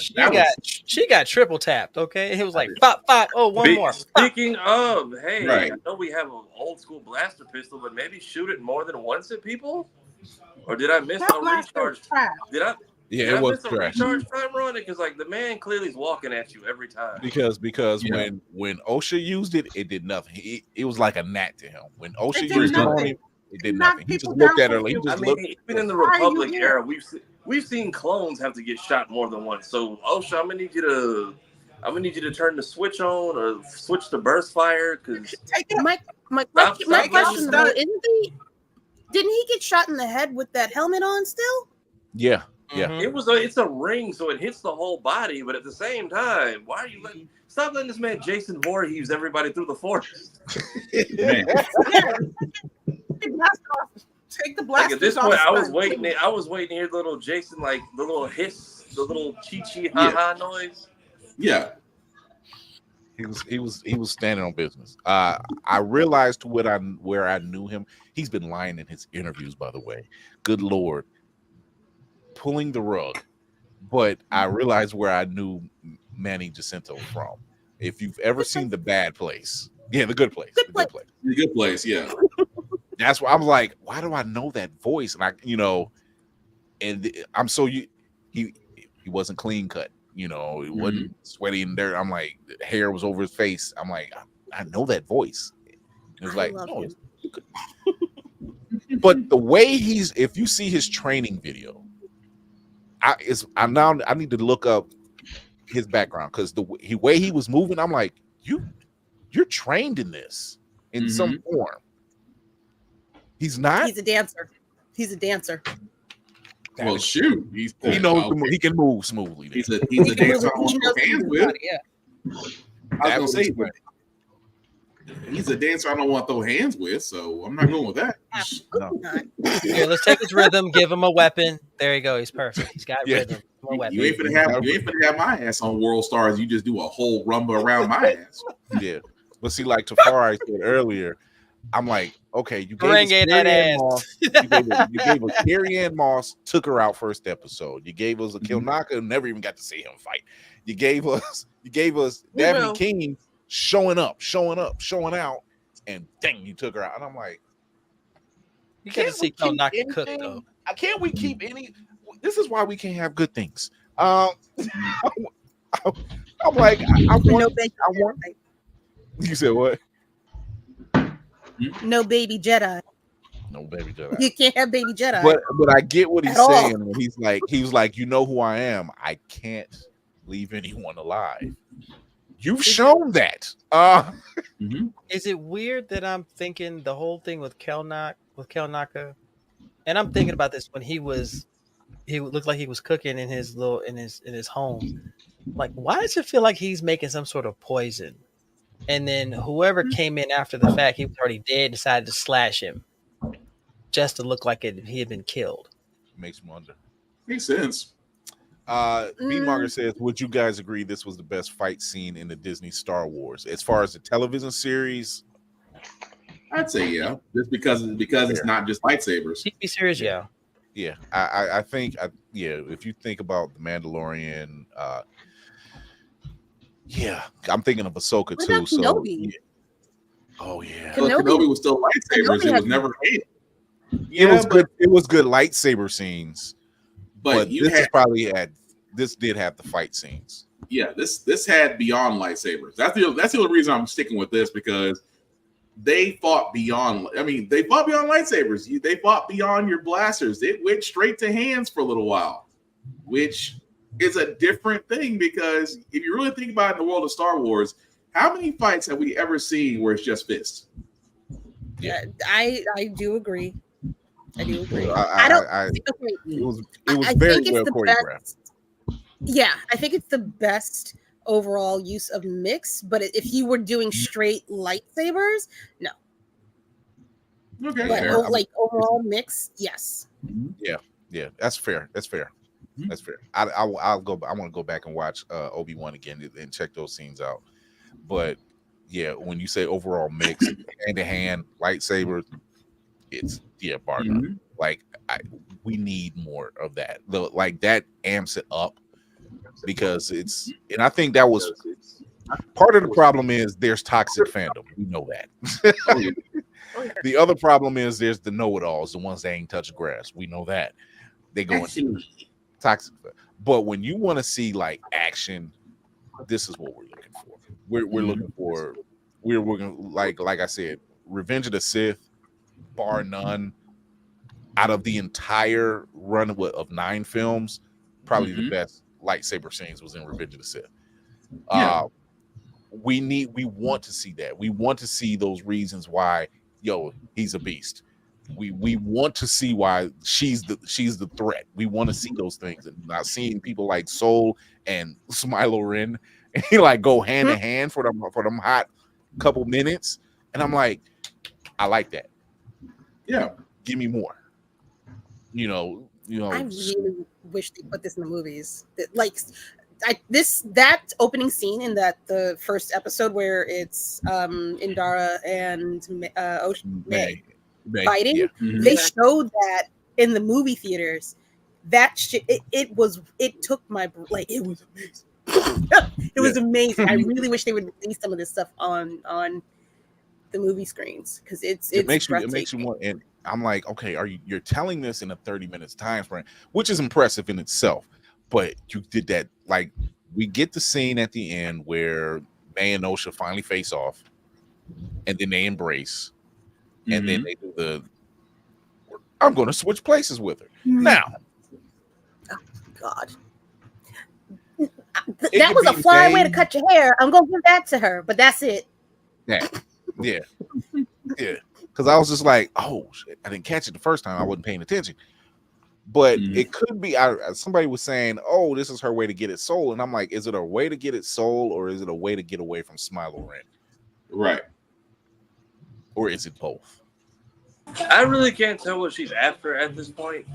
Speaker 4: She got triple tapped. Okay, it was like pop, pop. Oh, one more.
Speaker 17: Speaking of, hey,
Speaker 6: Right.
Speaker 17: I know we have an old school blaster pistol, but maybe shoot it more than once at people. Or did I miss a recharge? Did I?
Speaker 3: Yeah,
Speaker 17: Did
Speaker 3: it
Speaker 17: I
Speaker 3: was
Speaker 17: miss a
Speaker 3: trash.
Speaker 17: recharge time on it? Because like the man clearly is walking at you every time.
Speaker 3: Because when OSHA used it, it did nothing. It was like a gnat to him. When OSHA
Speaker 17: It did
Speaker 3: used it on
Speaker 17: nothing.
Speaker 3: him, it did nothing. He just looked at her. He just looked.
Speaker 17: Even in the Republic era, we've seen clones have to get shot more than once. So OSHA, I'm gonna need you to turn the switch on or switch to burst fire. Because
Speaker 2: My question though, didn't he get shot in the head with that helmet on still?
Speaker 3: Yeah.
Speaker 17: It's a ring, so it hits the whole body. But at the same time, why are you stop letting this man Jason Voorhees everybody through the forest?
Speaker 9: Take the
Speaker 17: Like
Speaker 9: blasters
Speaker 17: at this
Speaker 9: off
Speaker 17: point, I
Speaker 9: the
Speaker 17: was
Speaker 9: gun.
Speaker 17: waiting to hear the little Jason, like the little hiss, the little chi ha ha noise.
Speaker 6: Yeah.
Speaker 3: He was standing on business. I realized where I knew him. He's been lying in his interviews, by the way. Good Lord. Pulling the rug. But I realized where I knew Manny Jacinto from. If you've ever seen The Bad Place. Yeah, The Good Place. The
Speaker 6: Good Place, yeah.
Speaker 3: That's why I was like, why do I know that voice? And I'm so he wasn't clean cut, he wasn't sweaty and dirt. I'm like, the hair was over his face. I'm like, I know that voice. It was like, no, but the way if you see his training video, I need to look up his background, because the way he was moving, I'm like, you're trained in this in some form. He's not.
Speaker 2: He's a dancer. He's a dancer.
Speaker 6: Well, shoot,
Speaker 3: he knows he can move smoothly.
Speaker 6: He's a dancer I want to throw hands with. I was gonna say, he's a dancer I don't want to throw hands with, so I'm not going with that.
Speaker 4: Here, let's take his rhythm, give him a weapon. There you go. He's perfect. He's got rhythm.
Speaker 6: You ain't finna have my ass on World Stars. You just do a whole rumba around my ass.
Speaker 3: Yeah, but see, like Tafari said earlier, I'm like, okay, you gave us Carrie Ann Moss, took her out first episode. You gave us a Kilnaka, never even got to see him fight. You gave us Daphne King showing up, showing out, and dang, you took her out. And I'm like,
Speaker 4: you can't see Kilnaka cook though.
Speaker 3: Can't we keep any? This is why we can't have good things. I'm like, I want. You said what?
Speaker 2: No baby Jedi.
Speaker 3: No baby Jedi.
Speaker 2: You can't have baby Jedi.
Speaker 3: But I get what he's saying. When he's like, you know who I am. I can't leave anyone alive. You've shown that.
Speaker 4: Is it weird that I'm thinking the whole thing with Kelnaka, and I'm thinking about this when he looked like he was cooking in his home. Like, why does it feel like he's making some sort of poison? And then whoever came in after the fact, he was already dead, decided to slash him just to look like he had been killed.
Speaker 3: Makes me wonder.
Speaker 6: Makes sense.
Speaker 3: B Margaret says, would you guys agree this was the best fight scene in the Disney Star Wars? As far as the television series,
Speaker 6: I'd say yeah. Just because it's not just lightsabers.
Speaker 4: TV series, yeah.
Speaker 3: Yeah. I think if you think about The Mandalorian, yeah, I'm thinking of Ahsoka too. So
Speaker 2: Kenobi?
Speaker 3: Oh yeah.
Speaker 6: Well, Kenobi was still lightsabers. It was never hate.
Speaker 3: It was good. It was good lightsaber scenes, but this did have the fight scenes.
Speaker 6: Yeah, this had beyond lightsabers. That's the only reason I'm sticking with this, because they fought beyond. I mean, they fought beyond lightsabers. They fought beyond your blasters. It went straight to hands for a little while, which is a different thing, because if you really think about it in the world of Star Wars, how many fights have we ever seen where it's just fists?
Speaker 2: Yeah, I do agree. I do agree.
Speaker 3: It was
Speaker 2: I
Speaker 3: very
Speaker 2: think it's
Speaker 3: well
Speaker 2: the
Speaker 3: choreographed.
Speaker 2: best. Yeah, I think it's the best overall use of mix. But if you were doing straight lightsabers, no.
Speaker 6: Okay,
Speaker 2: But
Speaker 3: fair.
Speaker 2: like overall mix, yes.
Speaker 3: Yeah, that's fair. That's fair. That's fair. I'll go. I want to go back and watch Obi-Wan again and check those scenes out. But yeah, when you say overall mix, hand to hand lightsabers, it's bar none. Like we need more of that. Like that amps it up because and I think that was part of the problem is there's toxic fandom. We know that. The other problem is there's the know-it-alls, the ones that ain't touch grass. We know that. They go into toxic. But when you want to see like action, this is what we're looking for. We're looking for we're working like I said, Revenge of the Sith, bar none, out of the entire run of 9 films, probably the best lightsaber scenes was in Revenge of the Sith. We want to see that. We want to see those reasons why he's a beast. We want to see why she's the threat. We want to see those things, and not seeing people like Soul and Smilo Ren like go hand in hand for them hot couple minutes. And I'm like, I like that.
Speaker 6: Yeah,
Speaker 3: give me more. I
Speaker 2: really wish they put this in the movies. That opening scene in the first episode where it's Indara and May fighting.
Speaker 3: Yeah.
Speaker 2: They showed that in the movie theaters. That shit, it took my it was amazing. It was amazing. I really wish they would release some of this stuff on the movie screens because it makes
Speaker 3: you want. And I'm like, okay, you're telling this in a 30 minutes time frame, which is impressive in itself. But you did that, like we get the scene at the end where May and Osha finally face off, and then they embrace, and then they do I'm going to switch places with her now.
Speaker 2: Oh God, that was a fly way to cut your hair. I'm going to give that to her, but that's it.
Speaker 3: Yeah. Because I was just like, oh shit, I didn't catch it the first time. I wasn't paying attention. But it could be somebody was saying, oh, this is her way to get at Soul. And I'm like, is it a way to get at Soul, or is it a way to get away from Smilo Ren?
Speaker 6: Right.
Speaker 3: Or is it both?
Speaker 17: I really can't tell what she's after at this point.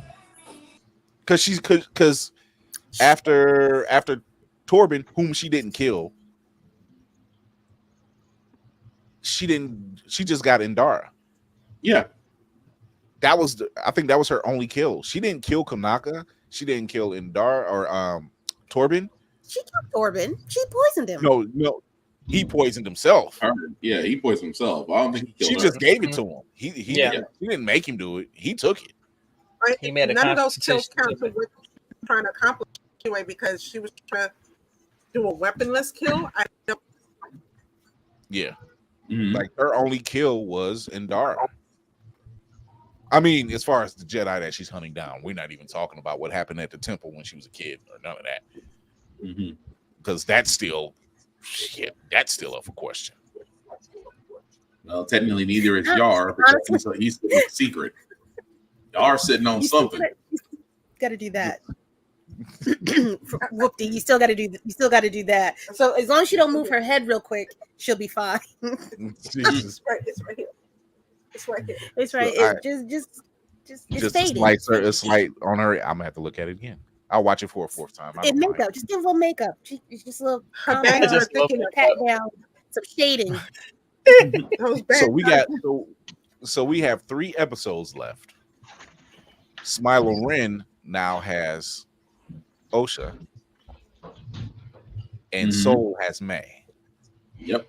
Speaker 3: Because after Torben, whom she didn't kill, she just got Indara.
Speaker 6: Yeah.
Speaker 3: I think that was her only kill. She didn't kill Kanaka. She didn't kill Indara or Torben.
Speaker 2: She killed Torben. She poisoned him.
Speaker 3: No, he poisoned himself.
Speaker 6: Yeah, he poisoned himself. I don't think he killed her.
Speaker 3: Just gave it to him. He didn't make him do it. He took it.
Speaker 9: Right?
Speaker 4: He made
Speaker 9: none of those kills count for what she was trying to accomplish anyway, because she was trying to do a weaponless kill.
Speaker 3: Yeah. Like her only kill was Indara. I mean, as far as the Jedi that she's hunting down, we're not even talking about what happened at the temple when she was a kid or none of that. Because that's still up for question.
Speaker 6: Well, technically, neither is Yar, because he's a secret. Yar's sitting on something.
Speaker 2: Got to do that. Whoopty, you still got to do that. So as long as she don't move her head real quick, she'll be fine.
Speaker 3: Jesus.
Speaker 9: It's right here. It's right here.
Speaker 2: It's right.
Speaker 3: Just a slight on her. I'm gonna have to look at it again. I'll watch it for a fourth time.
Speaker 2: Makeup. Just give a little makeup. Just a little pat down, some shading.
Speaker 3: So we have 3 episodes left. Smilo Ren now has Osha, and Soul has May.
Speaker 6: Yep.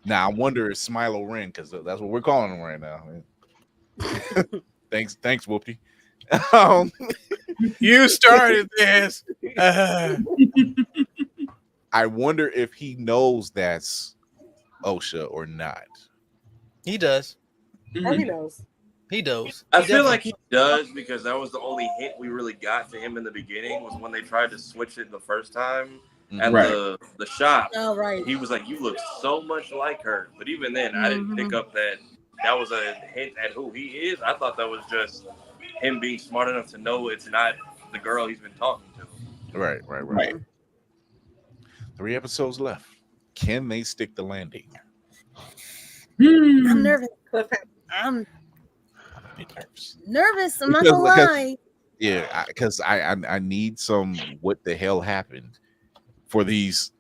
Speaker 3: Now I wonder if Smilo Ren, because that's what we're calling him right now. Thanks, Whoopty. You started this. I wonder if he knows that's Osha or not.
Speaker 4: He does.
Speaker 9: Oh, he knows.
Speaker 4: He does.
Speaker 17: I feel like he does, because that was the only hint we really got to him in the beginning, was when they tried to switch it the first time at the shop.
Speaker 2: Oh, right.
Speaker 17: He was like, "You look so much like her," but even then, I didn't pick up that that was a hint at who he is. I thought that was just him being smart enough to know it's not the girl he's been talking to.
Speaker 3: Right. 3 episodes left. Can they stick the landing?
Speaker 2: I'm nervous. I'm
Speaker 3: a bit nervous.
Speaker 2: Nervous. I'm not gonna lie.
Speaker 3: Yeah, because I need some what the hell happened for these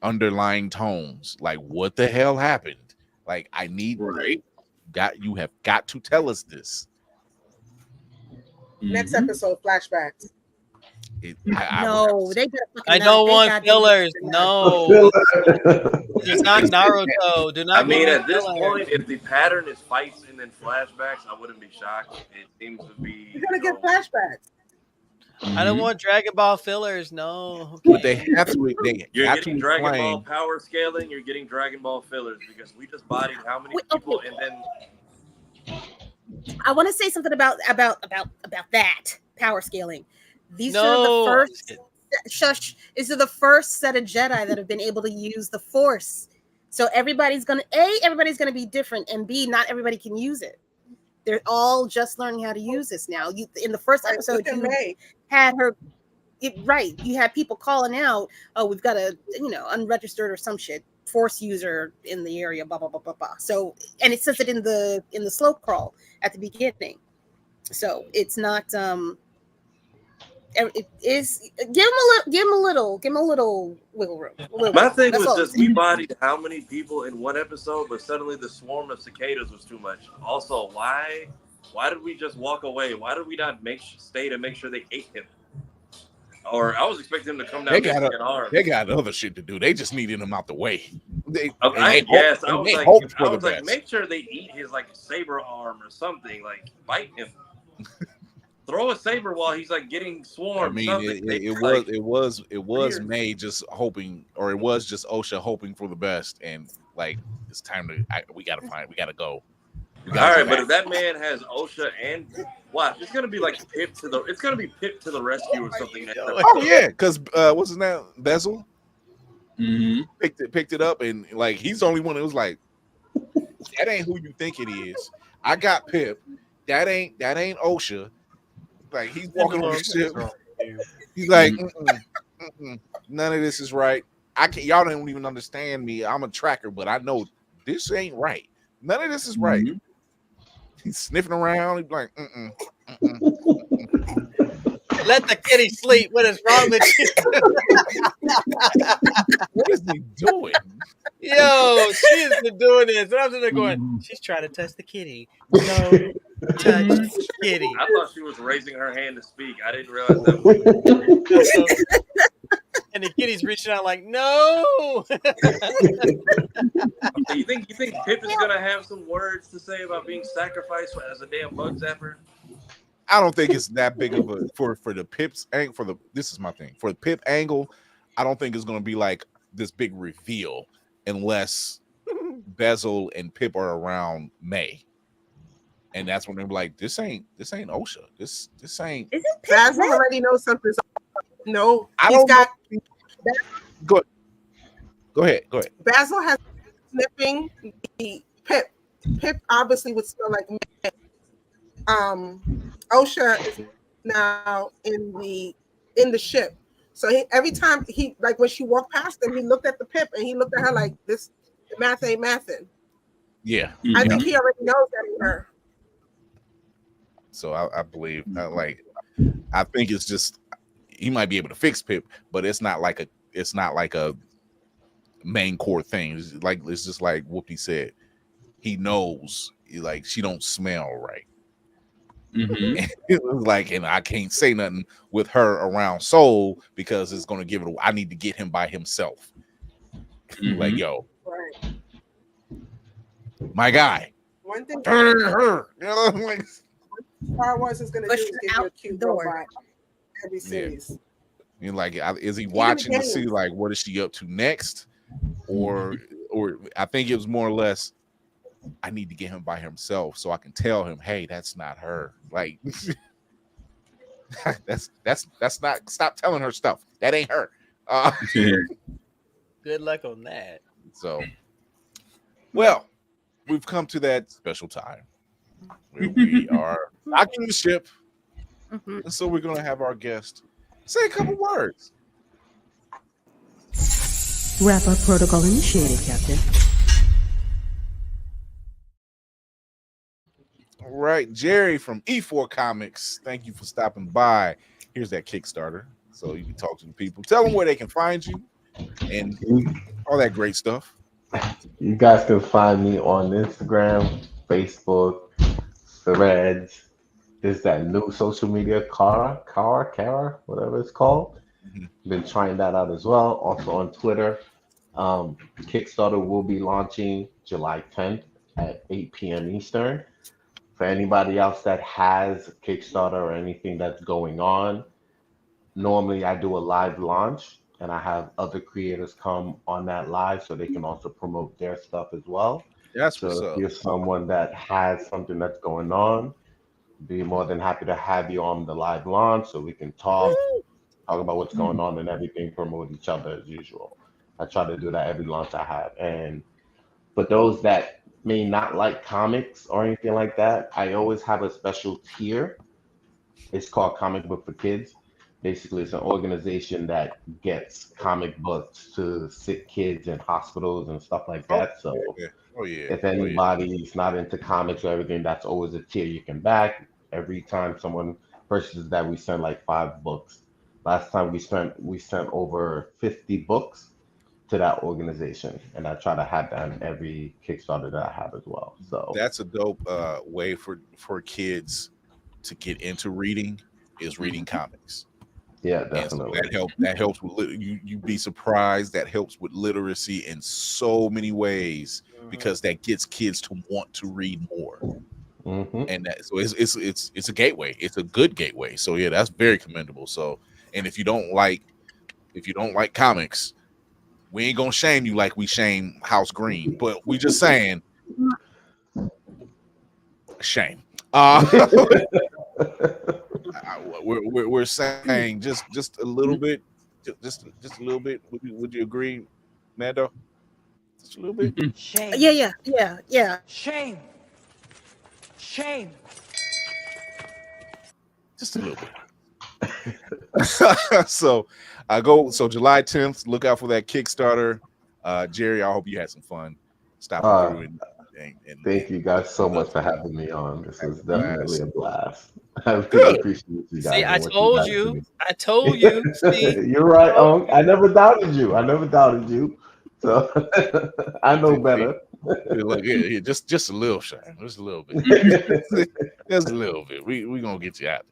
Speaker 3: underlying tones. Like, what the hell happened? Like, I need you have got to tell us this.
Speaker 9: Next episode, flashbacks.
Speaker 2: No, they better fucking
Speaker 4: I don't want fillers. No. It's not Naruto. Do not.
Speaker 17: I mean, at this point, if the pattern is fights and then flashbacks, I wouldn't be shocked. It seems to be.
Speaker 9: You're gonna get flashbacks.
Speaker 4: I don't want Dragon Ball fillers. No.
Speaker 3: But they have to.
Speaker 17: You're getting Dragon Ball power scaling. You're getting Dragon Ball fillers because we just bodied how many people, and then.
Speaker 2: I want to say something about that power scaling. These are the first. These are the first set of Jedi that have been able to use the Force. So everybody's gonna be different, and B, not everybody can use it. They're all just learning how to use this now. You in the first episode, you had her. You had people calling out, "Oh, we've got a unregistered or some shit Force user in the area." Blah blah blah blah blah. So, and it says it in the slope crawl at the beginning. So it's not. It is give him a little wiggle room.
Speaker 17: My thing was just we bodied how many people in one episode, but suddenly the swarm of cicadas was too much. Also, why did we just walk away? Why did we not stay to make sure they ate him? Or I was expecting him to come down.
Speaker 3: They got other shit to do. They just needed him out the way.
Speaker 17: I was like, make sure they eat his like saber arm or something. Like bite him. Throw a saber while he's like getting swarmed.
Speaker 3: I mean, it was May just hoping, or it was just Osha hoping for the best, and like it's time to we gotta go.
Speaker 17: All right, but if that man has Osha and watch, it's gonna be like Pip to the rescue or something.
Speaker 3: Oh yeah, because what's his name? Bezel picked it up, and like he's the only one that was like, that ain't who you think it is. I got Pip. That ain't Osha. Like he's walking on the ship. He's like, none of this is right. Y'all don't even understand me. I'm a tracker, but I know this ain't right. None of this is right. He's sniffing around. He's like,
Speaker 4: Let the kitty sleep. What is wrong with you?
Speaker 3: What is he doing?
Speaker 4: Yo, she has been doing this. And I'm sitting there going, she's trying to touch the kitty. No, touch the kitty.
Speaker 17: I thought she was raising her hand to speak. I didn't realize that.
Speaker 4: And the kitty's reaching out like, no.
Speaker 17: You think Pip is gonna have some words to say about being sacrificed as a damn bug zapper?
Speaker 3: I don't think it's that big of a for the Pip's angle. This is my thing for the Pip angle. I don't think it's gonna be like this big reveal unless Bezel and Pip are around May, and that's when they're like, "This ain't Osha. This ain't."
Speaker 2: Isn't Pip
Speaker 9: Basil already knows something? No,
Speaker 3: I don't know. Go ahead.
Speaker 9: Basil has sniffing the Pip. Pip obviously would smell like May. Osha is now in the ship. So every time when she walked past him, he looked at the Pip and he looked at her like this math ain't mathin'.
Speaker 3: Yeah.
Speaker 9: I think he already knows that in her.
Speaker 3: So I believe I think it's just he might be able to fix Pip, but it's not like a main core thing. It's just like Whoopi said. He knows like she don't smell right. It was like, and I can't say nothing with her around Soul because it's going to give it. I need to get him by himself. Like, yo, my guy.
Speaker 9: One thing
Speaker 3: her.
Speaker 9: Star Wars is going to do is give you a cute robot every series.
Speaker 3: Yeah. Like, is he watching to see like what is she up to next, or I think it was more or less. I need to get him by himself so I can tell him, hey, that's not her. Like that's not, stop telling her stuff. That ain't her.
Speaker 4: Good luck on that.
Speaker 3: So well, we've come to that special time where we are docking the ship, and so we're going to have our guest say a couple words.
Speaker 21: Wrap-up protocol initiated, Captain.
Speaker 3: All right, Jerry from E4Comics, thank you for stopping by. Here's that Kickstarter, so you can talk to the people. Tell them where they can find you and all that great stuff.
Speaker 5: You guys can find me on Instagram, Facebook, Threads. There's that new social media, Kara, whatever it's called. Been trying that out as well. Also on Twitter. Kickstarter will be launching July 10th at 8 p.m. Eastern. For anybody else that has Kickstarter or anything that's going on, normally I do a live launch and I have other creators come on that live so they can also promote their stuff as well.
Speaker 3: That's
Speaker 5: so
Speaker 3: what's
Speaker 5: if
Speaker 3: up.
Speaker 5: you're someone that has something that's going on, be more than happy to have you on the live launch so we can talk about what's going on and everything, promote each other as usual. I try to do that every launch I have. And for those that may not like comics or anything like that, I always have a special tier. It's called Comic Book for Kids. Basically, it's an organization that gets comic books to sick kids in hospitals and stuff like that. So if anybody's not into comics or everything, that's always a tier you can back. Every time someone purchases that, we send like 5 books. Last time we sent over 50 books to that organization, and I try to have that in every Kickstarter that I have as well. So
Speaker 3: that's a dope way for kids to get into reading, is reading comics.
Speaker 5: Yeah, definitely.
Speaker 3: So that helps with you'd be surprised. That helps with literacy in so many ways, because that gets kids to want to read more. And that, so it's a gateway. It's a good gateway. So yeah, that's very commendable. So, and if you don't like comics, we ain't gonna shame you like we shame House Green, but we just saying shame. We're saying just a little bit, just a little bit. Would you agree, Mando? Just a little bit.
Speaker 2: Shame. Yeah.
Speaker 21: Shame.
Speaker 3: Just a little bit. So July 10th, look out for that Kickstarter. Jerry, I hope you had some fun stopping through and
Speaker 5: thank you guys so much for having me on. This is definitely a blast. I really appreciate you guys.
Speaker 4: See, I told you. See?
Speaker 5: You're right. I never doubted you. So I know better.
Speaker 3: Look, yeah, just a little shine, just a little bit, just a little bit. We gonna get you out.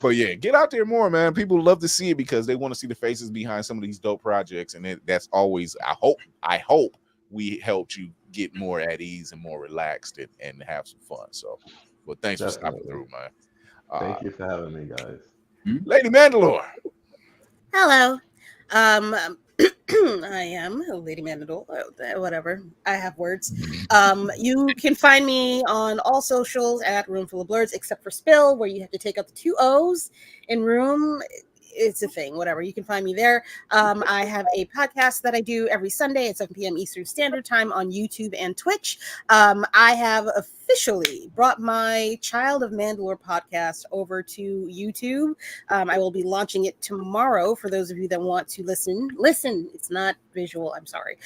Speaker 3: But yeah, get out there more, man. People love to see it because they want to see the faces behind some of these dope projects, and that's always. I hope we helped you get more at ease and more relaxed and have some fun. So, well, thanks for stopping through, man.
Speaker 5: Thank you for having me, guys.
Speaker 3: Lady Mandalore.
Speaker 2: Hello. I am Lady Mandalore. Whatever. I have words. You can find me on all socials at Roomful of Blerds, except for Spill, where you have to take out the 2 O's in room. It's a thing, whatever. You can find me there. I have a podcast that I do every Sunday at 7 p.m. Eastern Standard Time on YouTube and Twitch. I have officially brought my Child of Mandalore podcast over to YouTube. I will be launching it tomorrow for those of you that want to listen. It's not visual. I'm sorry.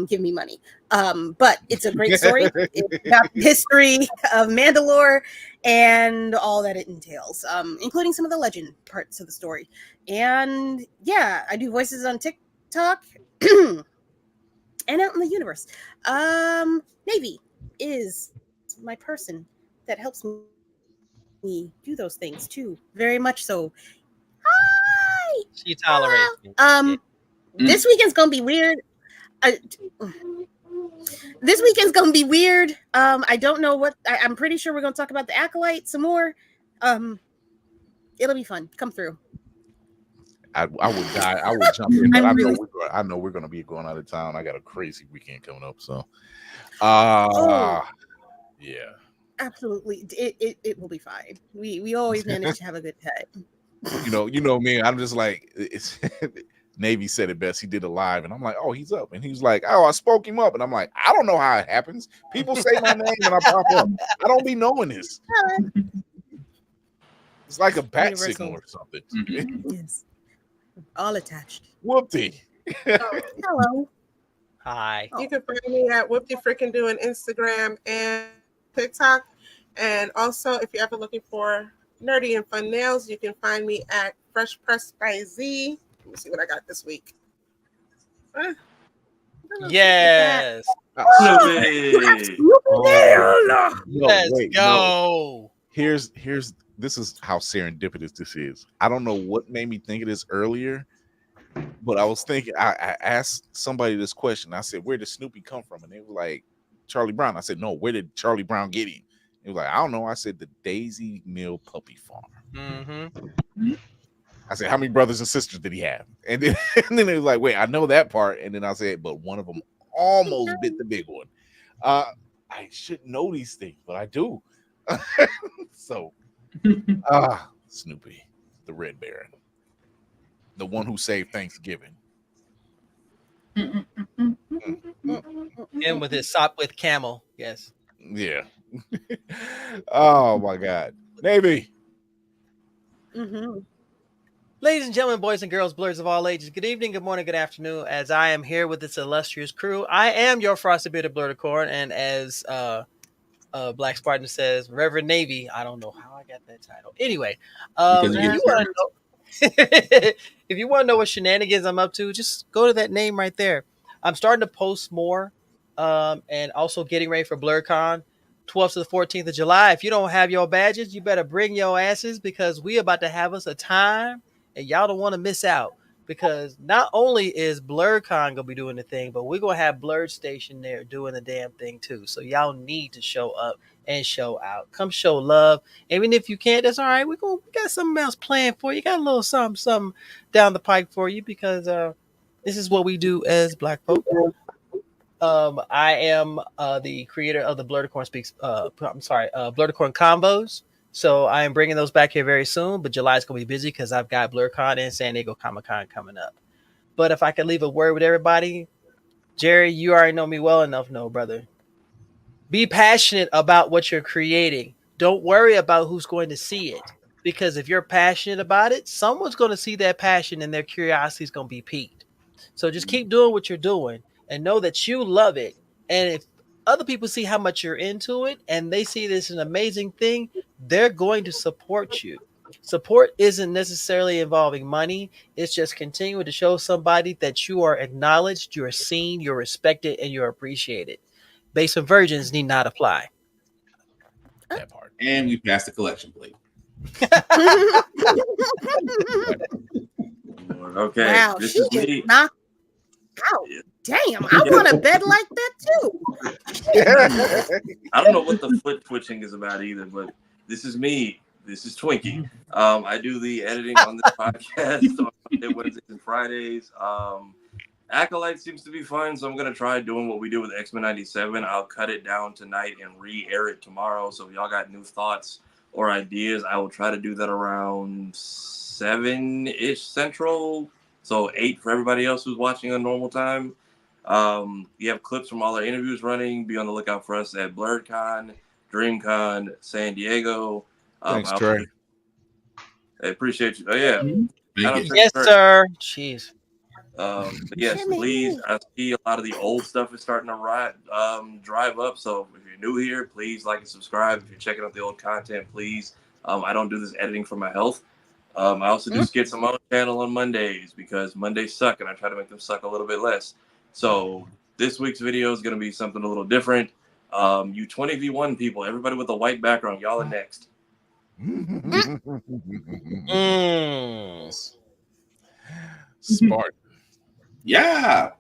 Speaker 2: Give me money. But it's a great story. It's about the history of Mandalore and all that it entails, including some of the legend parts of the story. And yeah, I do voices on TikTok and out in the universe. Navy is my person that helps me do those things too. Very much so. Hi.
Speaker 4: She tolerates me.
Speaker 2: This weekend's gonna be weird. This weekend's gonna be weird. I don't know what. I'm pretty sure we're gonna talk about the Acolyte some more. It'll be fun. Come through.
Speaker 3: I would die. I would jump in, but I know we're gonna be going out of town. I got a crazy weekend coming up, so yeah.
Speaker 2: Absolutely, it will be fine. We always manage to have a good time.
Speaker 3: You know me. I'm just like Navy said it best. He did a live, and I'm like, oh, he's up. And he was like, oh, I spoke him up. And I'm like, I don't know how it happens. People say my name and I pop up. I don't be knowing this. It's like a bat signal or something.
Speaker 2: Yes. All attached.
Speaker 3: Whoopty.
Speaker 2: Hello.
Speaker 4: Hi.
Speaker 9: You can find me at Whoopty Frickin' Do on Instagram and TikTok. And also, if you're ever looking for nerdy and fun nails, you can find me at Fresh Press by Z. Let me see what I got this week.
Speaker 4: Yes.
Speaker 3: Let's
Speaker 4: go.
Speaker 3: Here's this is how serendipitous this is. I don't know what made me think of this earlier, but I was thinking, I asked somebody this question. I said, where did Snoopy come from? And they were like, Charlie Brown. I said, no, where did Charlie Brown get him? They were like, I don't know. I said, the Daisy Mill Puppy Farm.
Speaker 4: Mm-hmm.
Speaker 3: I said, how many brothers and sisters did he have? And then they was like, wait, I know that part. And then I said, but one of them almost bit the big one. I should know these things, but I do. So, Snoopy, the Red Baron, the one who saved Thanksgiving.
Speaker 4: And with his sop with camel, yes.
Speaker 3: Yeah. Oh my God, Navy.
Speaker 2: Mm-hmm.
Speaker 4: Ladies and gentlemen, boys and girls, blurs of all ages, good evening, good morning, good afternoon. As I am here with this illustrious crew, I am your frosted bearded blurticorn, and as Black Spartan says, Reverend Navy. I don't know how I got that title. Anyway, if you want to know what shenanigans I'm up to, just go to that name right there. I'm starting to post more, and also getting ready for BlerdCon, 12th to the 14th of July. If you don't have your badges, you better bring your asses, because we about to have us a time, and y'all don't want to miss out. Because not only is BlerdCon gonna be doing the thing, but we're gonna have Blerd Station there doing the damn thing too. So y'all need to show up and show out. Come show love. Even if you can't, that's all right. We got something else planned for you. Got a little something down the pike for you, because this is what we do as Black folk. I am the creator of the Blurticorn Blurticorn Combos. So I am bringing those back here very soon, but July is going to be busy because I've got BlerdCon and San Diego Comic-Con coming up. But if I could leave a word with everybody, Jerry, you already know me well enough, brother. Be passionate about what you're creating. Don't worry about who's going to see it, because if you're passionate about it, someone's going to see that passion and their curiosity is going to be piqued. So just keep doing what you're doing and know that you love it. And if other people see how much you're into it and they see this an amazing thing, they're going to support you. Support isn't necessarily involving money. It's just continuing to show somebody that you are acknowledged, you're seen, you're respected, and you're appreciated. Base of virgins need not apply.
Speaker 6: That part. And we passed the collection plate.
Speaker 17: Okay.
Speaker 2: Wow,
Speaker 17: this
Speaker 2: she
Speaker 17: is
Speaker 2: is
Speaker 17: me.
Speaker 2: knocked out. Damn, I want a bed like that too.
Speaker 17: I don't know what the foot twitching is about either, but this is me. This is Twinkie. I do the editing on this podcast on Monday, Wednesdays, and Fridays. Acolyte seems to be fun, so I'm going to try doing what we do with X-Men 97. I'll cut it down tonight and re-air it tomorrow. So if y'all got new thoughts or ideas, I will try to do that around 7-ish Central. So 8 for everybody else who's watching on normal time. You have clips from all our interviews running. Be on the lookout for us at BlerdCon, DreamCon, San Diego.
Speaker 3: Thanks, Trey.
Speaker 17: I appreciate you. Oh, yeah.
Speaker 4: Yes, sir. Jeez.
Speaker 17: Yes, please. I see a lot of the old stuff is starting to drive up. So if you're new here, please like and subscribe. If you're checking out the old content, please. I don't do this editing for my health. I also do skits on my own channel on Mondays because Mondays suck, and I try to make them suck a little bit less. So this week's video is going to be something a little different. You 20v1 people, everybody with a white background, y'all are next.
Speaker 3: Spartan.
Speaker 6: Yeah.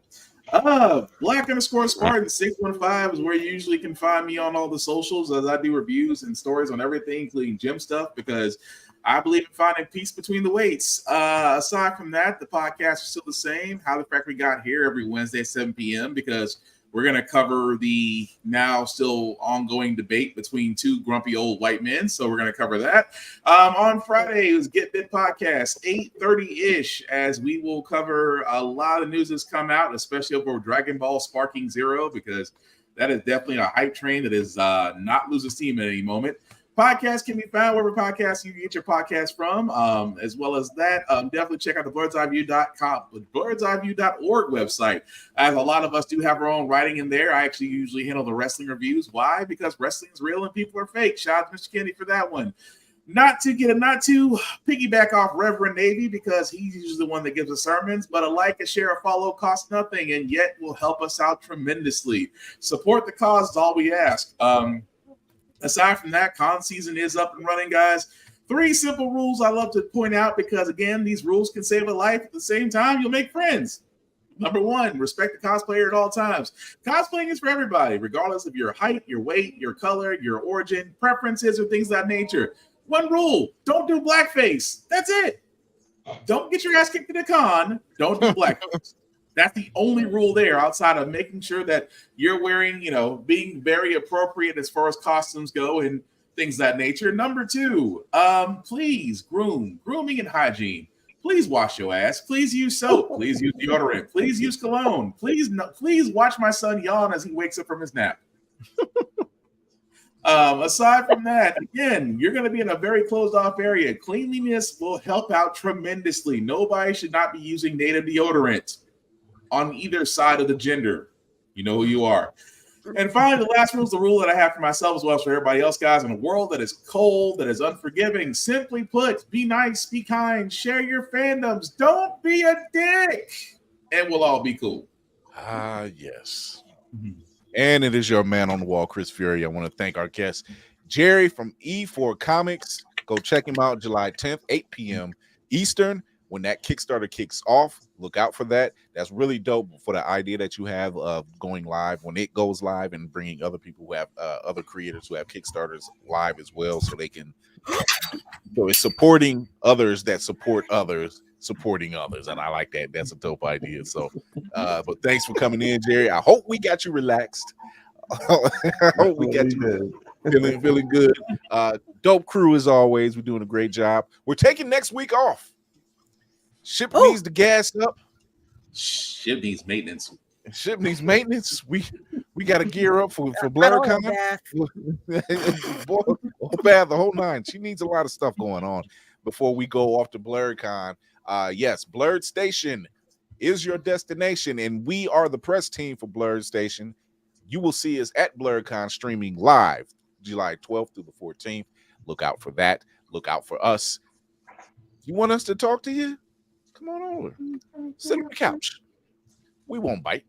Speaker 6: Black_Spartan 615 is where you usually can find me on all the socials, as I do reviews and stories on everything, including gym stuff, because I believe in finding peace between the weights. Aside from that, the podcast is still the same. How the fact we got here every Wednesday at 7 p.m. because We're going to cover the now still ongoing debate between two grumpy old white men. So we're going to cover that. On Friday, it was Get Bit Podcast, 8:30-ish, as we will cover a lot of news that's come out, especially over Dragon Ball Sparking Zero, because that is definitely a hype train that is not losing steam at any moment. Podcast can be found wherever podcasts you get your podcast from. As well as that, definitely check out the blerdseyeview.org website. As a lot of us do have our own writing in there. I actually usually handle the wrestling reviews. Why? Because wrestling is real and people are fake. Shout out to Mr. Kennedy for that one. Not to piggyback off Reverend Navy, because he's usually the one that gives us sermons, but a like, a share, a follow costs nothing and yet will help us out tremendously. Support the cause is all we ask. Aside from that, con season is up and running, guys. 3 simple rules I love to point out, because again, these rules can save a life. At the same time, you'll make friends. Number 1, respect the cosplayer at all times. Cosplaying is for everybody, regardless of your height, your weight, your color, your origin, preferences, or things of that nature. 1 rule: don't do blackface. That's it. Don't get your ass kicked at a con. Don't do blackface. That's the only rule there, outside of making sure that you're wearing, being very appropriate as far as costumes go and things of that nature. Number 2, please grooming and hygiene. Please wash your ass. Please use soap. Please use deodorant. Please use cologne. Please watch my son yawn as he wakes up from his nap. Aside from that, again, you're going to be in a very closed off area. Cleanliness will help out tremendously. Nobody should not be using native deodorant on either side of the gender. You know who you are. And finally, the last rule is the rule that I have for myself as well as for everybody else, guys. In a world that is cold, that is unforgiving, simply put, be nice, be kind, share your fandoms. Don't be a dick, and we'll all be cool.
Speaker 3: Yes. And it is your man on the wall, Chris Fury. I want to thank our guest, Jerry from E4Comics. Go check him out July 10th, 8 p.m. Eastern. When that Kickstarter kicks off, look out for that. That's really dope for the idea that you have of going live when it goes live, and bringing other people who have other creators who have Kickstarters live as well, so they can. So it's supporting others that support others, supporting others, and I like that. That's a dope idea. So, but thanks for coming in, Jerry. I hope we got you relaxed. I hope we got you feeling good. Dope crew as always. We're doing a great job. We're taking next week off. Ship needs the gas up.
Speaker 6: Ship needs maintenance.
Speaker 3: Ship needs maintenance. We got to gear up for BlerdCon. The whole 9. She needs a lot of stuff going on before we go off to BlerdCon. Yes, Blerd Station is your destination, and we are the press team for Blerd Station. You will see us at BlerdCon streaming live July 12th through the 14th. Look out for that. Look out for us. You want us to talk to you? Come on over. Sit on the couch. We won't bite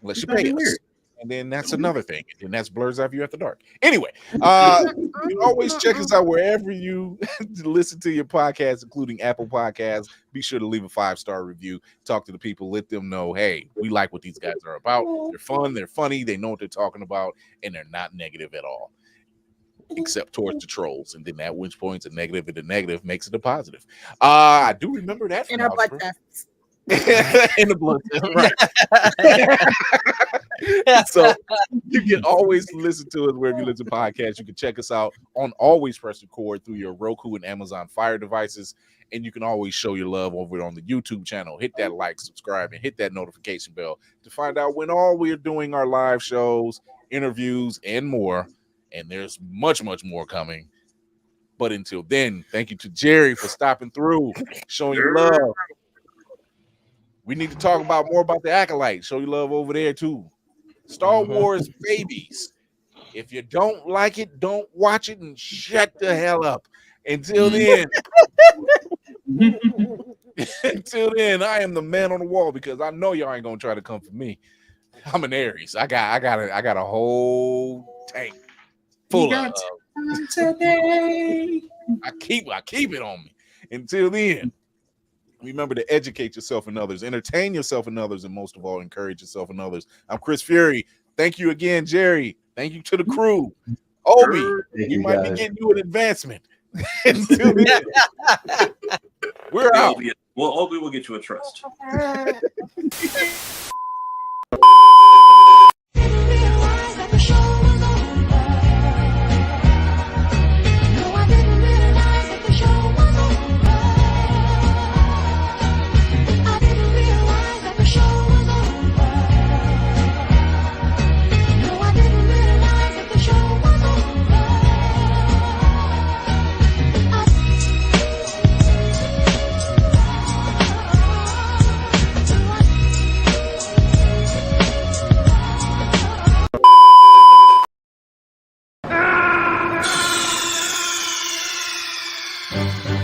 Speaker 3: unless you pay us. And then that's another thing. And that's Blerd's Eyeview After Dark. Anyway, you can always check us out wherever you listen to your podcasts, including Apple Podcasts. Be sure to leave a 5-star review. Talk to the people. Let them know, hey, we like what these guys are about. They're fun. They're funny. They know what they're talking about. And they're not negative at all, except towards the trolls. And then at which point a negative and a negative makes it a positive. I do remember that.
Speaker 2: In our blood tests.
Speaker 3: In the blood test, right. So you can always listen to us wherever you listen to podcasts. You can check us out on Always Press Record through your Roku and Amazon Fire devices. And you can always show your love over on the YouTube channel. Hit that like, subscribe, and hit that notification bell to find out when all we're doing our live shows, interviews, and more. And there's much, much more coming. But until then, thank you to Jerry for stopping through, showing your love. We need to talk more about the Acolyte. Show your love over there too. Star Wars babies. If you don't like it, don't watch it and shut the hell up. Until then, I am the man on the wall, because I know y'all ain't gonna try to come for me. I'm an Aries. I got a whole tank full of today. I keep it on me. Until then, remember to educate yourself and others, entertain yourself and others, and most of all, encourage yourself and others. I'm Chris Fury. Thank you again, Jerry. Thank you to the crew. Obi, we might be getting you an advancement. Until then, we're out.
Speaker 17: Obi will get you a trust.
Speaker 3: on.